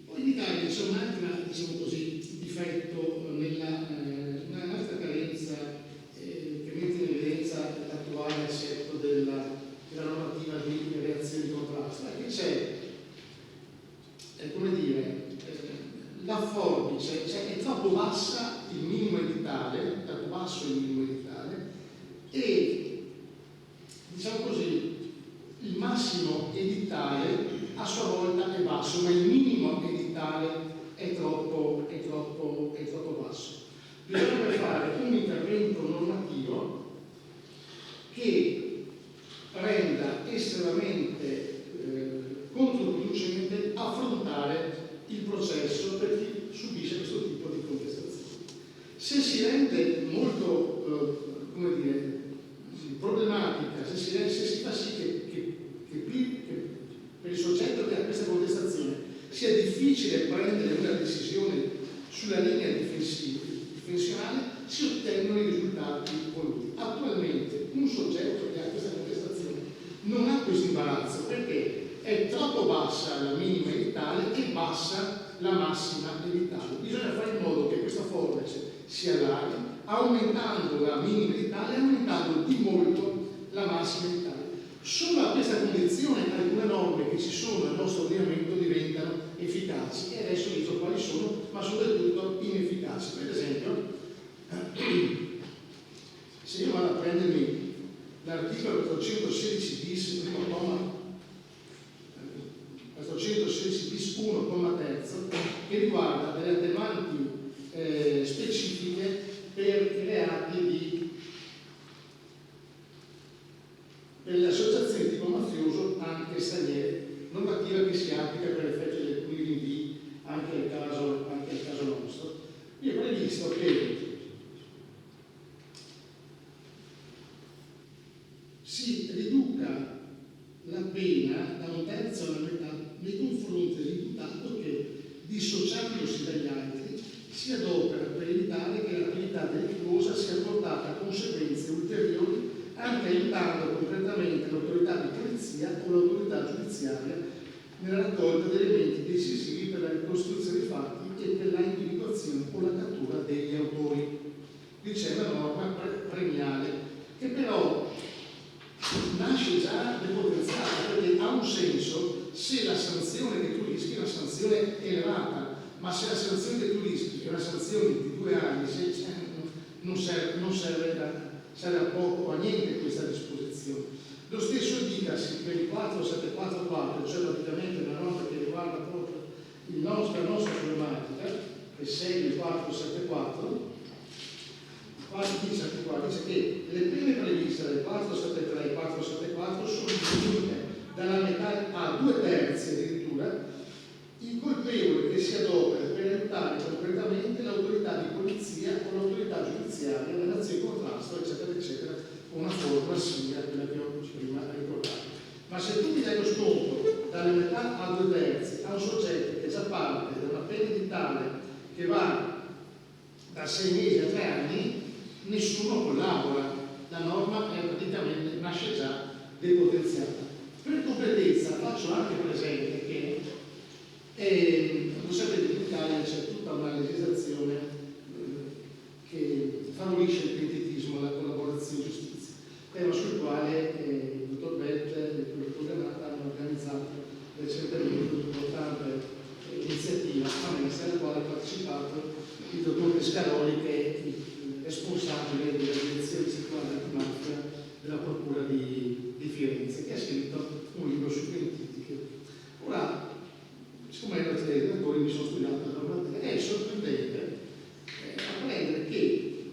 Poi in Italia c'è un altro, diciamo così, difetto un'altra carenza che mette in evidenza l'attuale assetto della normativa di reazione di contrasto, è che c'è, come dire, la forbice, cioè è troppo bassa il minimo editale, troppo basso il minimo editale, e diciamo così il massimo editale a sua volta è basso, ma il minimo editale è troppo basso. Bisogna fare un intervento normativo che renda estremamente controproducente affrontare il processo per chi subisce questo tipo di contestazione. Se si rende molto come dire, problematica, se si fa sì che per il soggetto che ha questa contestazione sia difficile prendere una decisione sulla linea difensionale, si ottengono i risultati voluti. Attualmente un soggetto che ha questa contestazione non ha questo imbarazzo, perché è troppo bassa la minima editale e bassa la massima editale. Bisogna fare in modo che questa forbice si allarghi, aumentando la minima editale e aumentando di molto la massima editale. Solo a questa condizione alcune norme che ci sono nel nostro ordinamento diventano efficaci, e adesso dico quali sono, ma sono del tutto inefficaci. Per esempio, se io vado a prendermi l'articolo 416 bis 416 bis 1, comma terzo, che riguarda delle attenuanti specifiche per i reati per le associazioni tipo mafioso anche straniere, normativa che si applica per effetto di alcuni rinvii anche nel caso nostro. Io ho previsto che si riduca la pena da 1/3 alla metà nei confronti dell'imputato che, dissociandosi dagli altri, si adopera per evitare che l'attività delittuosa sia portata a conseguenze ulteriori polizia o l'autorità giudiziaria nella raccolta degli elementi decisivi per la ricostruzione dei fatti e per la individuazione o la cattura degli autori. Qui c'è una norma premiale che però nasce già depotenziata, perché ha un senso se la sanzione che tu rischi è una sanzione elevata, ma se la sanzione che tu rischi è una sanzione di 2 anni, non serve a poco o a niente questa disposizione. Lo stesso dicasi per il 4744, cioè praticamente una norma che riguarda proprio la nostra problematica, che segue il 474. Dice che le pene previste del 473 e 474 sono distribuite dalla metà a 2/3 addirittura il colpevole che si adopera per aiutare concretamente l'autorità di polizia o l'autorità giudiziaria nell'azione di contrasto, eccetera, eccetera, con una forma simile a quella che ho prima ricordato. Ma se tu mi dai lo sconto dalle metà a 2/3 a un soggetto che già parte da una pena edittale che va da 6 mesi a 3 anni, nessuno collabora, la norma è praticamente, nasce già depotenziata. Per completezza faccio anche presente che voi sapete che in Italia c'è tutta una legislazione che favorisce il pentitismo, la collaborazione in giustizia, tema sul quale il dottor Bett e il dottor Granata hanno organizzato recentemente un'importante iniziativa alla quale ha partecipato il dottor Pescaroli, che è il responsabile della direzione istituzionale antimafia della Procura di Firenze, che ha scritto un libro sui pentiti. Ora, siccome ero relatore, mi sono studiato la normativa, è sorprendente apprendere che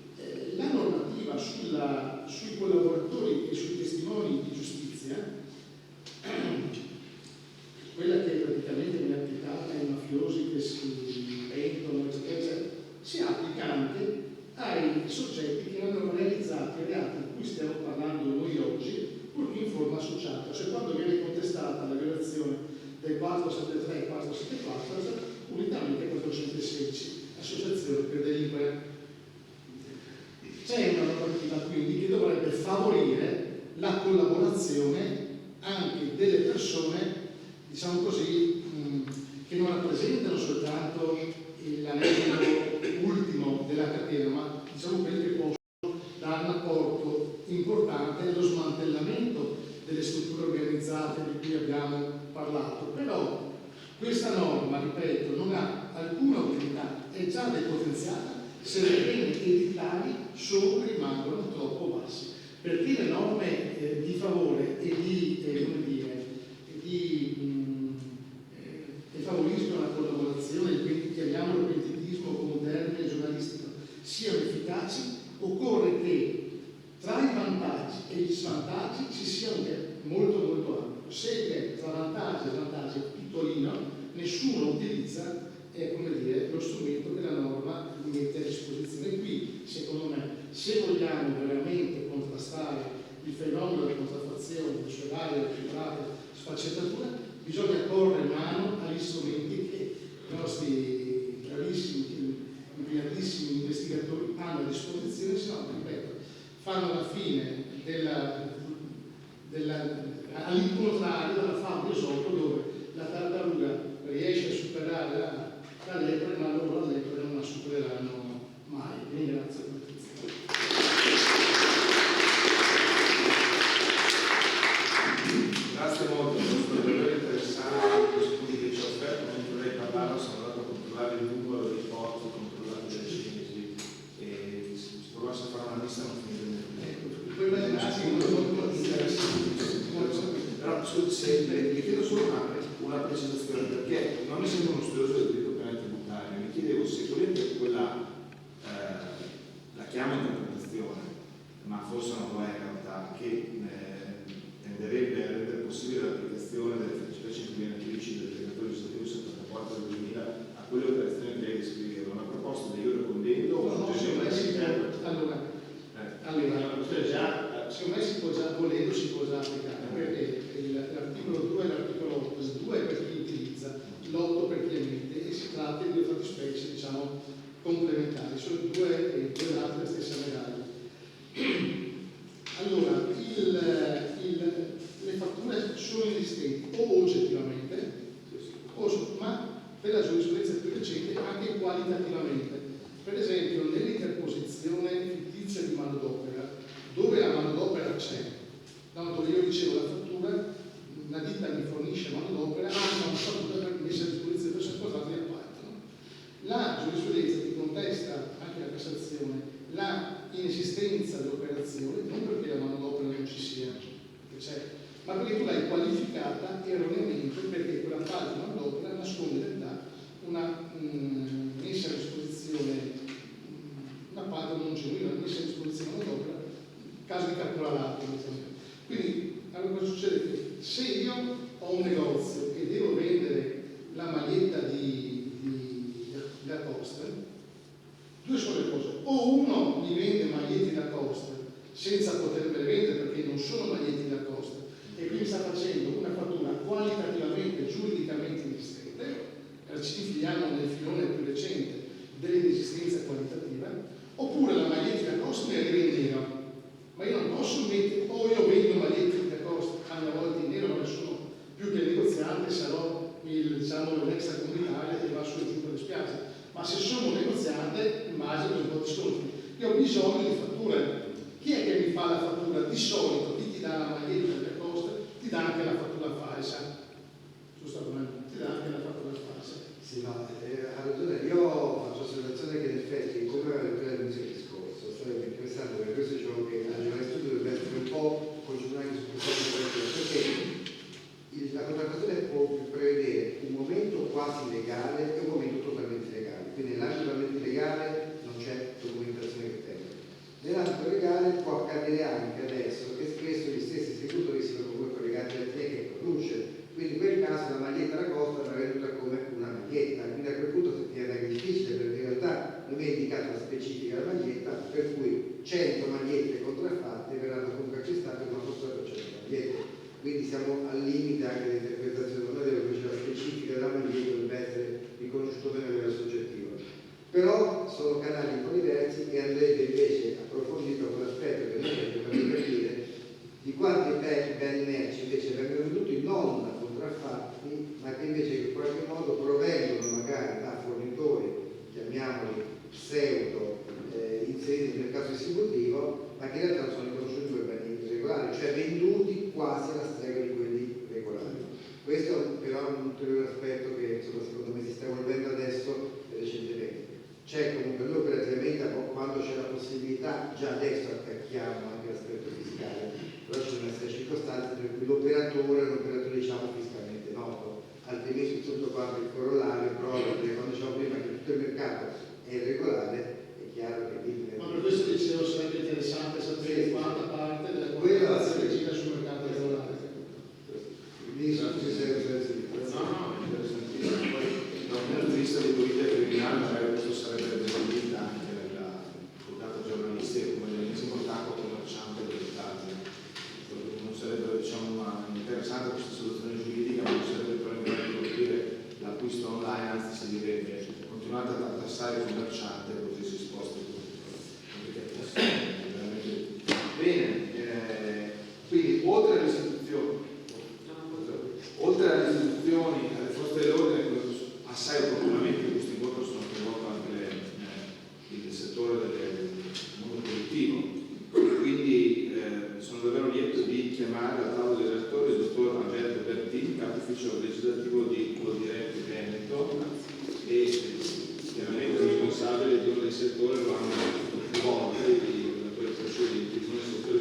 la normativa sui collaboratori e sui testimoni di giustizia, quella che praticamente viene applicata ai mafiosi che si pentono, eccetera, si applica anche ai soggetti che hanno realizzato i reati di cui stiamo parlando noi oggi, purché in forma associata, cioè quando viene contestata la violazione del 473 e 474, unitamente 416, associazione per delinquere. C'è una normativa quindi che dovrebbe favorire la collaborazione anche delle persone, diciamo così, che non rappresentano soltanto l'anello ultimo della catena, ma diciamo quelli che possono dare un apporto importante nello smantellamento delle strutture organizzate di cui abbiamo parlato. Però questa norma, ripeto, non ha alcuna utilità, è già depotenziata se le pene edittali rimangono troppo bassi, perché le norme di favore e che favoriscono la collaborazione, quindi chiamiamolo pentitismo come un termine giornalistico, siano efficaci, occorre che tra i vantaggi e gli svantaggi ci sia un gap molto molto ampio. Se tra vantaggi e svantaggi è piccolino, nessuno utilizza lo strumento che la norma mette a disposizione. Qui, secondo me, se vogliamo veramente contrastare il fenomeno della contraffazione, le sue varie sfaccettature, bisogna porre mano agli strumenti che i nostri bravissimi, brillantissimi investigatori hanno a disposizione, se no, ripeto, fanno la fine all'incontrario della favola Esopo, dove la tartaruga riesce a superare la lepre, ma loro la lepre non la supereranno mai. Ringrazio per l'attenzione. Grazie molto, è stato davvero interessante gli studi che ci ha offerto. Mentre lei parlava sono andato a controllare il numero di porti controllati dai cinesi e se provasse a fare una lista non finirebbe. Però mi chiedo solo una precisazione, perché non essendo uno studioso del diritto penale tributario mi chiedevo se volete quella la chiama interpretazione, ma forse non lo è in realtà, che tenderebbe a rendere possibile l'applicazione delle fattispecie incriminatrici del decreto legislativo 74 del 2000 a quelle operazioni che lei descriveva. Una proposta che io lo condivido o secondo me si può già, volendo, si può già applicare, perché l'articolo 2 e l'articolo 8, il 2 è per chi utilizza, l'8 per chi emette, e si tratta di due fattispecie, diciamo, complementari, sono due e due dati della stessa medaglia. Allora, le fatture sono inesistenti o oggettivamente, ma per la giurisprudenza più recente anche qualitativamente. Per esempio, nell'interposizione fittizia di manodopera, dove la manodopera c'è, dove io ricevo la fattura, una ditta mi fornisce manodopera, ha una fattura per messa a disposizione per persone sposate e appaltano. La giurisprudenza ti contesta, anche la Cassazione, la inesistenza dell'operazione, non perché la manodopera non ci sia, perché c'è, ma perché tu l'hai qualificata erroneamente, perché quella fase di manodopera nasconde in realtà una messa a disposizione, una parte non genuina, una messa a disposizione di manodopera, caso di caporalato. Quindi, allora cosa succede? Che se io ho un negozio e devo vendere la maglietta di Lacoste, due sono le cose: o uno mi vende magliette di Lacoste senza poterle vendere perché non sono magliette di Lacoste e quindi sta facendo una fattura qualitativamente, giuridicamente inesistente, ci infiliamo nel filone più recente dell'inesistenza qualitativa, oppure la maglietta di Lacoste mi arriva in nero, ma io non posso mettere, o io vendo magliette di Lacoste a mia volta in nero, ma sono più che il negoziante, sarò l'extracomunitario che va su e giù per le spiagge. Ma se sono un negoziante, immagino un po' di sconti. Io ho bisogno di fatture. Chi è che mi fa la fattura? Di solito chi ti dà la maglietta delle coste ti dà anche la fattura falsa. Giustamente, ti dà anche la fattura falsa. Sì, no, ha ragione. Io faccio osservazione che in effetti, come aveva detto all'inizio del discorso, sarebbe interessante, perché questo diciamo che la giornalistica dovrebbe essere un po' concentrata su questo, perché la contrattazione può prevedere un momento quasi legale e un momento totalmente legale. Quindi nell'ambito totalmente legale non c'è documentazione che tenga. Nell'ambito legale può accadere anche adesso che spesso gli stessi esecutori siano comunque collegati alle aziende che produce. Quindi in quel caso la maglietta da costa va venduta come una maglietta. Quindi a quel punto diventa difficile, perché in realtà non è indicata la specifica della maglietta, per cui 100 magliette contraffatte verranno comunque acquistate con una costa per 100 magliette. Quindi siamo al limite anche dell'interpretazione, non è vero che la specifica della maglietta dovrebbe essere riconosciuto bene a livello soggettivo. Però sono canali un po' diversi e andrebbe invece approfondito quell'aspetto che noi abbiamo per capire di quanti beni merci invece vengono venduti non contraffatti, ma che invece in qualche modo provengono magari da fornitori, chiamiamoli pseudo, inseriti nel caso distributivo, ma che in realtà sono riconosciuti come beni irregolari, cioè venduti quasi alla strega di quelli regolari. Questo però è un ulteriore aspetto che insomma, secondo me si sta evolvendo adesso recentemente. C'è comunque noi operativamente quando c'è la possibilità, già adesso attacchiamo anche l'aspetto fiscale, però ci devono essere circostanze per cui l'operatore è un operatore diciamo fiscalmente noto, altrimenti tutto quanto il corollario prova, perché quando diciamo prima che tutto il mercato è irregolare, è chiaro che lì. Ma per questo dicevo sarebbe interessante sapere quanta parte della quella gira sul mercato regolare. No, interessantissimo. Poi da un punto di vista di politica criminale magari questo sarebbe definita anche nella portata giornalistica come l'ennesimo attacco commerciante dell'Italia. Non sarebbe diciamo interessante questa soluzione giuridica, ma non sarebbe probabilmente colpire l'acquisto online, anzi si direbbe continuate a tassare il commerciante così si sposta tutto. Bene, quindi oltre alle istituzioni, alle forze dell'ordine, assai opportunamente in questo incontro sono coinvolto anche il settore del mondo produttivo, quindi sono davvero lieto di chiamare al tavolo dei relatori il dottor Alberto Bertini, capo ufficio legislativo di Coldiretti Veneto e chiaramente responsabile di uno dei settori lo hanno più volte di quelle procedure di settore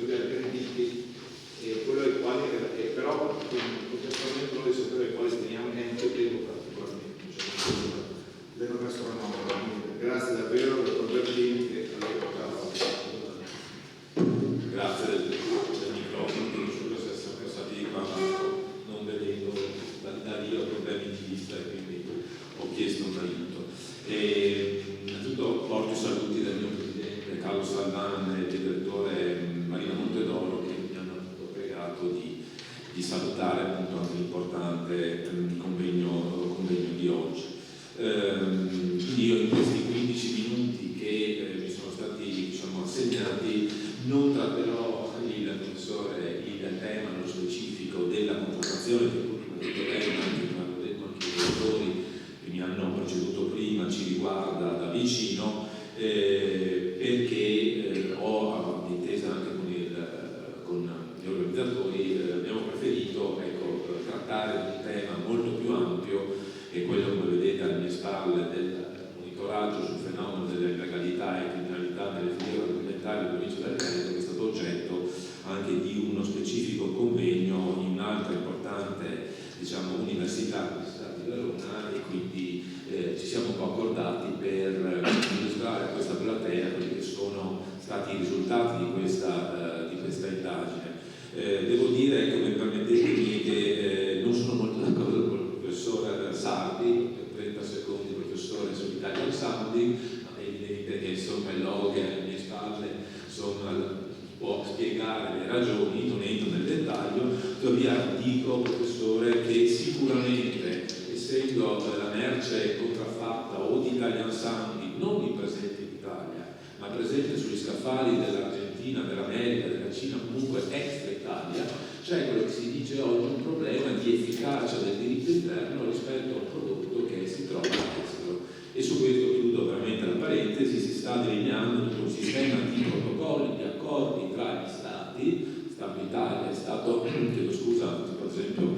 spiegare le ragioni, non entro nel dettaglio, tuttavia dico, professore, che sicuramente, essendo la merce contraffatta o di Italian Sounding non presente in Italia, ma presente sugli scaffali dell'Argentina, dell'America, della Cina, comunque extra Italia, c'è quello che si dice oggi un problema di efficacia del diritto interno rispetto a un prodotto che si trova all'estero. E su questo chiudo veramente la parentesi, si sta delineando tutto un sistema di protocolli, di accordi tra gli Stati. L'Italia è stato, chiedo scusa, per esempio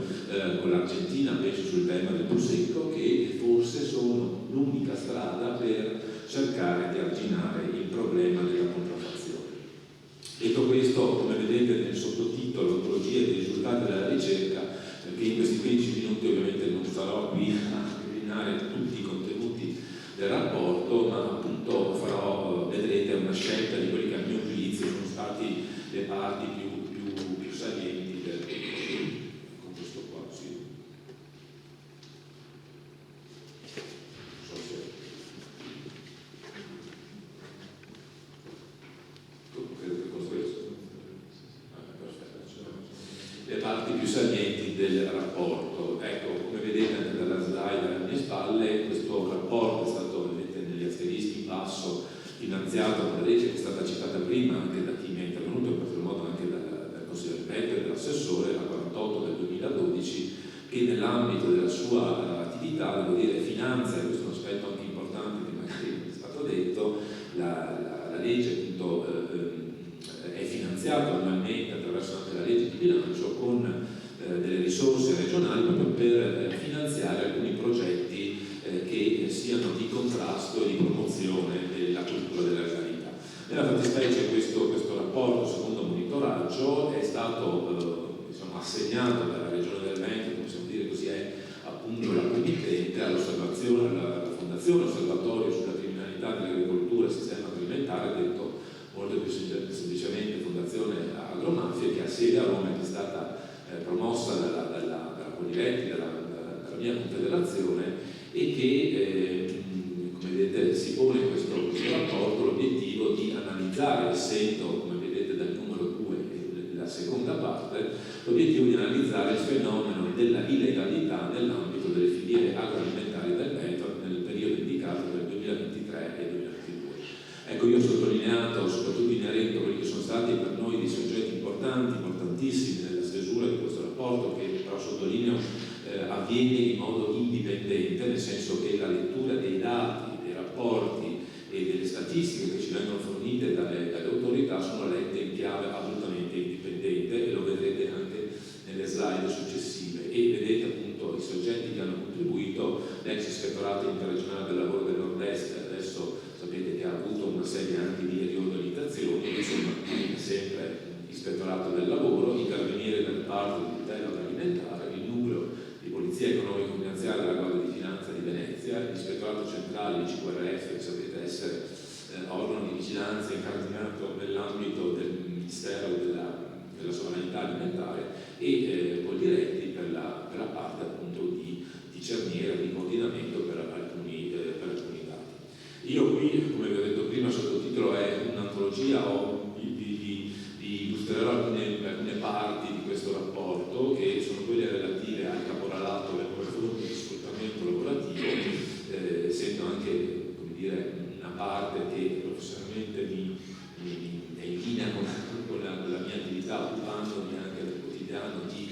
con l'Argentina, penso sul tema del Prosecco, che forse sono l'unica strada per cercare di arginare il problema della contraffazione. Detto questo, come vedete nel sottotitolo, l'ontologia dei risultati della ricerca, perché in questi 15 minuti ovviamente non starò qui a eliminare tutti i contenuti del rapporto, ma appunto farò, vedrete, una scelta di quelli che a mio giudizio sono stati le parti più salienti del con questo qua, sì. Non so se credo che con questo perfetto. Le parti più salienti del rapporto, ecco, come vedete anche dalla slide alle mie spalle, questo rapporto è stato, vedete negli asterischi in basso, finanziato da una legge che è stata citata prima anche da chi mi è intervenuto, in particolar modo anche dal consigliere Becker e dell'assessore, la 48 del 2012, che nell'ambito della sua attività, devo dire, finanzia, e questo è un aspetto anche importante che magari è stato detto, la legge appunto è finanziata annualmente attraverso anche la legge di bilancio con delle risorse regionali proprio per finanziare alcuni progetti che siano di contrasto e di promozione della cultura della legalità. Nella fattispecie questo rapporto, secondo monitoraggio, è stato assegnato dalla Regione del Veneto, possiamo dire così, è appunto la committente all'osservazione, alla Fondazione Osservatorio sulla criminalità dell'agricoltura e sistema alimentare, detto molto più semplicemente Fondazione Agromafia, che ha sede a Roma, che è stata promossa dalla Coniletti, dalla mia confederazione, e che come vedete si pone in questo rapporto l'obiettivo di analizzare, essendo, come vedete dal numero 2 la seconda parte, l'obiettivo di analizzare il fenomeno della illegalità nell'ambito delle filiere agroalimentari del Veneto nel periodo indicato del 2023 e 2022. Ecco, io ho sottolineato, soprattutto inerente a quelli che sono stati per noi dei soggetti importantissimi nella stesura di questo rapporto, che però sottolineo avviene in modo indipendente, nel senso che la lettura dei dati, dei rapporti e delle statistiche che ci vengono fornite dalle autorità sono lette in chiave assolutamente indipendente, e lo vedrete anche nelle slide successive. E vedete appunto i soggetti che hanno contribuito, l'ex ispettorato interregionale del lavoro del Nord-Est, adesso sapete che ha avuto una serie anche di riorganizzazioni, insomma sempre ispettorato del lavoro, intervenire nel reparto di tutela agroalimentare, il nucleo di polizia economico-finanziaria della Guardia di Finanza di Venezia, l'ispettorato centrale di CQRF, che sapete essere organo di vigilanza incardinato nell'ambito del Ministero della Sovranità Alimentare, e Coldiretti per la parte appunto di cerniera, di coordinamento per alcuni dati. Io qui, come vi ho detto prima, il sottotitolo è un'antologia, illustrerò alcune parti di questo rapporto, che sono quelle relative al caporalato e alle nuove forme di sfruttamento lavorativo, essendo anche, come dire, una parte che professionalmente è in linea con la mia attività, occupandomi anche nel quotidiano di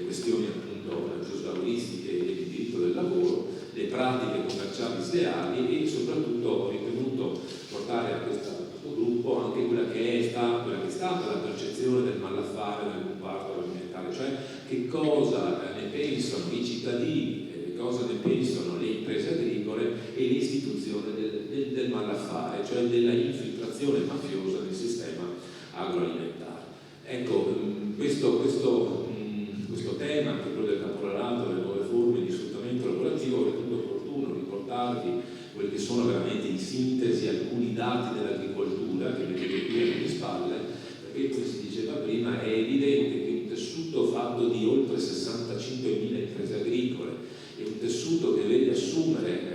questioni appunto giuslauristiche e di diritto del lavoro, le pratiche commerciali sleali, e soprattutto ho ritenuto portare a questo gruppo anche quella che è stata la percezione del malaffare nel comparto agroalimentare, cioè che cosa ne pensano i cittadini, cosa ne pensano le imprese agricole e le istituzioni del malaffare, cioè della infiltrazione mafiosa nel sistema agroalimentare. Ecco, questo tema, che è quello del caporalato e delle nuove forme di sfruttamento lavorativo, ho ritenuto opportuno riportarvi quelli che sono veramente in sintesi alcuni dati dell'agricoltura che vedete qui alle mie spalle, perché come si diceva prima è evidente che un tessuto fatto di oltre 65.000 imprese agricole e un tessuto che vede assumere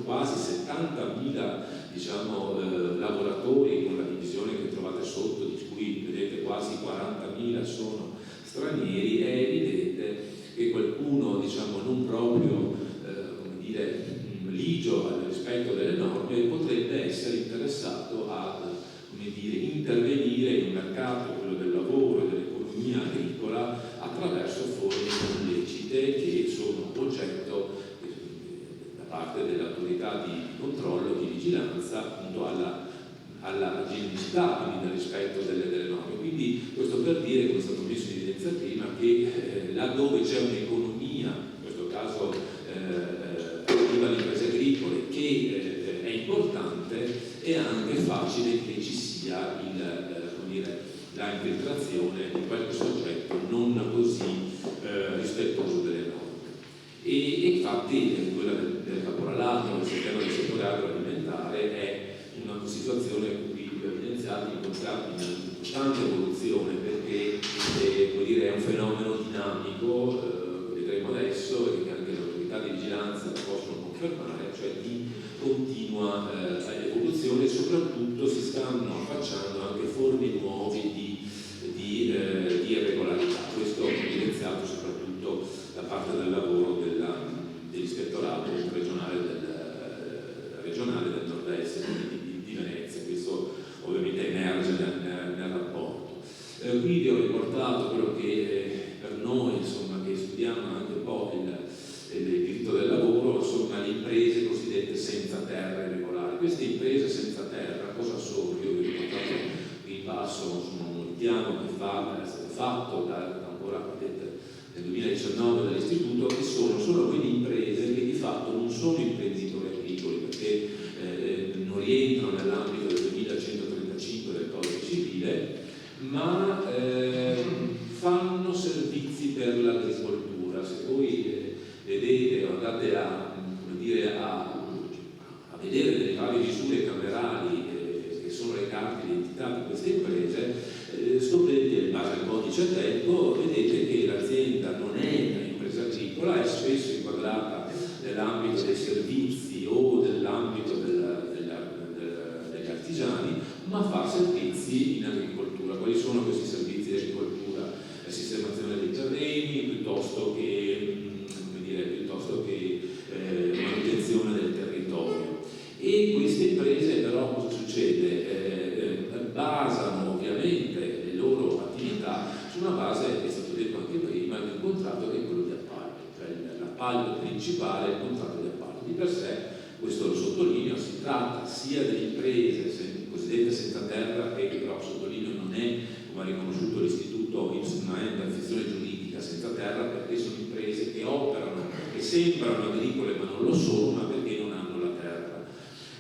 quasi 70.000 lavoratori, con la divisione che trovate sotto, di cui vedete quasi 40.000 sono stranieri, è evidente che qualcuno, diciamo, non proprio ligio al rispetto delle norme potrebbe essere interessato a intervenire in un mercato, quello del lavoro e dell'economia agricola, attraverso forme illecite che sono oggetto da parte dell'autorità di controllo, di vigilanza, appunto alla genuinità, quindi al rispetto delle norme. Quindi questo per dire, come è stato messo in evidenza prima, che laddove c'è un'economia, in questo caso relativa alle imprese agricole, che è importante, è anche facile che ci sia la infiltrazione di qualche soggetto non così rispettoso delle norme. E infatti quella del caporalato, il settore agroalimentare, è una situazione qui evidenziata in costante evoluzione, perché è un fenomeno dinamico, vedremo adesso, e che anche le autorità di vigilanza possono confermare, cioè di continua evoluzione, e soprattutto si stanno affacciando anche forme nuove di irregolarità. Questo è evidenziato soprattutto da parte del lavoro dell'ispettorato regionale del nord-est di Venezia. Questo ovviamente emerge nel rapporto. Qui vi ho riportato quello che per noi, insomma, che studiamo anche un po' il diritto del lavoro, insomma, le imprese cosiddette senza terra irregolari. Queste imprese senza terra cosa sono? Io vi ho riportato qui in basso un richiamo che è stato fatto ancora nel 2019 dall'istituto, che sono quelle imprese che di fatto non sono imprenditori agricoli, perché non rientrano nell'ambito del 2135 del Codice Civile, ma fanno servizi per l'agricoltura. Se voi vedete o andate a vedere delle varie misure camerali che sono le carte d'identità di queste imprese, scoprite in base al codice Ateco, vedete che l'azienda non è un'impresa agricola, è spesso inquadrata nell'ambito dei servizi o nell'ambito degli artigiani, ma fa servizi in agricoltura. Quali sono questi servizi di agricoltura? La sistemazione dei terreni, piuttosto che manutenzione del territorio. E queste imprese però cosa succede? Basano ovviamente le loro attività su una base, è stato detto anche prima, di un contratto che è quello di appalto, cioè l'appalto principale è il contratto di appalto. Di per sé, questo lo sottolineo, si tratta sia delle imprese cosiddette senza terra, che però sottolineo non è, come ha riconosciuto l'istituto, una perfezione giuridica senza terra, perché sono imprese che operano, che sembrano agricole ma non lo sono, ma perché non hanno la terra,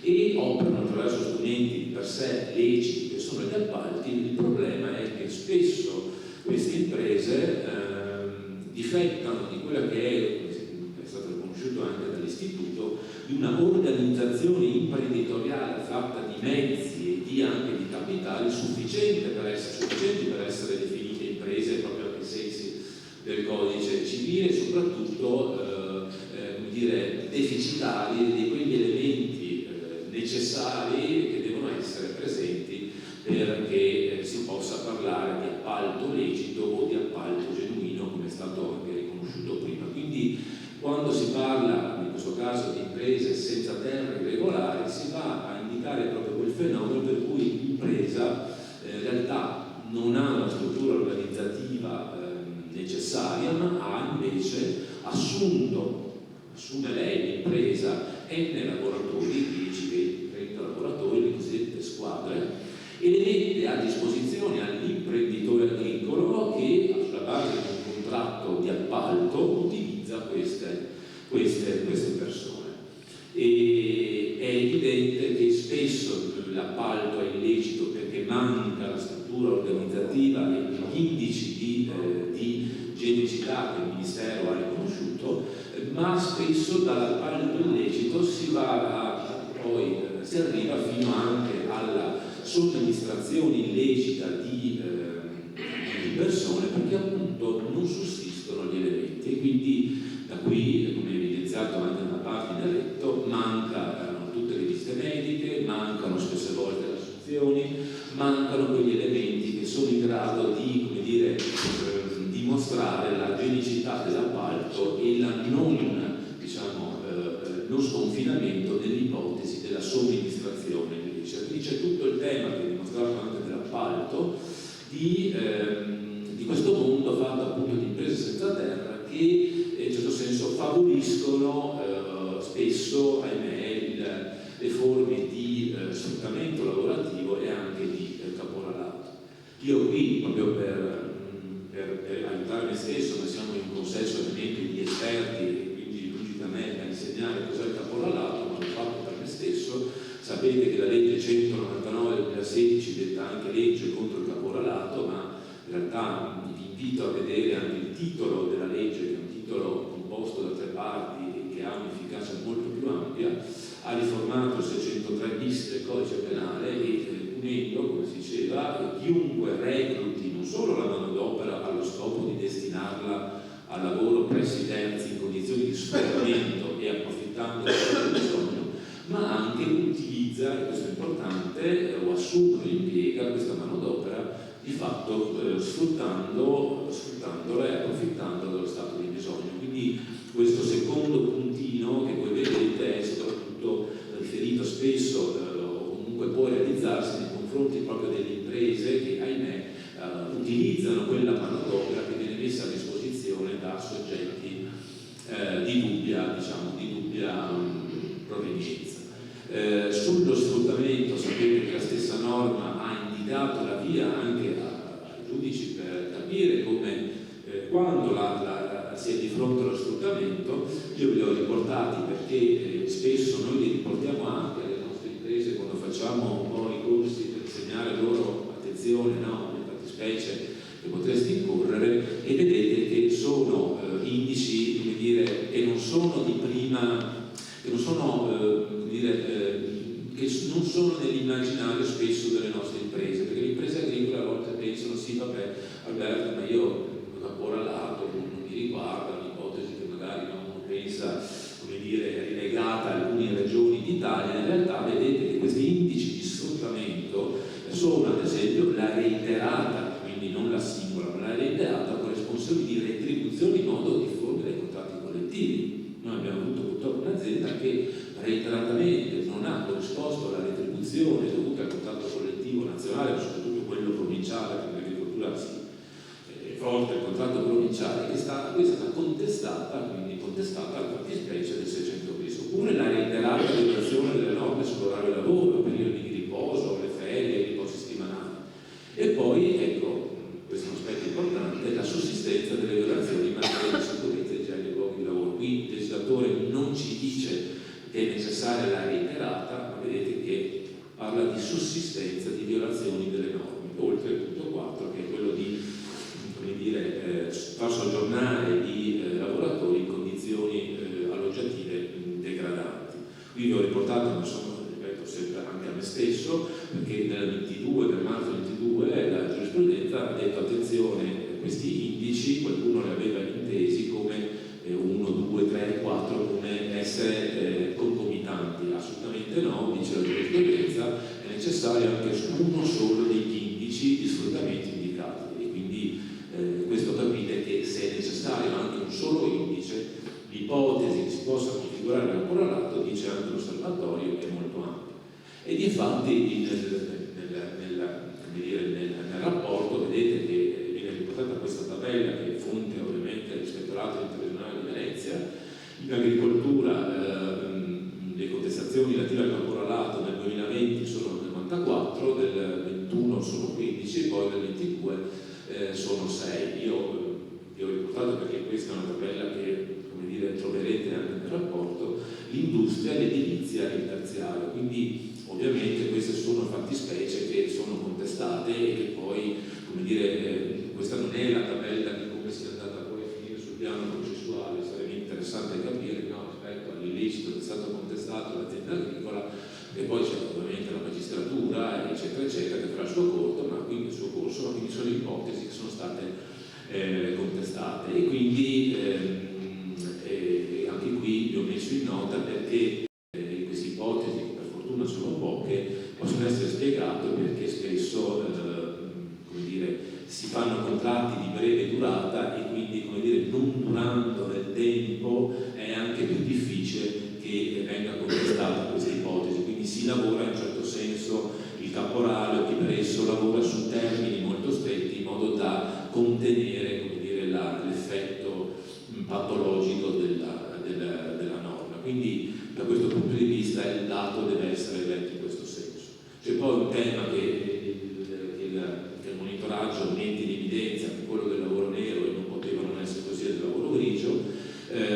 e operano attraverso strumenti di per sé leciti che sono gli appalti. Il problema è che spesso queste imprese difettano di quella che è stato riconosciuto anche dall'istituto, di una organizzazione imprenditoriale fatta di mezzi e anche di capitali sufficienti per essere definite imprese proprio ai sensi del codice civile, e soprattutto deficitari di quegli elementi necessari che devono essere presenti perché si possa parlare di appalto lecito o di appalto genuino, come è stato anche riconosciuto prima. Quindi quando si parla in questo caso di imprese senza terra irregolari, si va a indicare proprio quel fenomeno per cui l'impresa in realtà non ha una struttura organizzativa necessaria, ma ha invece assume lei l'impresa e nei lavoratori, 10-30 lavoratori, le cosiddette squadre, e le mette a disposizione all'imprenditore agricolo che sulla base di un contratto di appalto utilizza queste persone. E è evidente che spesso l'appalto è illecito perché manca la struttura organizzativa e gli indici di genuinità che il Ministero ha riconosciuto, ma spesso dall'appalto illecito si arriva fino anche alla somministrazione illecita di persone, perché appunto non sussistono gli elementi, e quindi da qui, come evidenziato anche nella pagina letto, mancano tutte le visite mediche, mancano spesse volte le assunzioni, mancano quegli elementi che sono in grado di di questo mondo fatto appunto di imprese senza terra che in un certo senso favoriscono spesso, ahimè, le forme di sfruttamento lavorativo e anche di caporalato. Io qui, proprio per aiutare me stesso, ma siamo in un consesso ovviamente di esperti, e quindi lungi da me da insegnare cos'è il caporalato, ma l'ho fatto per me stesso. Sapete che la legge 199 del 2016 detta anche legge contro il caporalato, ma in realtà vi invito a vedere anche il titolo della legge, che è un titolo composto da 3 parti e che ha un'efficacia molto più ampia. Ha riformato il 603 bis del codice penale e punendo, come si diceva, chiunque recluti non solo la manodopera allo scopo di destinarla al lavoro presso i terzi in condizioni di sfruttamento e approfittando del proprio bisogno, ma anche utilizza, e questo è importante, o assume o impiega questa manodopera di fatto sfruttandola e approfittando dello stato di bisogno. Quindi questo secondo puntino che voi vedete è soprattutto riferito spesso o comunque può realizzarsi nei confronti proprio delle imprese che ahimè utilizzano quella manodopera che viene messa a disposizione da soggetti di dubbia provenienza. Sullo sfruttamento sapete che la stessa norma ha indicato la via anche ai giudici per capire come quando si è di fronte allo sfruttamento. Io ve li ho riportati perché spesso noi li riportiamo anche alle nostre imprese quando facciamo un po' i corsi per insegnare loro attenzione, no, alle fattispecie che potreste incorrere, e vedete che sono indici, come dire, che non sono di prima, che non sono nell'immaginario spesso delle nostre imprese, perché le imprese agricole a volte pensano sì vabbè Alberto, ma io ho caporalato, non mi riguarda, un'ipotesi che magari uno pensa, come dire, rilegata a alcune regioni d'Italia. In realtà vedete che questi indici di sfruttamento sono ad esempio la reiterata, quindi non la singola, ma la reiterata corresponsione di retribuzioni in modo difforme dai contratti collettivi. Noi abbiamo avuto purtroppo un'azienda che reiteratamente non ha corrisposto alla retribuzione dovuta al contratto collettivo nazionale, soprattutto quello provinciale, perché l'agricoltura è forte il contratto provinciale, che è stata contestata al fattispecie del 600 bis, oppure la reiterata violazione delle norme sull'orario lavoro, periodi di riposo, le ferie, i riposi settimanali. E poi, ecco, questo è un aspetto importante, la sussistenza delle violazioni in materia di sicurezza e igiene dei luoghi di lavoro. Qui il legislatore non ci dice che è necessaria la reiterata, ma vedete che parla di sussistenza di violazioni delle norme, oltre il punto 4 che è quello di, come dire, far soggiornare i lavoratori in condizioni alloggiative degradanti. Qui vi ho riportato, ma sono, ripeto, sempre anche a me stesso, perché nel marzo 22 la giurisprudenza ha detto attenzione, questi indici qualcuno li aveva intesi come 1, 2, 3, 4 come essere concomitanti. Assolutamente no, dice la giurisprudenza, è necessario anche uno solo degli indici di sfruttamento indicati, e quindi questo capite che se è necessario anche un solo indice, l'ipotesi che si possa configurare il caporalato, dice anche l'osservatorio, è molto ampio. E di fatti nel rapporto vedete che viene riportata questa tabella, che è fonte ovviamente dell'Ispettorato Interregionale di Venezia. In agricoltura le contestazioni relative al caporalato nel 2020 sono 94, del 21 sono 15, poi del 22 sono 6. Io vi ho riportato perché questa è una tabella che, come dire, troverete anche nel rapporto, l'industria, l'edilizia e il terziario. Quindi ovviamente queste sono fattispecie che sono contestate e che poi, come dire, questa non è la tabella di come sia andata poi a finire sul piano processuale, sarebbe interessante capire, no, rispetto all'illecito che è stato contestato all'azienda agricola, e poi c'è ovviamente la magistratura, eccetera, eccetera, che farà il suo corso, ma quindi il suo corso, ma quindi sono ipotesi che sono state contestate. E quindi anche qui vi ho messo in nota perché queste ipotesi, che per fortuna sono poche, possono essere spiegate perché spesso come dire, si fanno contratti di breve durata e quindi, come dire, non durando nel tempo è anche più difficile che venga contestata questa ipotesi. Quindi si lavora in un certo senso, il caporale o chi per esso lavora su termini molto stretti, modo da contenere, come dire, l'effetto patologico della norma. Quindi da questo punto di vista il dato deve essere letto in questo senso. C'è poi un tema che il monitoraggio mette in evidenza, che quello del lavoro nero, e non poteva non essere così, del lavoro grigio.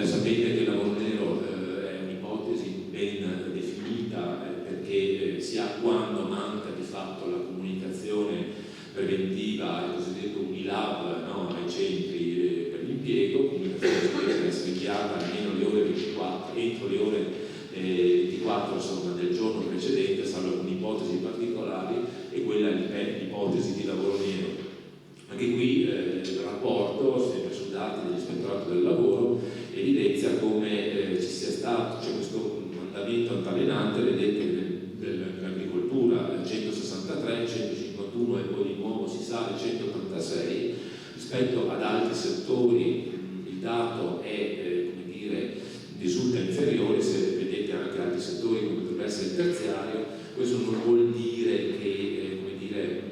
Sapete che il lavoro nero è un'ipotesi ben definita, perché si ha quando manca di fatto la comunicazione preventiva, il cosiddetto Unilab, no, ai centri per l'impiego, comunicazione che deve essere inviata almeno le ore 24, entro le ore 24 insomma, del giorno precedente, salvo alcune ipotesi particolari, e quella è l'ipotesi di lavoro nero. Anche qui il rapporto, sempre su dati dell'Ispettorato del Lavoro, evidenzia come ci sia stato, c'è questo andamento altalenante, vedete, dell'agricoltura 163, 151 e poi di nuovo si sale 186, rispetto ad altri settori il dato è, come dire, risulta inferiore. Se vedete anche altri settori come potrebbe essere il terziario, questo non vuol dire che come dire,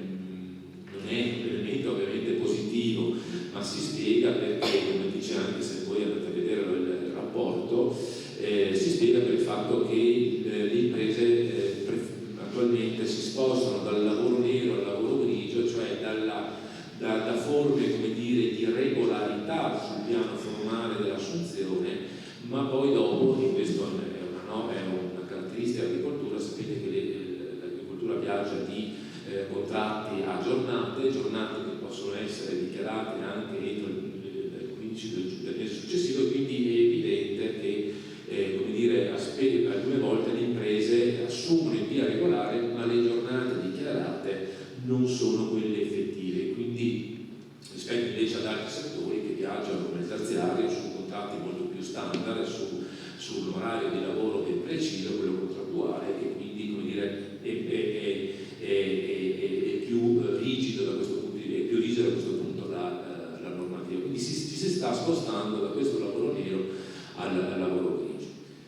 non è un elemento ovviamente positivo, ma si spiega perché, come dice anche se voi andate a vedere il rapporto, si spiega per il fatto che le imprese attualmente si spostano dal lavoro nero al lavoro grigio, cioè da forme, come dire, di regolarità sul piano formale dell'assunzione, ma poi dopo, e questo è una caratteristica dell'agricoltura, sapete che l'agricoltura viaggia di contratti a giornate che possono essere dichiarate anche entro il 15 del mese successivo, e quindi è evidente che come dire, alcune volte le imprese assumono in via regolare, ma le giornate dichiarate non sono quelle effettive, quindi rispetto invece ad altri settori che viaggiano come il terziario su contratti molto più standard, sull'orario di lavoro ben preciso, quello contrattuale, e quindi come dire, è più rigido da questo punto di vista, è più rigido da questo punto la normativa. Quindi ci si sta spostando da questo lavoro nero al lavoro grigio.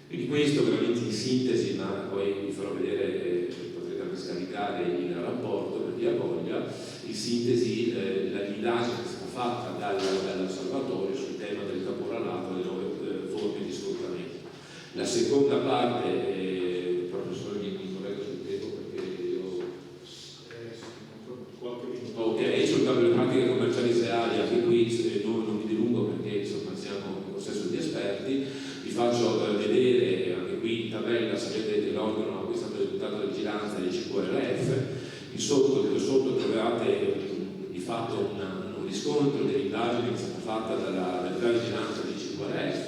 Quindi questo veramente in sintesi, ma poi vi farò vedere, potrete anche scaricare il rapporto per chi ha voglia, in sintesi l'indagine che è stata fatta dall'osservatorio sul tema del caporalato e delle nuove forme di sfruttamento. La seconda parte, professore mi correggo sul tempo perché io... Ok, sul cambio delle pratiche commerciali reali, anche qui non mi dilungo perché insomma siamo in possesso di esperti. Vi faccio vedere anche qui in tabella, sapete che l'organo a cui è stato deputato la vigilanza è il CQRF. In sotto trovate di fatto un riscontro dell'indagine che è stata fatta dalla vigilanza del CQRF.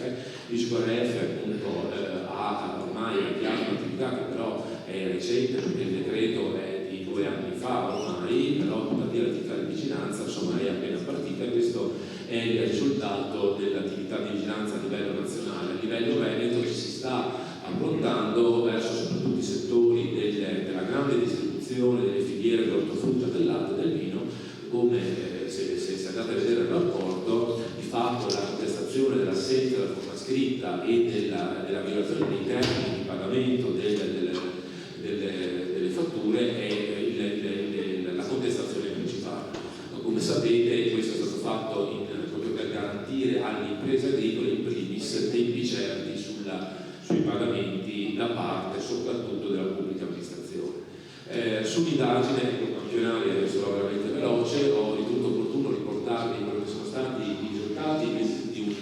Il CQRF appunto ha ormai avviato un'attività che però è recente, perché il decreto è di 2 anni fa ormai, però tuttavia l'attività di vigilanza insomma è appena partita, e questo è il risultato dell'attività di vigilanza a livello nazionale. A livello veneto ci si sta approntando verso soprattutto i settori della grande distribuzione, delle filiere dell'ortofrutta, del latte e del vino, come se andate a vedere il rapporto, di fatto la contestazione dell'assenza della forma scritta e della violazione dei termini di pagamento delle fatture è la contestazione principale. Come sapete, questo è stato fatto proprio per garantire alle imprese agricole in primis tempi certi sui pagamenti da parte soprattutto della pubblica amministrazione. Sull'indagine campionale, adesso sarò veramente veloce, ho ritenuto opportuno riportarvi quelli che sono stati i risultati di un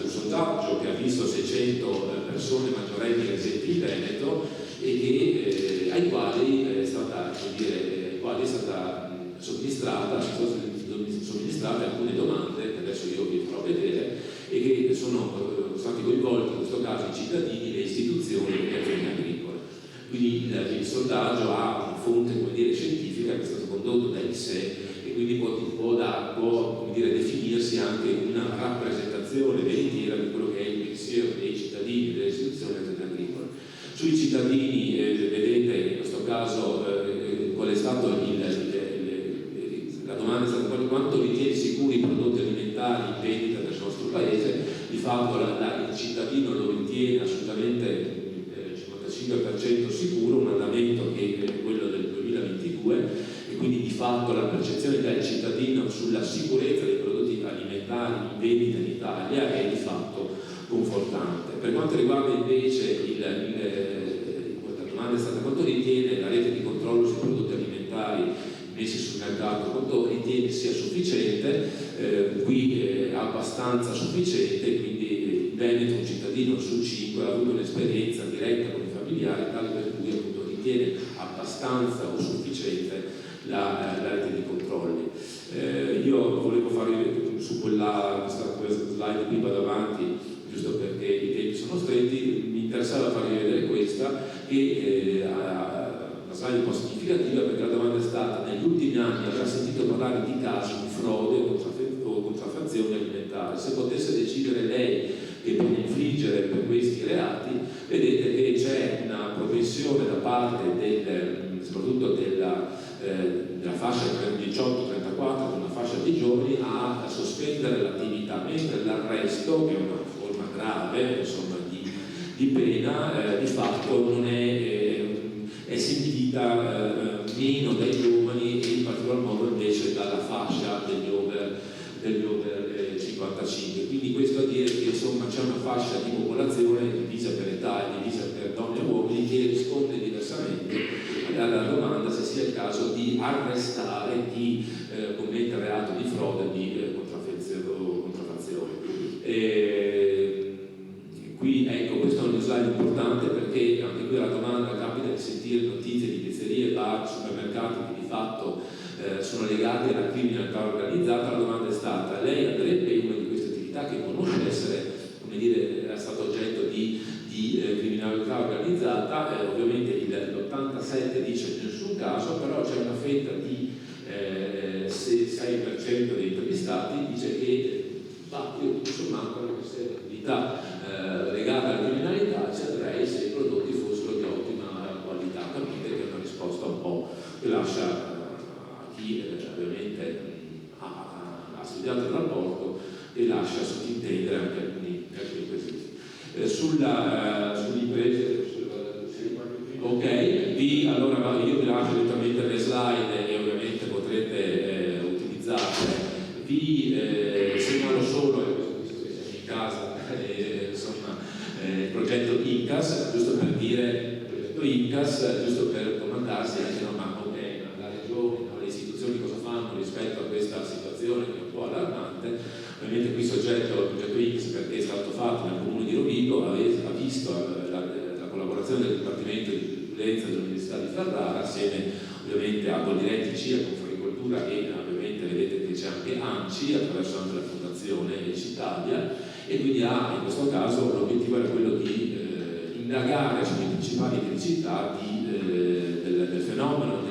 sondaggio che ha visto 600 persone maggiorenni residenti in Veneto e ai quali è stata somministrate alcune domande che adesso io vi farò vedere e che sono stati coinvolti in questo caso i cittadini, le istituzioni e le aziende agricole. Quindi il sondaggio ha una fonte, come dire, scientifica che è stato condotto da ISEE e quindi può come dire, definirsi anche una rappresentazione veritiera di quello che è il pensiero dei cittadini, delle istituzioni e delle aziende agricole. Sui cittadini vedete in questo caso qual è stato la domanda è stata quanto ritiene sicuri i prodotti alimentari in vendita nel nostro paese. Di fatto il cittadino lo ritiene assolutamente 55% sicuro, un andamento che è quello del 2022 e quindi di fatto fatto la percezione del cittadino sulla sicurezza dei prodotti alimentari in vendita in Italia è di fatto confortante. Per quanto riguarda invece la domanda è stata quanto ritiene la rete di controllo sui prodotti alimentari messi sul mercato, quanto ritiene sia sufficiente, qui è abbastanza sufficiente, quindi in Veneto un cittadino su 5 ha avuto un'esperienza diretta con i familiari, tale per cui appunto ritiene abbastanza o sufficiente la rete di controlli. Io volevo fare su questa slide qui vado avanti, giusto perché i tempi sono stretti, mi interessava farvi vedere questa, che una slide un po' significativa, perché la domanda è stata: negli ultimi anni avrà sentito parlare di casi di frode o contraffazione alimentare? Se potesse decidere lei che pene infliggere per questi reati, vedete che c'è una propensione da parte soprattutto della fascia 18-34, una fascia di giovani, a sospendere l'attività, mentre l'arresto, che è una forma grave insomma, di pena, di fatto non è sentita meno dai giovani, e in particolar modo invece dalla fascia degli over 55. Quindi questo a dire che insomma c'è una fascia di popolazione divisa per età e divisa per donne e uomini che risponde diversamente alla domanda se sia il caso di arrestare chi commette reato di frode o di contraffazione. Qui ecco, questo è uno slide importante, perché anche qui la domanda capita di sentire notizie di pizzerie, bar, supermercati che di fatto sono legati alla criminalità organizzata. La domanda è stata: lei andrebbe in una di queste attività che conosce essere, come dire, era stato oggetto di criminalità organizzata? Ovviamente l'87 dice in nessun caso, però c'è una fetta di 6% dei intervistati dice che io tutto sommato anche se l'attività legata alla criminalità ci andrei se i prodotti fossero di ottima qualità. Capite che è una risposta un po' che lascia a chi ovviamente ha studiato il rapporto e lascia sottintendere anche alcuni quesiti. Sull'imprese, ok, allora io vi lascio direttamente le slide e ovviamente potrete utilizzarle. Vi segnalo solo, visto che siamo in casa, il progetto INCAS, giusto per dire, il progetto INCAS, giusto per domandarsi anche ma la regione, le istituzioni cosa fanno rispetto a questa situazione che è un po' allarmante. Ovviamente qui soggetto al progetto INCAS perché è stato fatto nel comune di Rovigo, ha visto la collaborazione del Dipartimento di Giurisprudenza dell'Università di Ferrara, assieme ovviamente a Coldiretti CIA, Confagricoltura, e ovviamente vedete che c'è anche ANCI attraverso anche la Fondazione Italia, e quindi in questo caso l'obiettivo era quello di indagare sulle principali criticità del fenomeno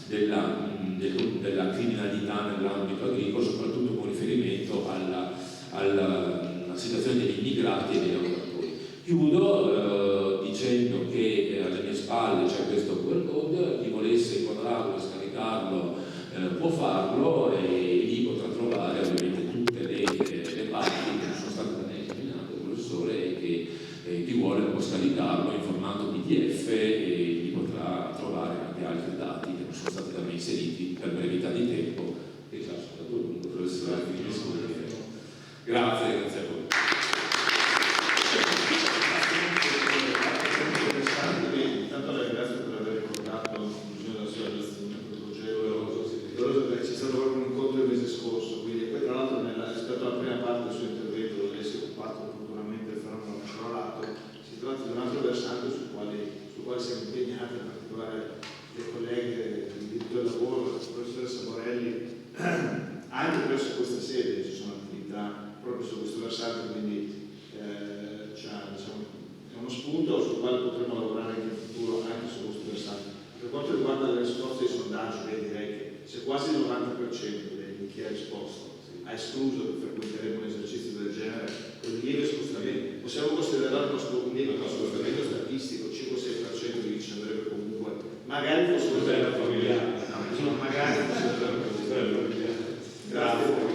della criminalità nell'ambito agricolo, soprattutto con riferimento alla situazione degli immigrati e dei lavoratori. Chiudo dicendo che alle mie spalle c'è questo QR code, chi volesse inquadrarlo e scaricarlo può farlo, e lì potrà trovare ovviamente tutte le parti che sono state da me esaminate dal professore, e che chi vuole può scaricarlo in formato PDF, e lì potrà trovare anche altri dati che non sono stati da me inseriti per brevità di tempo, e già sono stato lungo, professore. Grazie a voi. Intanto la ringrazio per aver ricordato la conclusione della sua relazione con il progetto, perché c'è stato proprio un incontro il mese scorso, quindi poi tra l'altro rispetto alla prima parte del suo intervento, dove lei si è occupato culturalmente del fenomeno controllato, si tratta di un altro versante sul quale siamo impegnati, in particolare le colleghe del diritto del lavoro, il professore Saborelli, anche presso questa sede ci sono attività proprio su questo versante, quindi è uno spunto sul quale potremo lavorare anche in futuro, anche su questo versante. Per quanto riguarda le risposte ai sondaggi, direi che se quasi il 90% di chi ha risposto ha escluso che frequenterebbe un esercizio del genere, con lieve scostamento, possiamo considerare un lieve scostamento statistico, 5-6% di chi ci andrebbe comunque, magari fosse un zero familiare, magari fosse un zero familiare. Grazie.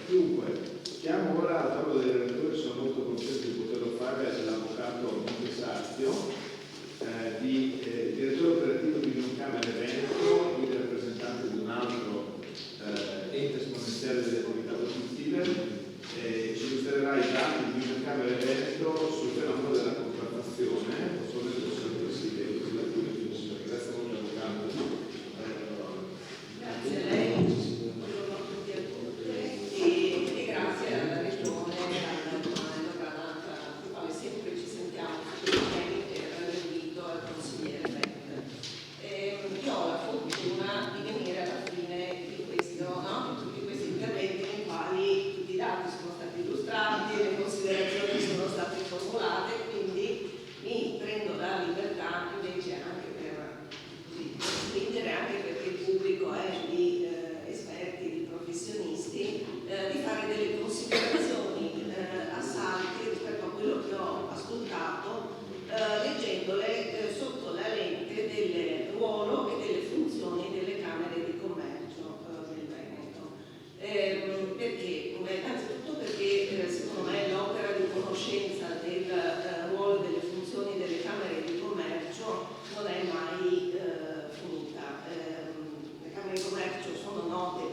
Dunque, chiamo ora al tavolo dei relatori, sono molto contento di poterlo fare, l'avvocato Montesarchio, direttore operativo di Unioncamere Veneto,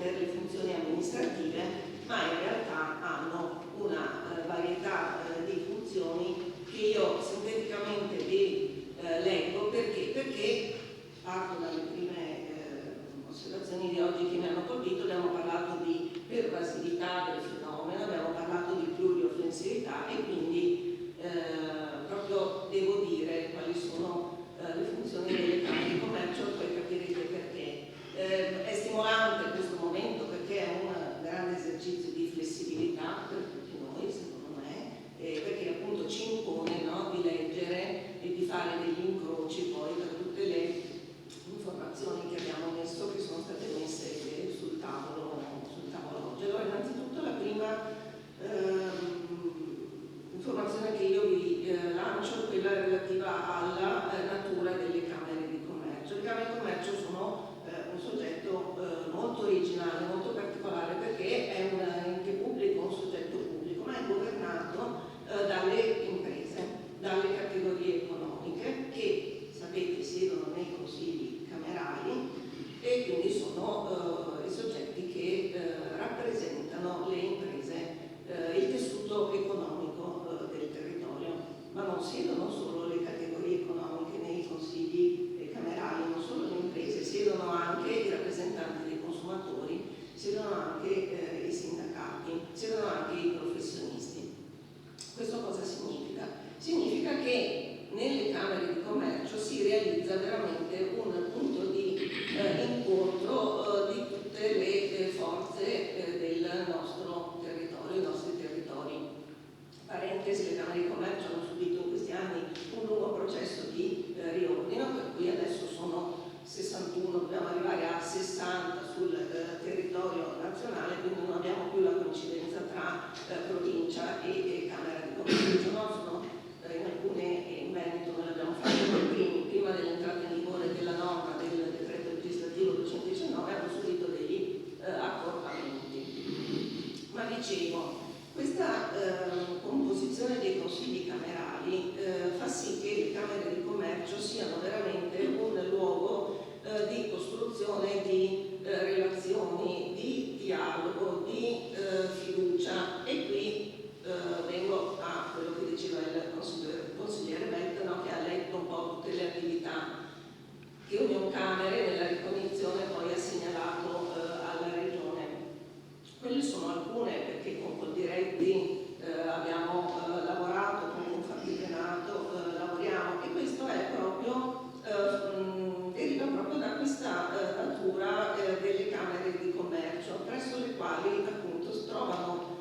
per le funzioni amministrative, ma in realtà hanno una varietà di funzioni che io sinteticamente vi leggo perché parto dalle prime osservazioni di oggi che mi hanno colpito. Abbiamo parlato di pervasività del fenomeno, abbiamo parlato di plurioffensività e quindi proprio devo dire quali sono le funzioni delle camere di commercio, poi capirete perché. È stimolante questo momento perché è un grande esercizio di flessibilità per tutti noi, secondo me, perché appunto ci impone, no, di leggere e di fare degli incroci poi tra tutte le informazioni che abbiamo messo, che sono state messe sul tavolo oggi. Allora, innanzitutto la prima informazione che io vi lancio è quella relativa alla natura delle camere di commercio. Le camere di commercio sono un soggetto molto originale, molto particolare, perché è un ente pubblico, un soggetto pubblico, ma è governato dalle imprese, dalle categorie economiche che, sapete, siedono nei consigli camerali e quindi sono i soggetti che rappresentano le imprese, il tessuto economico del territorio, ma non siedono solo le categorie economiche nei consigli camerali, non solo le imprese, siedono anche i rappresentanti dei consumatori, siedono anche i sindacati, siedono anche i professionisti. Questo cosa significa? Significa che nelle camere di commercio si realizza veramente un punto di incontro di tutte le forze del nostro territorio, i nostri territori. Parentesi, le camere di commercio hanno subito in questi anni un lungo processo di riordino, per cui adesso sono 61, dobbiamo arrivare a 60 sul territorio nazionale, quindi non abbiamo più la coincidenza tra provincia e Camera di Commercio, no? Sono in alcune, in Veneto noi l'abbiamo fatto per prima dell'entrata in vigore della norma del decreto legislativo 219, hanno subito degli accorpamenti. Ma dicevo, questa composizione dei consigli camerali fa sì che le camere di commercio siano veramente un luogo di costruzione di relazioni, di dialogo, di fiducia. E qui vengo a quello che diceva il consigliere Belt, no, che ha letto un po' tutte le attività che Union Camere nella ricognizione poi ha segnalato alla Regione. Quelle sono alcune, perché con Coldiretti abbiamo lavorato, con Confartigianato lavoriamo, e questo è proprio, deriva proprio da questa natura delle camere di commercio, presso le quali appunto trovano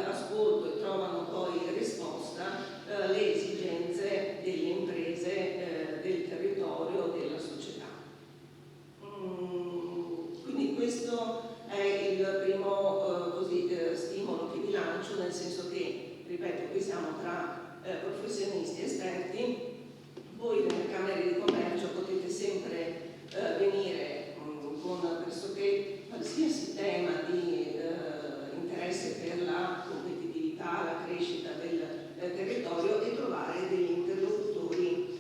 ascolto e trovano poi risposta le esigenze delle imprese, del territorio, della società. Quindi questo è il primo stimolo che vi lancio, nel senso che, ripeto, qui siamo tra professionisti esperti. Voi nelle camere di commercio potete sempre venire con pressoché qualsiasi tema di interesse per la competitività, la crescita del territorio, e trovare degli interlocutori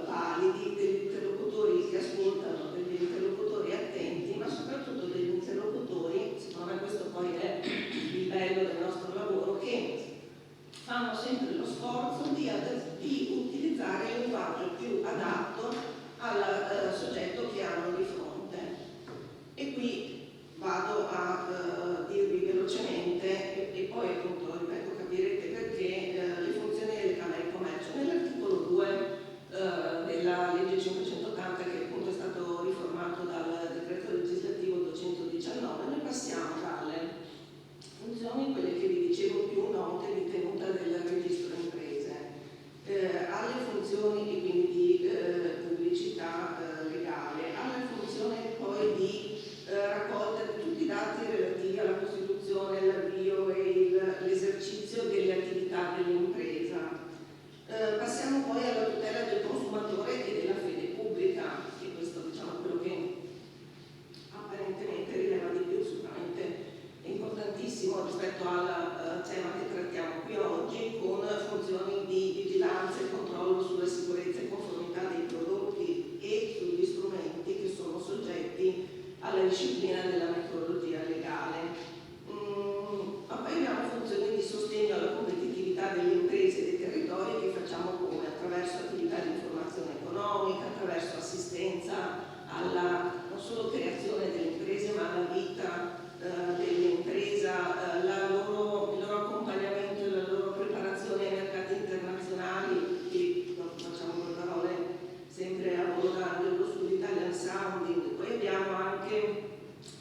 validi, degli interlocutori che ascoltano, degli interlocutori attenti, ma soprattutto degli interlocutori, secondo me questo poi è il bello del nostro lavoro, che fanno sempre lo sforzo di utilizzare il linguaggio più adatto al soggetto che hanno di fronte. E qui vado a dirvi velocemente e poi appunto, ripeto, capirete perché le funzioni delle camere di commercio. Nell'articolo 2 della legge 580, che appunto è stato riformato dal decreto legislativo 219, noi passiamo dalle funzioni, quelle che vi dicevo più note, di tenuta del registro imprese, alle funzioni quindi di pubblicità legale, alla funzione poi di raccolta di tutti i dati relativi alla costituzione, l'avvio e l'esercizio delle attività dell'impresa. Passiamo poi alla tutela del consumatore e della fede pubblica, e questo diciamo quello che apparentemente rileva di più, sicuramente è importantissimo rispetto al tema che trattiamo qui oggi, con funzioni di vigilanza e controllo sulla sicurezza e conformità dei prodotti e sugli strumenti che sono soggetti alla disciplina della metrologia legale. Ma poi abbiamo funzioni di sostegno alla competitività delle imprese e dei territori che facciamo come? Attraverso attività di informazione economica, attraverso assistenza alla non solo creazione delle imprese ma alla vita dell'impresa, il loro accompagnamento e la loro preparazione ai mercati internazionali, che facciamo con parole sempre a volo d'angelo sull'Italian Sounding. Poi abbiamo anche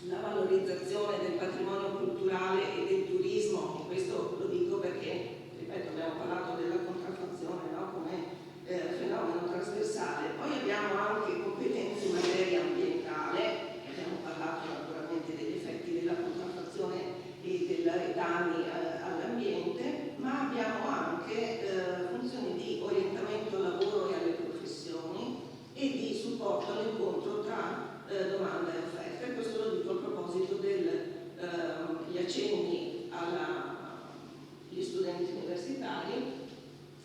la valorizzazione del patrimonio culturale e del turismo, e questo lo dico perché, ripeto, abbiamo parlato della contraffazione, no? Come fenomeno trasversale. Poi abbiamo anche competenze in materia ambientale, abbiamo parlato naturalmente degli effetti della contraffazione e dei danni all'ambiente, ma abbiamo anche funzioni di orientamento al lavoro e alle professioni e di supporto all'incontro tra domanda e offerta. E questo lo dico a proposito degli accenni agli studenti universitari,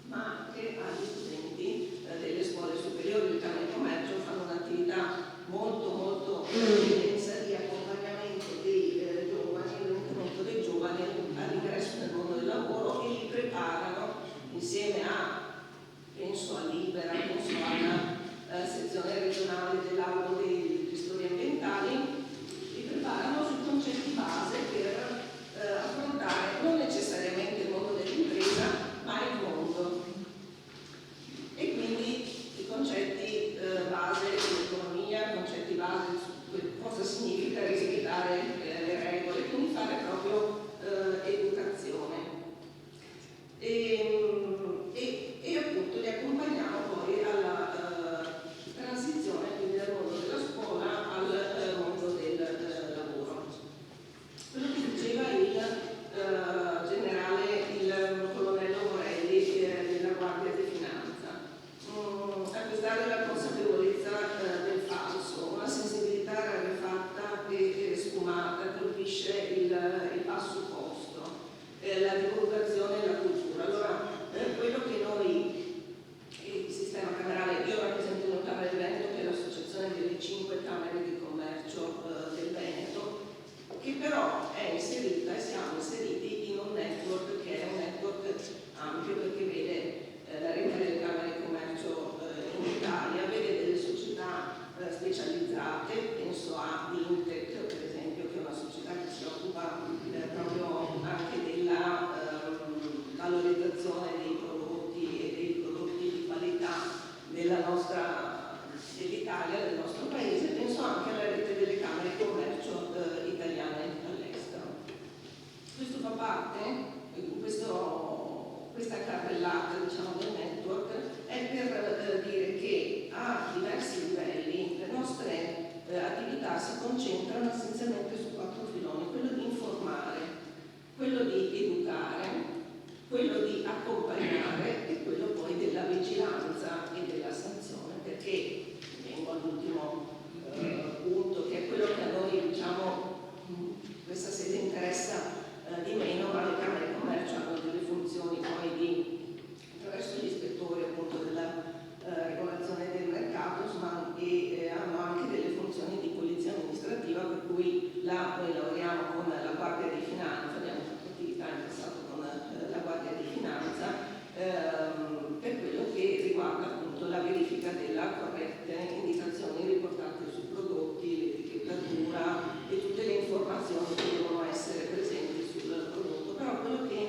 ma anche agli studenti delle scuole superiori. Il Camera di Commercio fanno un'attività molto intensa di accompagnamento dei giovani, l'orientamento dei giovani all'ingresso nel mondo del lavoro, e li preparano insieme penso a Libera, penso alla sezione regionale dell'albo dei gestori ambientali, li preparano sui concetti base per affrontare non necessariamente il mondo dell'impresa, ma il mondo. E quindi i concetti base dell'economia, concetti base su cosa significa rispettare le regole, quindi fare proprio educazione. E appunto li accompagniamo poi alla transizione quindi dal mondo della scuola al mondo del lavoro. Quello che diceva il generale, il colonnello Morelli della Guardia di Finanza, acquistare la consapevolezza del falso, una sensibilità rarefatta e sfumata colpisce il passo opposto, la divulgazione e la cultura. Allora, quello che noi, il sistema camerale, io rappresento una Camera di Veneto che è l'associazione delle 5 Camere di Commercio del Veneto, che però è inserita e siamo inseriti in un network che è un network ampio, perché vede la rete delle Camere di Commercio in Italia, vede delle società specializzate, penso a Vintec per esempio, che è una società che si occupa proprio anche della valorizzazione dei prodotti e dei prodotti di qualità dell'Italia, del nostro paese. Penso anche alla rete delle Camere di Commercio italiane all'estero. Questo fa parte, questa carrellata diciamo, del network è per dire che a diversi livelli le nostre attività si concentrano essenzialmente su 4 filoni: quello di informare, quello di educare, quello di accompagnare e quello poi della vigilanza e della sanzione. Perché vengo all'ultimo punto, che è quello che a noi diciamo questa sede interessa di meno, ma le Camere di Commercio hanno delle funzioni poi attraverso gli ispettori appunto della regolazione del mercato, e hanno anche delle funzioni di polizia amministrativa, per cui là noi lavoriamo con la Guardia di Finanza, abbiamo fatto attività in passato con la Guardia di Finanza per quello che riguarda appunto la verifica della corrette indicazioni riportate sui prodotti, l'etichettatura e tutte le informazioni che devono essere presenti sul prodotto. Però quello che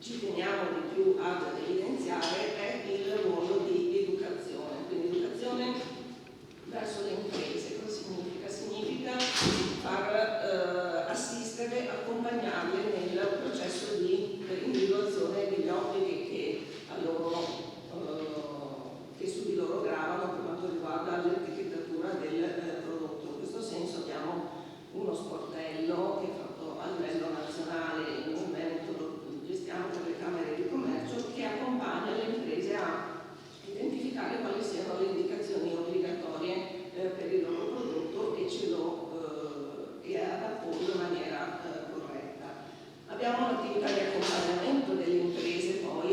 ci teniamo di più ad evidenziare è il ruolo di educazione, quindi educazione verso le imprese. Cosa significa? Significa far assistere, accompagnarle nel processo di individuazione degli obblighi che su di loro gravano per quanto riguarda l'etichettatura del prodotto. In questo senso abbiamo uno sportello che è fatto a livello nazionale, in un Veneto lo gestiamo per le Camere di Commercio, che accompagna le imprese a identificare quali siano le indicazioni obbligatorie per il loro prodotto e ad apporlo in maniera corretta. Abbiamo un'attività di accompagnamento delle imprese poi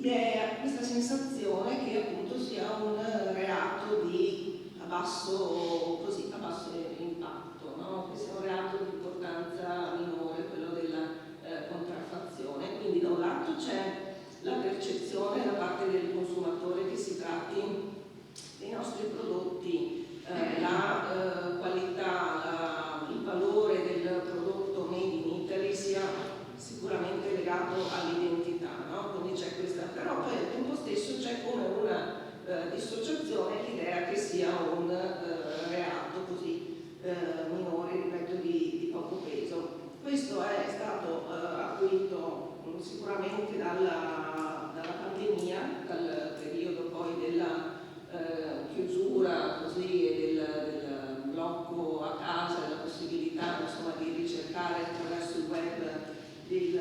idea, questa sensazione che appunto sia un reato a basso impatto, no? Che sia un reato di importanza minore, quello della contraffazione. Quindi da un lato c'è la percezione da parte del consumatore che si tratti dei nostri prodotti, la qualità, il valore del prodotto made in Italy sia sicuramente legato all'identità, no? Quindi c'è questa, però poi al tempo stesso c'è come una dissociazione l'idea che sia un reato così minore, ripeto, di poco peso. Questo è stato acuito sicuramente dalla pandemia, dal periodo poi della chiusura così, e del blocco a casa, della possibilità insomma, di ricercare attraverso il web dei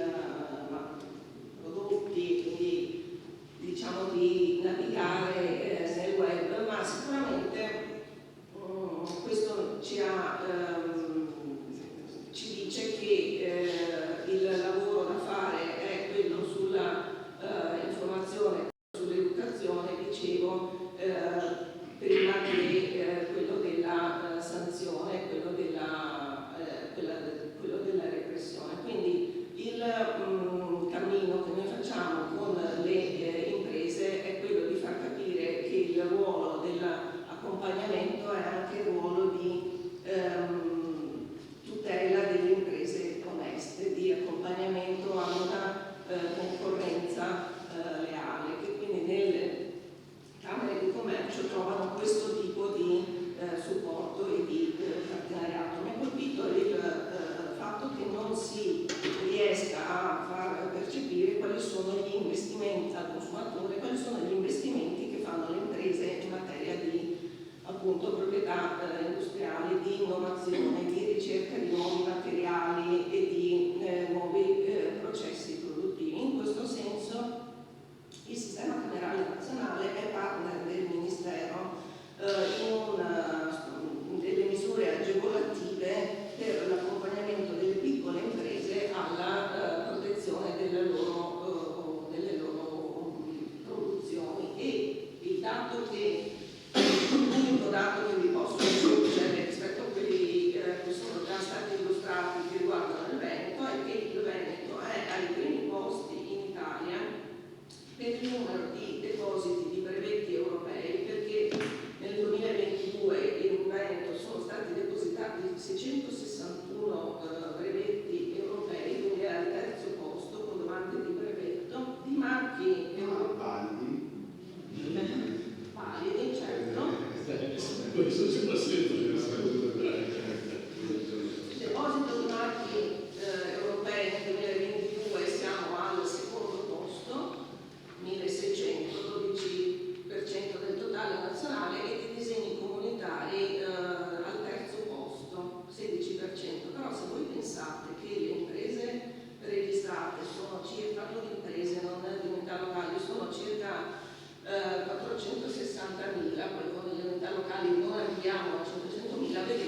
prodotti, quindi diciamo di navigare nel web, ma sicuramente questo ci dice che il lavoro da fare è quello sulla informazione, sull'educazione, dicevo, prima che quello della sanzione, quello della repressione. Quindi il cammino che noi facciamo con le imprese è quello di far capire che il ruolo dell'accompagnamento è anche il ruolo di tutela delle imprese oneste, di accompagnamento a una concorrenza leale, che quindi nelle Camere di Commercio trovano questo tipo di supporto e di partenariato. Mi ha colpito il fatto che non si riesca a far percepire quali sono gli investimenti al consumatore, quali sono gli investimenti che fanno le imprese in materia di appunto proprietà industriali, di innovazione, di ricerca di nuovi materiali e di nuovi processi produttivi. In questo senso il sistema camerale nazionale è partner del Ministero in delle misure agevolative per l'accompagnamento delle piccole imprese alla protezione delle loro produzioni. E il dato l'unico dato che vi posso aggiungere rispetto a quelli che sono già stati illustrati che riguardano il Veneto è che il Veneto è ai primi posti in Italia per il numero di depositi di brevetti europei, perché nel 2022 in Veneto sono stati depositati 661 brevetti europei, quindi è al terzo posto con domande di brevetto, di marchi validi, certo. Questo c'è la Deposito di marchi europei nel 2022 siamo al secondo posto, 1600, 12% del totale nazionale, e di disegni comunitari al terzo posto, 16%. Però se voi pensate che le imprese registrate sono circa, parlo di imprese, non di unità locali, sono circa 460.000, poi con le unità locali non arriviamo a 500.000, vedete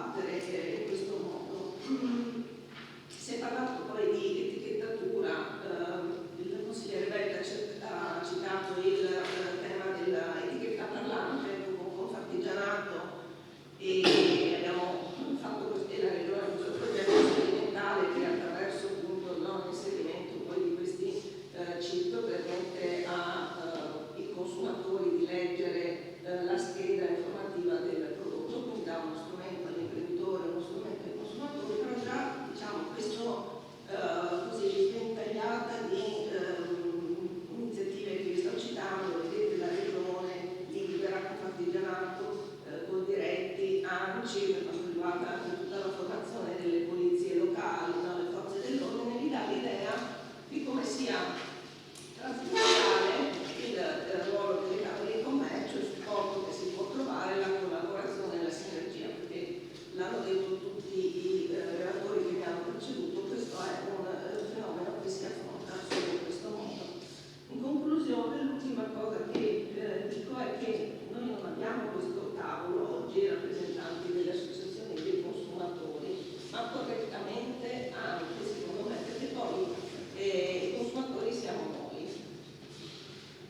combattere in questo modo. Si è parlato poi di etichettatura, il consigliere Belli ha citato il tema dell'etichetta parlante con Confartigianato e abbiamo fatto la regione ha usato il progetto sperimentale che attraverso appunto l'inserimento poi di questi chip permette ai consumatori di leggere la scheda informativa del prodotto, quindi dà uno strumento all'imprenditore, uno strumento ai consumatori, però già diciamo questo così ventagliata di iniziative che vi sto citando, vedete la regione, Libera, Confartigianato, Coldiretti, ANCI, per quanto riguarda anche tutta la formazione delle polizie locali, le forze dell'ordine, vi dà l'idea di come sia trasversale il ruolo delle camere di commercio, il supporto che si può trovare, la collaborazione e la sinergia, perché l'hanno detto tutti i relatori che mi hanno preceduto, questo è un fenomeno che si affronta solo in questo modo. In conclusione, l'ultima cosa che dico è che noi non abbiamo questo tavolo oggi rappresentanti delle associazioni dei consumatori, ma correttamente anche secondo me, perché poi i consumatori siamo noi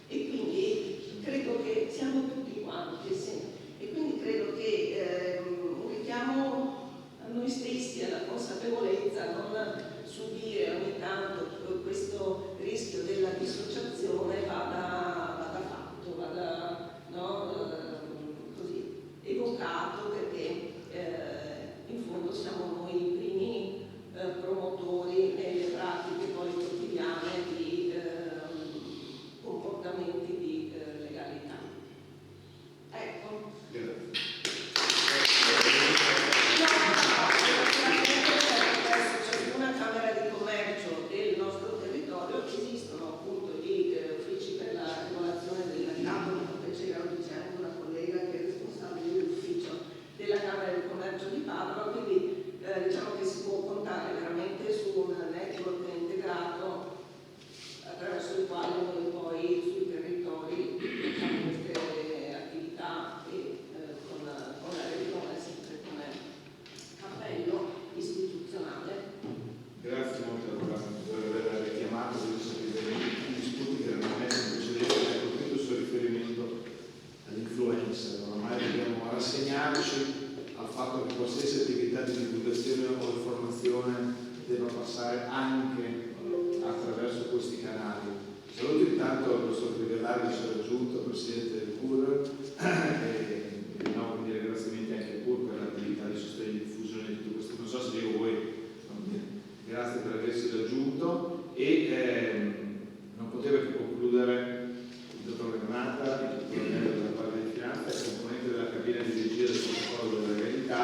e quindi credo che siamo tutti quanti, sì. E quindi credo che un richiamo a noi stessi, alla consapevolezza, non subire ogni tanto questo rischio della dissociazione vada fatto, vada così evocato, perché in fondo siamo noi i primi promotori nelle pratiche poi quotidiane di comportamenti di legalità. Ecco. Ciascuna Camera di Commercio del nostro territorio esistono appunto gli uffici per la regolazione del mercato, come c'era dicendo una collega che è responsabile dell'ufficio della Camera di Commercio di Padova, quindi diciamo che si può contare veramente su un network integrato attraverso il quale noi poi sui territori facciamo queste attività e con la regione sempre come cappello istituzionale. Grazie molto per aver richiamato i disputi che erano messi in precedenza, ecco tutto questo riferimento all'influencer. Ormai dobbiamo rassegnarci al fatto che qualsiasi attività di divulgazione o informazione debba passare anche attraverso questi canali. Saluto intanto il professor Trivellari che ci ha raggiunto, presidente del CUR, e rinnovo quindi i ringraziamenti anche al CUR per l'attività di sostegno e diffusione di tutto questo. Non so se dico voi, grazie per aversi raggiunto e non poteva che concludere il dottor Granata, il colonnello della Guardia di Finanza e componente della cabina di regia del protocollo della legalità,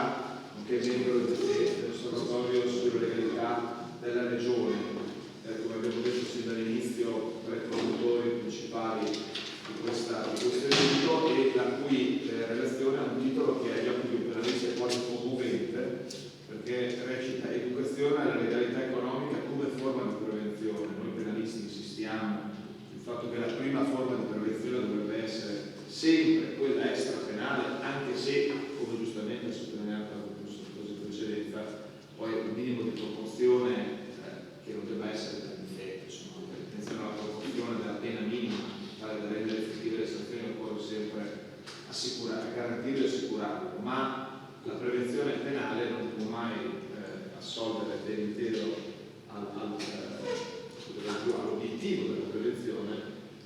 nonché membro dell'osservatorio sulla legalità della regione. Come abbiamo detto sin dall'inizio, tra i promotori principali di questo evento e la cui relazione ha un titolo che agli occhi di un penalista è quasi commovente, perché recita educazione alla legalità economica come forma di prevenzione. Noi penalisti insistiamo sul fatto che la prima forma di prevenzione dovrebbe essere sempre quella extrapenale, anche se, come giustamente ha sottolineato in precedenza, poi un minimo di proporzione che non debba essere da difetto, insomma, attenzione alla proporzione della pena minima, tale da rendere effettive le sanzioni, occorre sempre garantire e assicurarlo, ma la prevenzione penale non può mai assolvere dell'intero all'obiettivo della prevenzione,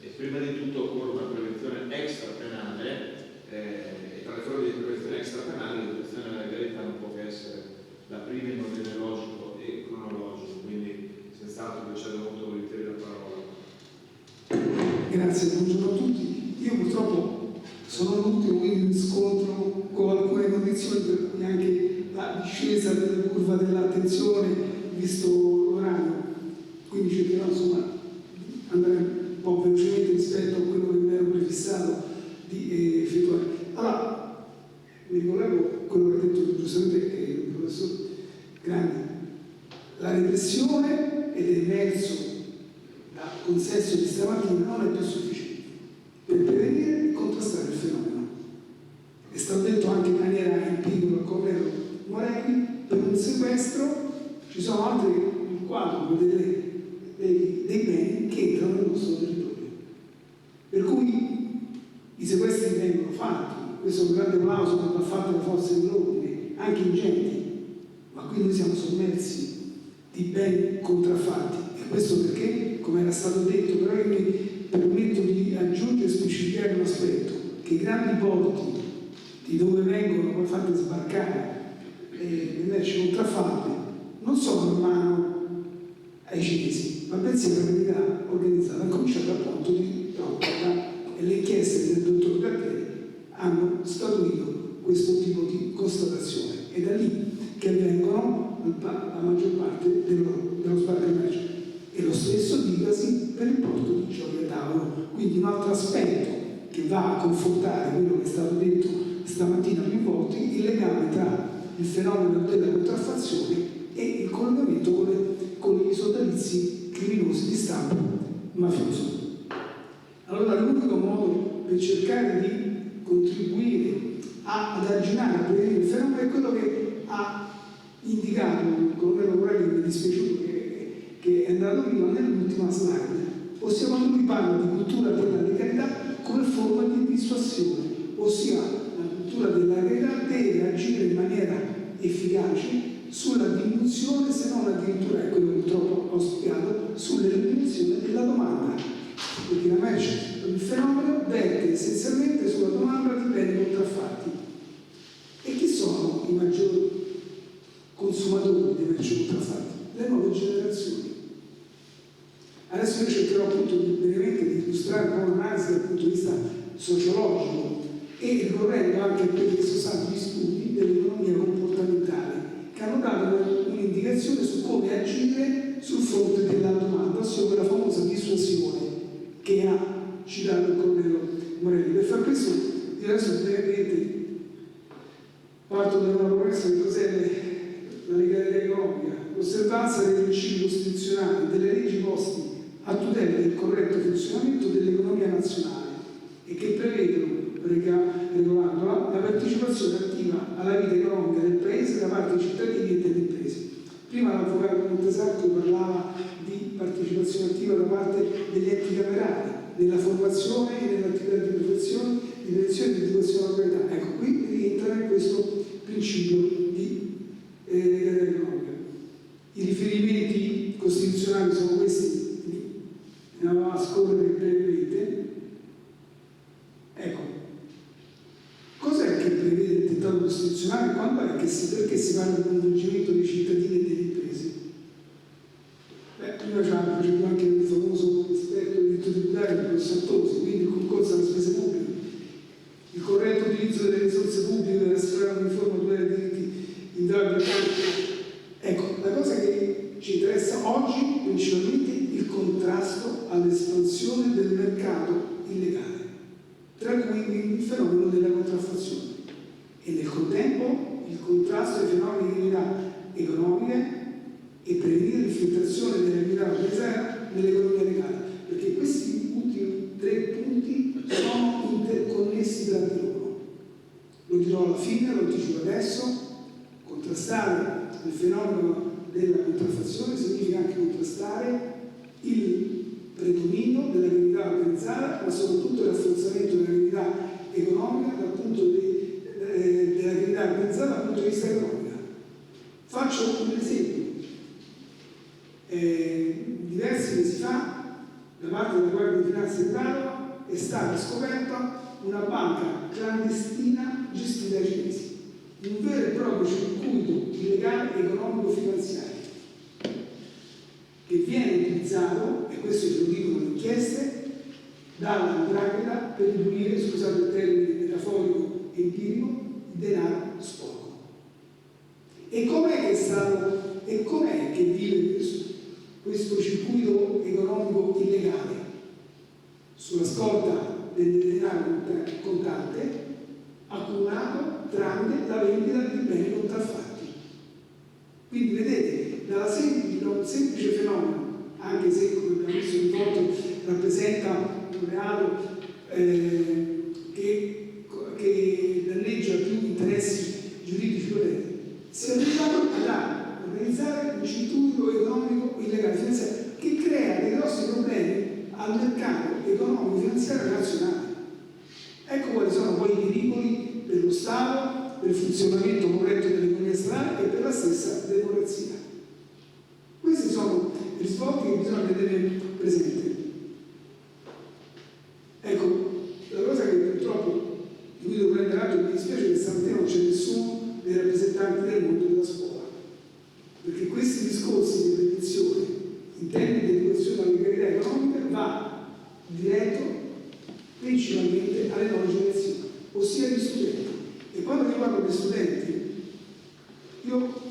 e prima di tutto occorre una prevenzione extrapenale, e tra le forme di prevenzione extrapenale l'educazione alla legalità non può che essere la prima in ordine logico e cronologico, quindi senz'altro vi cedo molto volentieri la parola. Grazie, buongiorno a tutti. Io purtroppo sono l'ultimo, quindi mi scontro con alcune condizioni per cui anche la discesa della curva dell'attenzione, visto l'orario, quindi cercherò insomma di andare un po' velocemente rispetto a quello che mi ero prefissato di effettuare. Allora, mi ricollego a quello che ha detto giustamente il professor Grandi. La repressione, ed è emerso dal consesso di stamattina, non è più sufficiente per prevenire e contrastare il fenomeno. È stato detto anche in maniera empirica, corretta, non sequestro, ci sono altri 4 dei beni che entrano nel nostro territorio. Per cui i sequestri vengono fatti, questo è un grande applauso che va fatto alle forze dell'ordine, anche ingenti, ma qui noi siamo sommersi di beni contraffatti. E questo perché, come era stato detto, però io mi permetto di aggiungere e specificare un aspetto, che i grandi porti di dove vengono poi fatte sbarcare le merci contraffatte non sono in mano ai cinesi, ma bensì alla criminalità organizzata, a cominciare dal ponte di Rotterdam, e le inchieste del dottor Gatteri hanno statuito questo tipo di constatazione. È da lì che avvengono la maggior parte dello sbarco merci. E lo stesso dicasi per il porto di Gioia Tauro. Quindi un altro aspetto che va a confortare quello che è stato detto stamattina più volte, il legame tra il fenomeno della contraffazione e il collegamento con gli sodalizi criminosi di stampo mafioso. Allora l'unico modo per cercare di contribuire ad arginare, a prevenire il fenomeno è quello che ha indicato il colonnello Morelli, che mi è dispiaciuto che è andato via nell'ultima slide, ossia quando lui parla di cultura della legalità come forma di dissuasione, ossia la cultura della legalità deve agire in maniera efficace sulla diminuzione, se non addirittura, è quello che purtroppo ho spiegato, sull'eliminazione della domanda, perché la merce, il fenomeno verte essenzialmente sulla domanda di beni contraffatti. E chi sono i maggiori consumatori di merci contraffatti? Le nuove generazioni. Adesso io cercherò appunto brevemente di illustrare un po' un'analisi dal punto di vista sociologico e ricorrendo anche a quelli che sono stati gli studi dell'economia comportamentale, che hanno dato un'indicazione su come agire sul fronte della domanda, ossia quella famosa dissuasione che ha citato il colonnello Morelli. Per far questo, io adesso brevemente parto da una promessa che cos'è la legalità economica, l'osservanza dei principi costituzionali, delle leggi poste a tutela del corretto funzionamento dell'economia nazionale e che prevedono, regolandola, la partecipazione attiva alla vita economica del Paese da parte dei cittadini e delle imprese. Prima l'avvocato Montesarco parlava di partecipazione attiva da parte degli enti camerali, nella formazione e nell'attività di prevenzione e di educazione alla qualità. Ecco, qui rientra in questo principio di legalità economica. I riferimenti costituzionali sono questi, ne andiamo a scorrere brevemente. Ecco, cos'è che prevede il dettato costituzionale? Quando è che perché si parla di coinvolgimento dei cittadini e delle imprese? Prima facevo anche il famoso esperto di diritto tributario, il professor Tosi, quindi il concorso alle spese pubbliche, il corretto utilizzo delle risorse pubbliche per assicurare uniforme dei diritti in debito. Ecco, la cosa che ci interessa oggi principalmente è il contrasto all'espansione del mercato illegale, tra cui il fenomeno della contraffazione, e nel contempo il contrasto ai fenomeni di criminalità economiche e prevenire l'infiltrazione della criminalità organizzata nell'economia legale, perché questi ultimi 3 punti sono interconnessi tra di loro. Lo dirò alla fine, lo anticipo adesso: contrastare il fenomeno della contraffazione significa anche contrastare il predominio della criminalità organizzata, ma soprattutto il rafforzamento della criminalità economica della criminalità organizzata dal punto di vista economico. Faccio un esempio. Diversi mesi fa, da parte della Guardia di Finanza di Padova, è stata scoperta una banca clandestina gestita dai cinesi, un vero e proprio circuito illegale economico-finanziario che viene utilizzato, e questo ce lo dicono le inchieste, dalla 'ndrangheta per diluire, scusate il termine metaforico e empirico, il denaro sporco. E com'è che vive questo circuito economico illegale? Sulla scorta del denaro contante accumulato tramite la vendita di beni contraffatti. Quindi vedete, da un semplice fenomeno, anche se come abbiamo visto in foto rappresenta un reato che danneggia più interessi giuridici violenti, si è arrivato ad analizzare un circuito economico illegale finanziario che crea dei grossi problemi al mercato economico finanziario nazionale. Ecco quali sono poi i pericoli per lo Stato, per il funzionamento corretto dell'economia statale e per la stessa democrazia. Questi sono i risvolti che bisogna tenere presenti. Ecco, la cosa che purtroppo di cui devo prendere atto, mi dispiace che stamattina non c'è nessuno dei rappresentanti del mondo della scuola, perché questi discorsi di prevenzione in termini di educazione alla legalità economica va diretto principalmente alle nuove generazioni, ossia agli studenti. E quando io parlo di studenti, io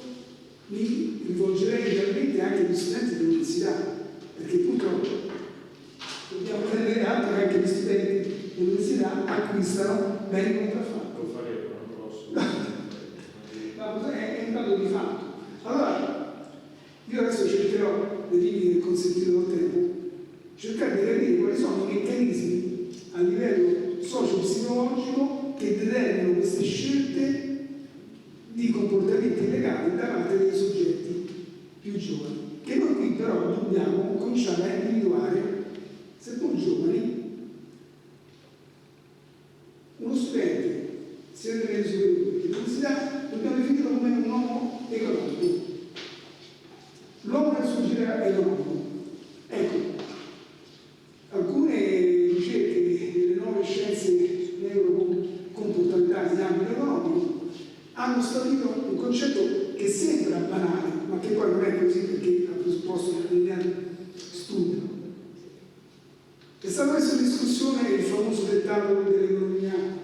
mi rivolgerei realmente anche agli studenti dell'università, perché purtroppo dobbiamo prendere atto che anche gli studenti dell'università acquistano beni contraffatti. Lo faremo l'anno prossimo. Ma è un dato di fatto. Allora, io adesso cercherò, nei limiti che consentito dal tempo, cercare di capire quali sono i meccanismi a livello socio-psicologico che determinano queste scelte di comportamenti illegali da parte dei soggetti più giovani, che noi qui però dobbiamo cominciare a individuare, seppur giovani, uno studente, sia delle superiori che dell'università, dobbiamo definirlo come un uomo economico. L'uomo nel suo giro economico. Ecco, alcune ricerche delle nuove scienze neurocomportamentali in ambito economico hanno stabilito un concetto che sembra banale, ma che poi non è così perché ha presupposto un determinato studio. È stato messo in discussione il famoso dettato dell'economia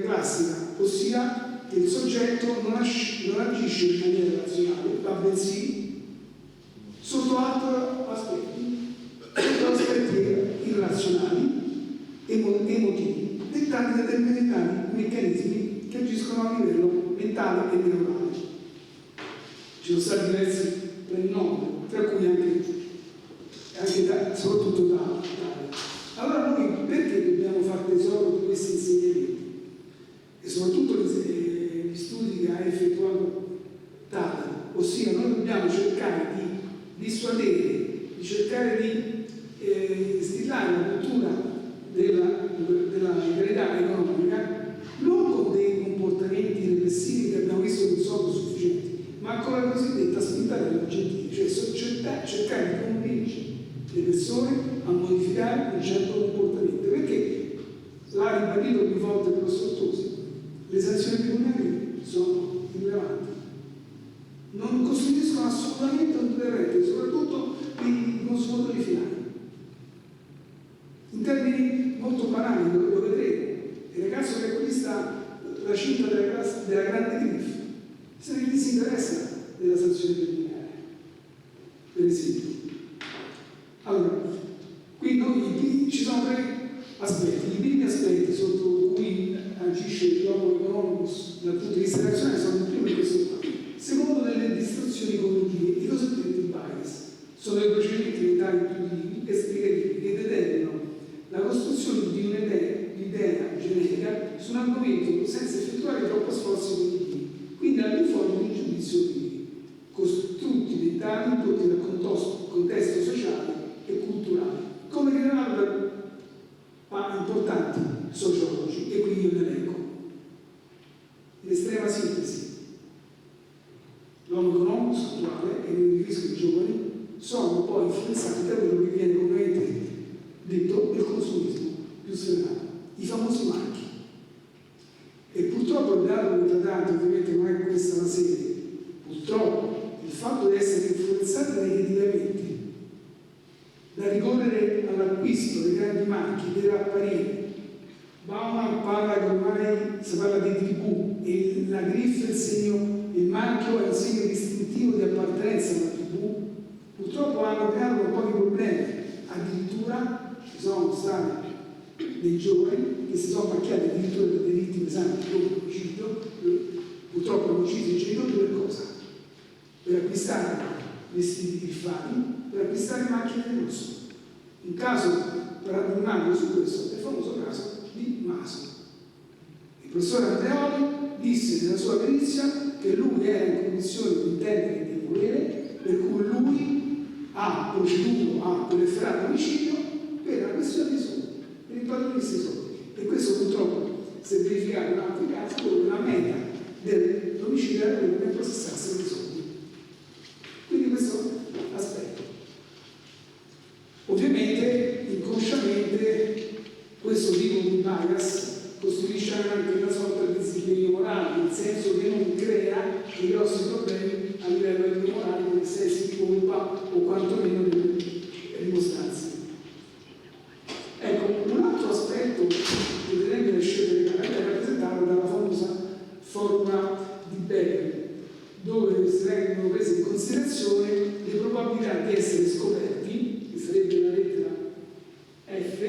classica, ossia che il soggetto non agisce in maniera razionale, ma bensì sotto aspetti irrazionali, emotivi, dettati da determinati meccanismi che agiscono a livello mentale e neurale. Ci sono stati diversi premi Nobel, tra cui anche soprattutto da allora noi perché dobbiamo fare tesoro di questi insegnamenti? E soprattutto gli studi che ha effettuato Tata, ossia noi dobbiamo cercare di dissuadere, di cercare di instillare la cultura della legalità economica non con dei comportamenti repressivi che abbiamo visto che non sono sufficienti, ma con la cosiddetta spintarella oggettiva, cioè cercare di convincere le persone a modificare un certo comportamento, perché l'ha ribadito più volte il professor Tosi, le sanzioni pecuniarie sono irrilevanti, non costituiscono assolutamente un deterrente, soprattutto i consumatori finali. In termini molto banali, lo vedremo, il ragazzo che acquista la cinta della grande griffa, se ne disinteressa della sanzione pecuniaria, per esempio. Allora, qui ci sono tre aspetti. I primi aspetti sotto cui agisce l'uomo economico dal punto di vista nazionale sono il primo e questo qua. Secondo, delle distorsioni cognitive, i cosiddetti bias, sono i procedimenti mentali intuitivi e spiegativi che determinano la costruzione di un'idea generica su un argomento senza effettuare troppo sforzi cognitivi, quindi al di fuori di un giudizio di costrutti mentali indotti dal contesto sociale e culturale, come rilevano importanti sociologi, e qui io ne elenco. In estrema sintesi, l'uomo economico attuale, e mi riferisco ai giovani, sono poi influenzati da quello che viene comunemente detto del consumismo più sfrenato, i famosi marchi. E purtroppo il dato che trattate, ovviamente non è questa la sede, purtroppo il fatto di essere influenzati negativamente da ricorrere all'acquisto dei grandi marchi deve apparire. Bauman parla che ormai si parla di tribù e la griffa, il marchio è un segno distintivo di appartenenza alla tribù. Purtroppo hanno creato pochi problemi, addirittura ci sono stati dei giovani che si sono macchiati addirittura di delitti pesanti come l'omicidio, purtroppo hanno ucciso i genitori per cosa? Per acquistare vestiti griffati, per acquistare macchine di lusso. Un caso paradigmatico su questo è il famoso caso di Maso. Il professor Andreoli disse nella sua perizia che lui era in condizione di intendere volere, per cui lui ha proceduto a quell'efferato omicidio per una questione di soldi, per il padrone di questi soldi. E questo purtroppo si è verificato in altri casi dove la meta dell'omicidio era quello che processasse dei soldi. Quindi questo aspetto. Ovviamente, inconsciamente, questo tipo di bias costituisce anche una sorta di disimpegno morale, nel senso che non crea dei grossi problemi a livello etico morale come sensi di colpa o quantomeno di rimostranza. Ecco, un altro aspetto che delle scelte legali è rappresentato dalla famosa formula di Becker, dove si vengono prese in considerazione le probabilità di essere scoperti, che sarebbe la lettera F,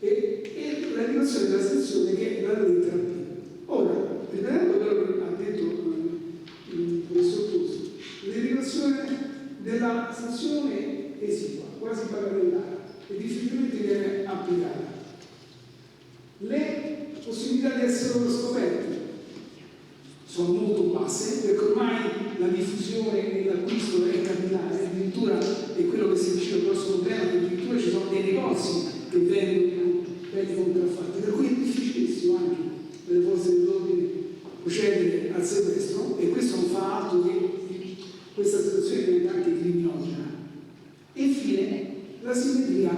e la derivazione della sanzione che è la lettera B. Ora, riprendendo quello che ha detto il professor Tosi, la derivazione della sanzione esigua, quasi parallelare, e difficilmente viene applicata. Le possibilità di essere scoperti sono molto basse, perché ormai la diffusione e l'acquisto è capillare, addirittura è quello che si dice il prossimo tema, che addirittura ci sono dei negozi che vendono beni contraffatti, per cui è difficilissimo anche per le forze dell'ordine procedere al sequestro, e questo non fa altro che questa situazione diventa anche criminogena. E infine la simmetria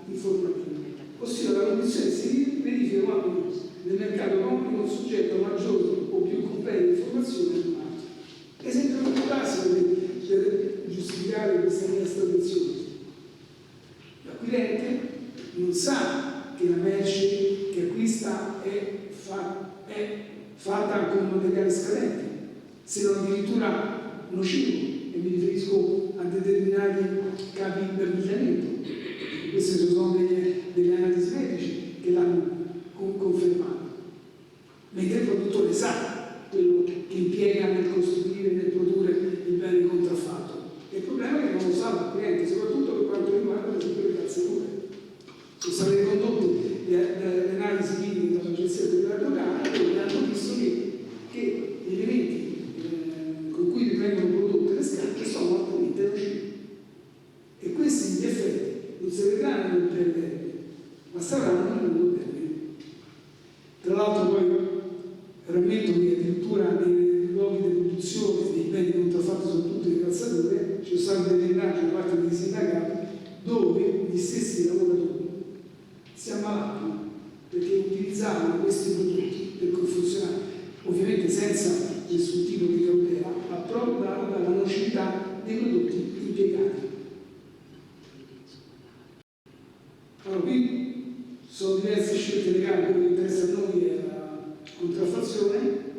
informativa, ossia la condizione si verifica quando nel mercato economico un soggetto maggiore o più completa informazione di un altro. Esempio molto classico per giustificare questa mia strategione. L'acquirente non sa che la merce che acquista è fatta con materiale scadente, se non addirittura nocivo, e mi riferisco a determinati capi di abbigliamento. Queste sono delle analisi medici che l'hanno confermato. Mentre il produttore sa quello che impiega nel costruire e nel produrre il bene contraffatto. E il problema è che non lo sa l'acquirente, soprattutto per quanto riguarda per esempio le calzature. Sono state condotte le analisi cliniche dall'Agenzia della Dogana e hanno visto che gli elementi con cui vengono prodotte le scarpe sono altamente nocivi. E questi effetti non si vedranno nel breve termine, ma saranno nel lungo termine. Tra l'altro poi rammento che addirittura nei luoghi di produzione dei beni contraffatti, soprattutto le calzature, ci sono state delle indagini da parte dei sindacati dove gli stessi lavoratori si ammalavano perché utilizzavano questi prodotti per confezionare, ovviamente senza nessun tipo di cautela, ma proprio dalla nocività dei prodotti impiegati. Allora, qui sono diverse scelte legali, quello che interessa a noi è la contraffazione.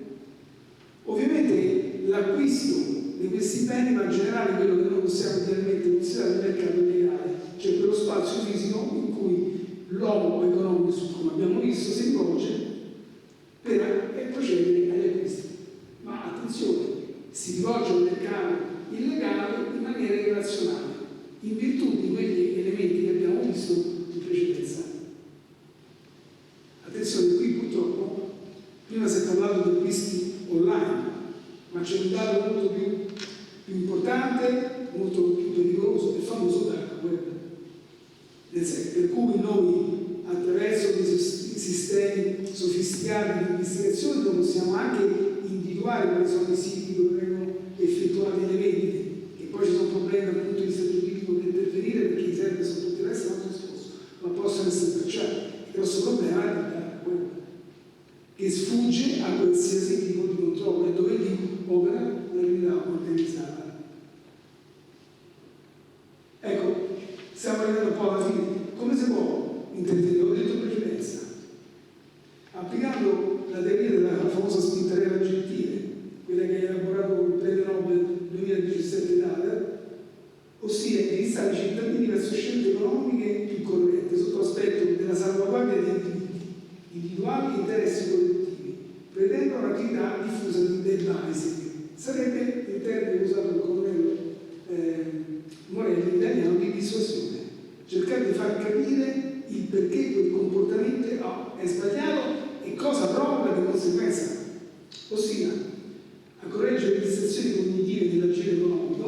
Ovviamente l'acquisto di questi beni, ma in generale quello che noi possiamo idealmente considerare il mercato legale, cioè quello spazio fisico in cui l'uomo economico, come abbiamo visto, si rivolge per procedere agli acquisti. Ma attenzione, si rivolge al mercato illegale in maniera irrazionale, in virtù di quegli elementi che abbiamo visto in precedenza. Attenzione, qui purtroppo, prima si è parlato di acquisti online, ma c'è un dato molto più importante, molto più pericoloso, il famoso dark web. Per cui noi, attraverso dei sistemi sofisticati di investigazione, possiamo anche individuare quali sono i siti dove vengono effettuate le vendite, e poi ci sono problemi dal punto di vista giuridico di intervenire perché i server sono tutti resti non esposti, ma possono essere tracciati. Il grosso problema è il dark web, che sfugge a qualsiasi tipo di controllo e dove lì opera la criminalità organizzata. Ecco, stiamo arrivando un po' alla fine. Come si può intervenire? Ho detto in precedenza, applicando la teoria della famosa spintarella gentile, quella che ha elaborato il premio Nobel 2017 Thaler, ossia indirizzare i cittadini verso scelte economiche più corrette sotto l'aspetto della salvaguardia dei diritti individuali e interessi collettivi, prevedendo un'attività diffusa di debasing. Sarebbe il termine usato dal colonnello Morelli in italiano di dissuasione, cercare di far capire il perché quel comportamento è sbagliato e cosa provoca di conseguenza, ossia a correggere le distrazioni cognitive dell'agire economico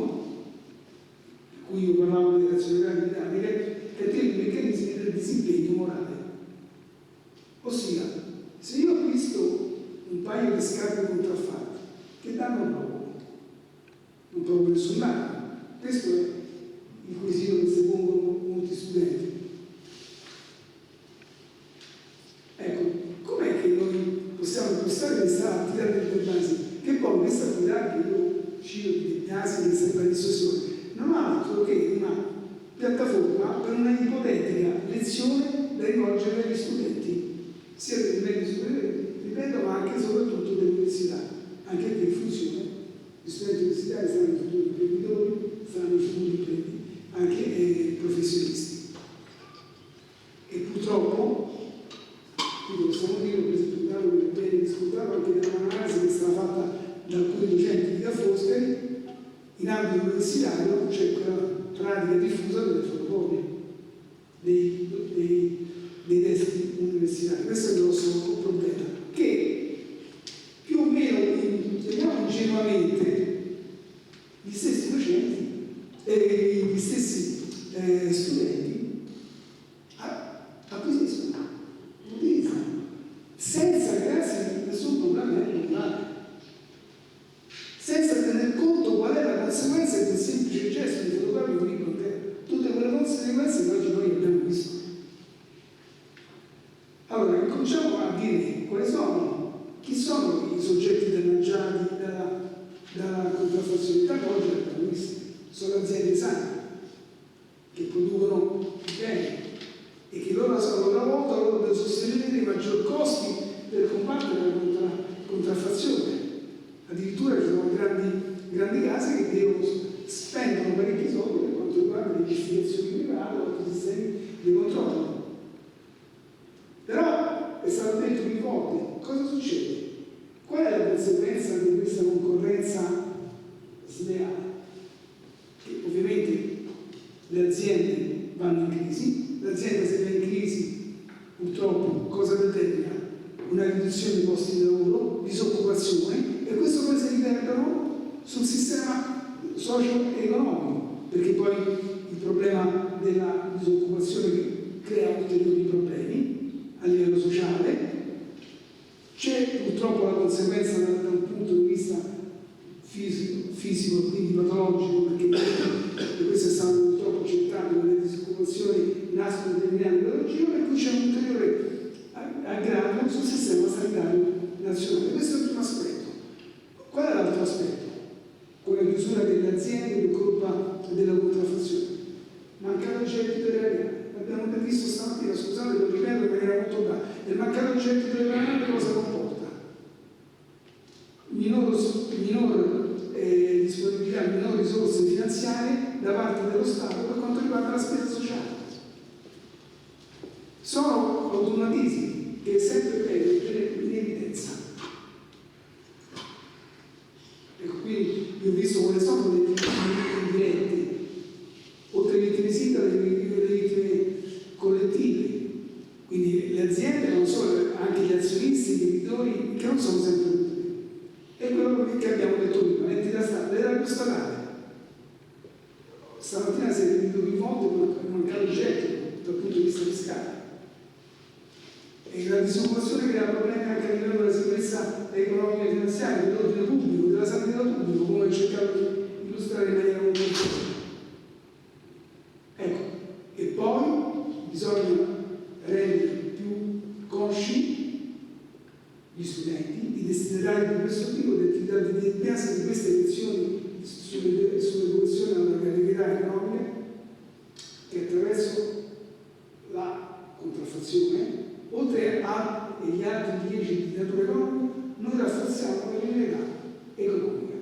paio di scarpe contraffatti che danno poco, non proprio nessun danno. Questo è il quesito che si pongono molti studenti. Ecco, com'è che noi possiamo impostare questa attività delle basi? Che poi questa attività che io cito di basi che sembra di sessione non ha altro che una piattaforma per una ipotetica lezione da rivolgere agli studenti, sia dei medi superiori, ripeto, ma anche e soprattutto dell'università, anche perché funziona. Gli studenti universitari saranno i futuri imprenditori, saranno i futuri anche professionisti. E purtroppo, quindi possiamo dire, per esempio, un dato che viene riscontrato anche da un'analisi che è stata fatta da alcuni docenti di Ca' Foscari, in ambito universitario c'è quella pratica diffusa delle fotocopie dei testi universitari. Questo è il grosso problema, che più o meno, diciamo ingenuamente, gli stessi docenti e gli stessi studenti acquisiscono, utilizzano, senza crearsi nessun problema culturale, senza tener conto qual è la conseguenza di quel semplice gesto di fotografare un libro intero. Tutte quelle conseguenze che oggi noi abbiamo visto. Allora, cominciamo a dire chi sono i soggetti danneggiati dalla contraffazione. Oggi l'abbiamo visto, sono aziende sane che producono bene e che loro a loro volta devono sostenere i maggiori costi per combattere la contraffazione. Addirittura ci sono grandi case che spendono parecchi soldi per quanto riguarda le investigazioni private o altri sistemi di controllo. Però è stato detto più volte, cosa succede? Qual è la conseguenza di questa concorrenza sleale? Che ovviamente le aziende vanno in crisi, l'azienda se va in crisi purtroppo cosa determina? Una riduzione dei posti di lavoro, disoccupazione, e questo poi si riperdono sul sistema socio-economico, perché poi il problema della disoccupazione crea ulteriori problemi a livello sociale. C'è purtroppo la conseguenza da un punto di vista fisico e quindi patologico, perché questo è stato purtroppo accettato, che le disoccupazioni nascono determinate patologie, per cui c'è un ulteriore aggravio sul sistema sanitario nazionale. Questo è il primo aspetto. Qual è l'altro aspetto? Con la chiusura delle aziende per colpa della contraffazione. Mancato gettito erariale. L'abbiamo visto stamattina, scusate, lo ripeto in maniera molto brava. Il mancato gettito erariale cosa comporta? Minor disponibilità, minori risorse finanziarie da parte dello Stato per quanto riguarda la spesa sociale. Sono automatismi che è sempre meglio in evidenza. Ecco, quindi io ho visto quali sono le vittime indirette, oltre alle vittime singole, le vittime collettive. Quindi le aziende non solo, anche gli azionisti, i creditori, che non sono sempre utili. E quello che abbiamo detto prima, l'entità statale, l'erario statale. Stamattina si è ripetuto più volte per mancato gettito dal punto di vista fiscale. E la disoccupazione crea problemi anche a livello della sicurezza economica e finanziaria, dell'ordine pubblico, della sanità pubblica, come ho cercato di illustrare in maniera molto chiara. Ecco, e poi bisogna rendere più consci gli studenti, i destinatari di questo tipo di attività di DPS, di queste lezioni sull'educazione alla creatività economica, che attraverso la contraffazione, oltre agli altri 10 di natura economica, noi rafforziamo la criminalità economica.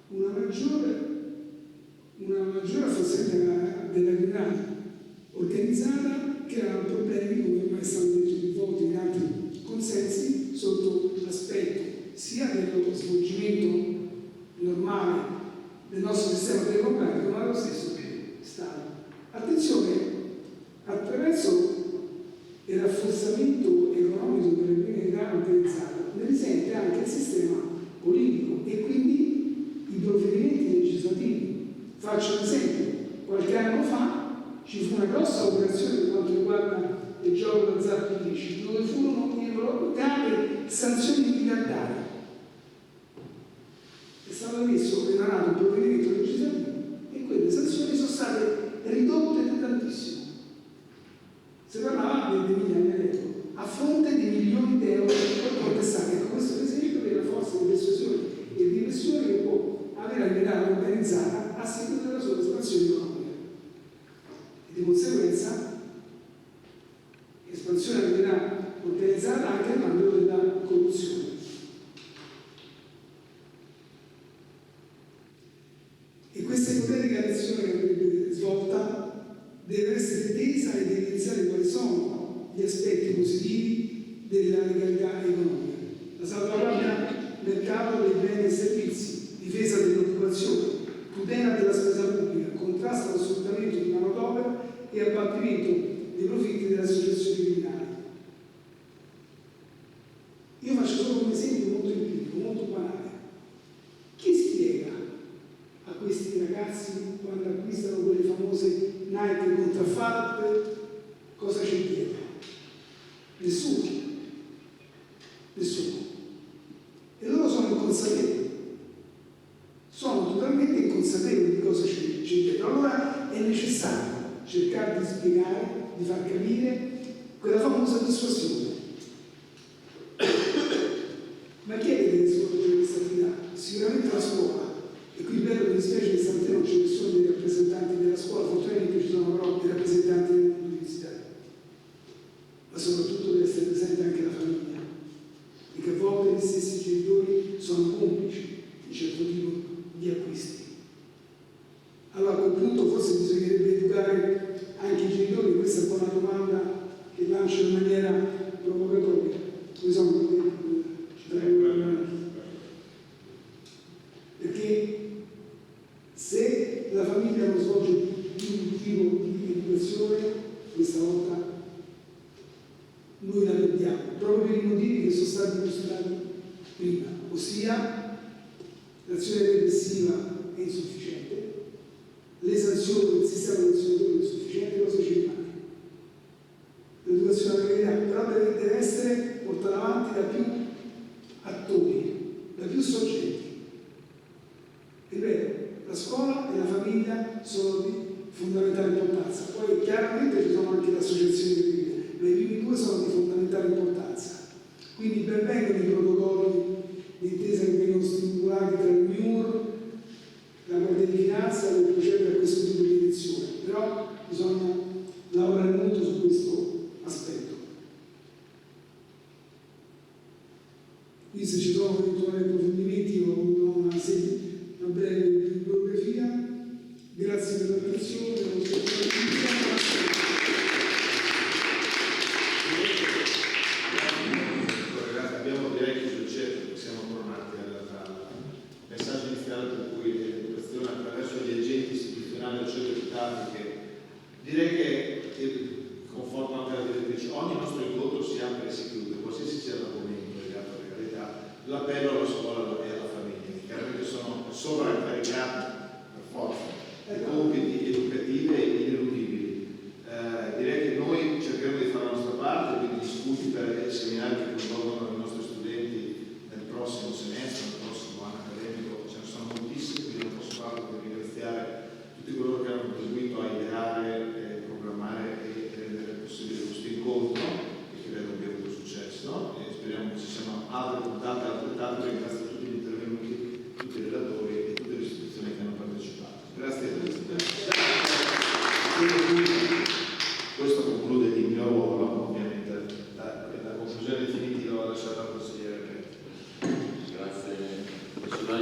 Una maggiore rafforzamento della criminalità organizzata crea problemi, come ormai è stato detto più volte in altri consensi, sotto l'aspetto sia dello svolgimento normale del nostro sistema democratico, ma allo stesso Stato. Attenzione, attraverso il rafforzamento economico della criminalità organizzata ne risente anche il sistema politico e quindi i provvedimenti legislativi. Faccio un esempio: qualche anno fa ci fu una grossa operazione per quanto riguarda il gioco d'azzardo illecito, dove dove furono irrogate sanzioni miliardarie. È stato emanato un provvedimento legislativo e quelle sanzioni sono state ridotte di tantissimo. Si parlava di migliaia di euro a fronte di milioni di euro contestati. Ecco, questo è l'esempio della forza di persuasione e di pressione che può avere l'unità organizzata a seguito della sua espansione economica. E di conseguenza espansione dell'unità organizzata anche nell'ambito della corruzione. E questa ipotetica lezione che avrebbe svolta deve essere tesa ed evidenziare quali sono gli aspetti positivi della legalità economica. La salvaguardia del mercato dei beni e servizi, difesa dell'occupazione, tutela della spesa pubblica, contrasto allo sfruttamento di manodopera e abbattimento dei profitti delle associazioni criminali. Io faccio solo un esempio molto empirico, molto banale. Chi spiega a questi ragazzi quando acquistano quelle famose Nike contraffatte cosa c'è dietro? Nessuno. Nessuno. E loro sono inconsapevoli. Sono totalmente inconsapevoli di cosa c'è dietro. Allora è necessario cercare di spiegare, di far capire quella famosa dissuasione. Ma chi è che deve svolgere questa attività? Sicuramente la scuola. E qui bello mi dispiace che stamattina non ci sono dei rappresentanti della scuola, fortunatamente ci sono però dei rappresentanti del mondo universitario. Ma soprattutto deve essere presente anche la famiglia, perché a volte gli stessi genitori sono complici di certo tipo di acquisti. Allora a quel punto forse bisognerebbe educare anche i genitori, questa è una buona domanda che lancio in maniera provocatoria. Perché se la famiglia non svolge più un tipo di educazione, questa volta noi la perdiamo, proprio per i motivi che sono stati illustrati prima, ossia l'azione repressiva è insufficiente, le sanzioni, il sistema di sanzioni è insufficiente, cosa ci rimane? L'educazione alla legalità, però deve essere portata avanti da più attori, da più soggetti. Ripeto, la scuola e la famiglia sono di fondamentale importanza, poi chiaramente ci sono anche le associazioni di famiglia, ma i primi due sono di fondamentale importanza. Quindi ben vengano i protocolli di intesa che vengono stipulati tra il MIUR, la Guardia di Finanza per procedere a questo tipo di elezione, però bisogna lavorare molto su questo aspetto. Qui se ci sono eventuali approfondimenti o una breve bibliografia. Grazie per l'attenzione. Abbiamo direi chiuso il cerchio, siamo tornati al messaggio iniziale per cui l'educazione attraverso gli agenti istituzionali o citati, che direi che conforta anche la direttrice. Ogni nostro incontro si apre e si chiude, qualsiasi sia l'argomento legato alla legalità, l'appello alla scuola e alla famiglia, che chiaramente sono sovraincaricati per forza di compiti educativi e ineludibili. Direi che noi cercheremo di fare la nostra parte, quindi gli spunti per i seminari che coinvolgono i nostri studenti nel prossimo semestre, nel prossimo anno accademico, ce ne sono moltissimi, quindi non posso farlo per ringraziare tutti coloro che hanno contribuito a ideare, programmare e rendere possibile questo incontro, che credo abbia avuto successo, e speriamo che ci siano altre puntate altrettanto. Ringrazio tutti gli intervenuti, tutti i relatori e tutte le istituzioni che hanno partecipato. Grazie a tutti. Questo conclude il mio ruolo, ovviamente la conclusione definitiva va lasciata al consigliere. Grazie.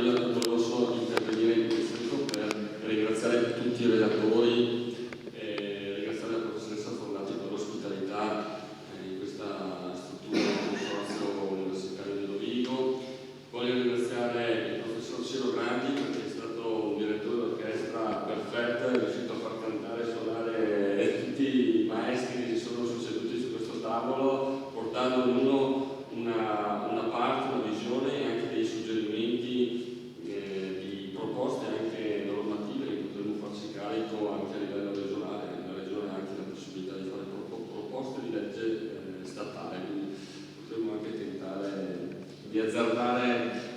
Io volevo solo intervenire in questo tempo per ringraziare tutti i relatori e ringraziare la professoressa Fornaci per l'ospitalità in questa struttura del consorzio universitario di Rovigo. Voglio ringraziare il professor Ciro Grandi perché è stato un direttore d'orchestra perfetto, è riuscito a far cantare e suonare tutti i maestri che si sono succeduti su questo tavolo, portando ognuno una parte, una visione e anche dei suggerimenti di azzardare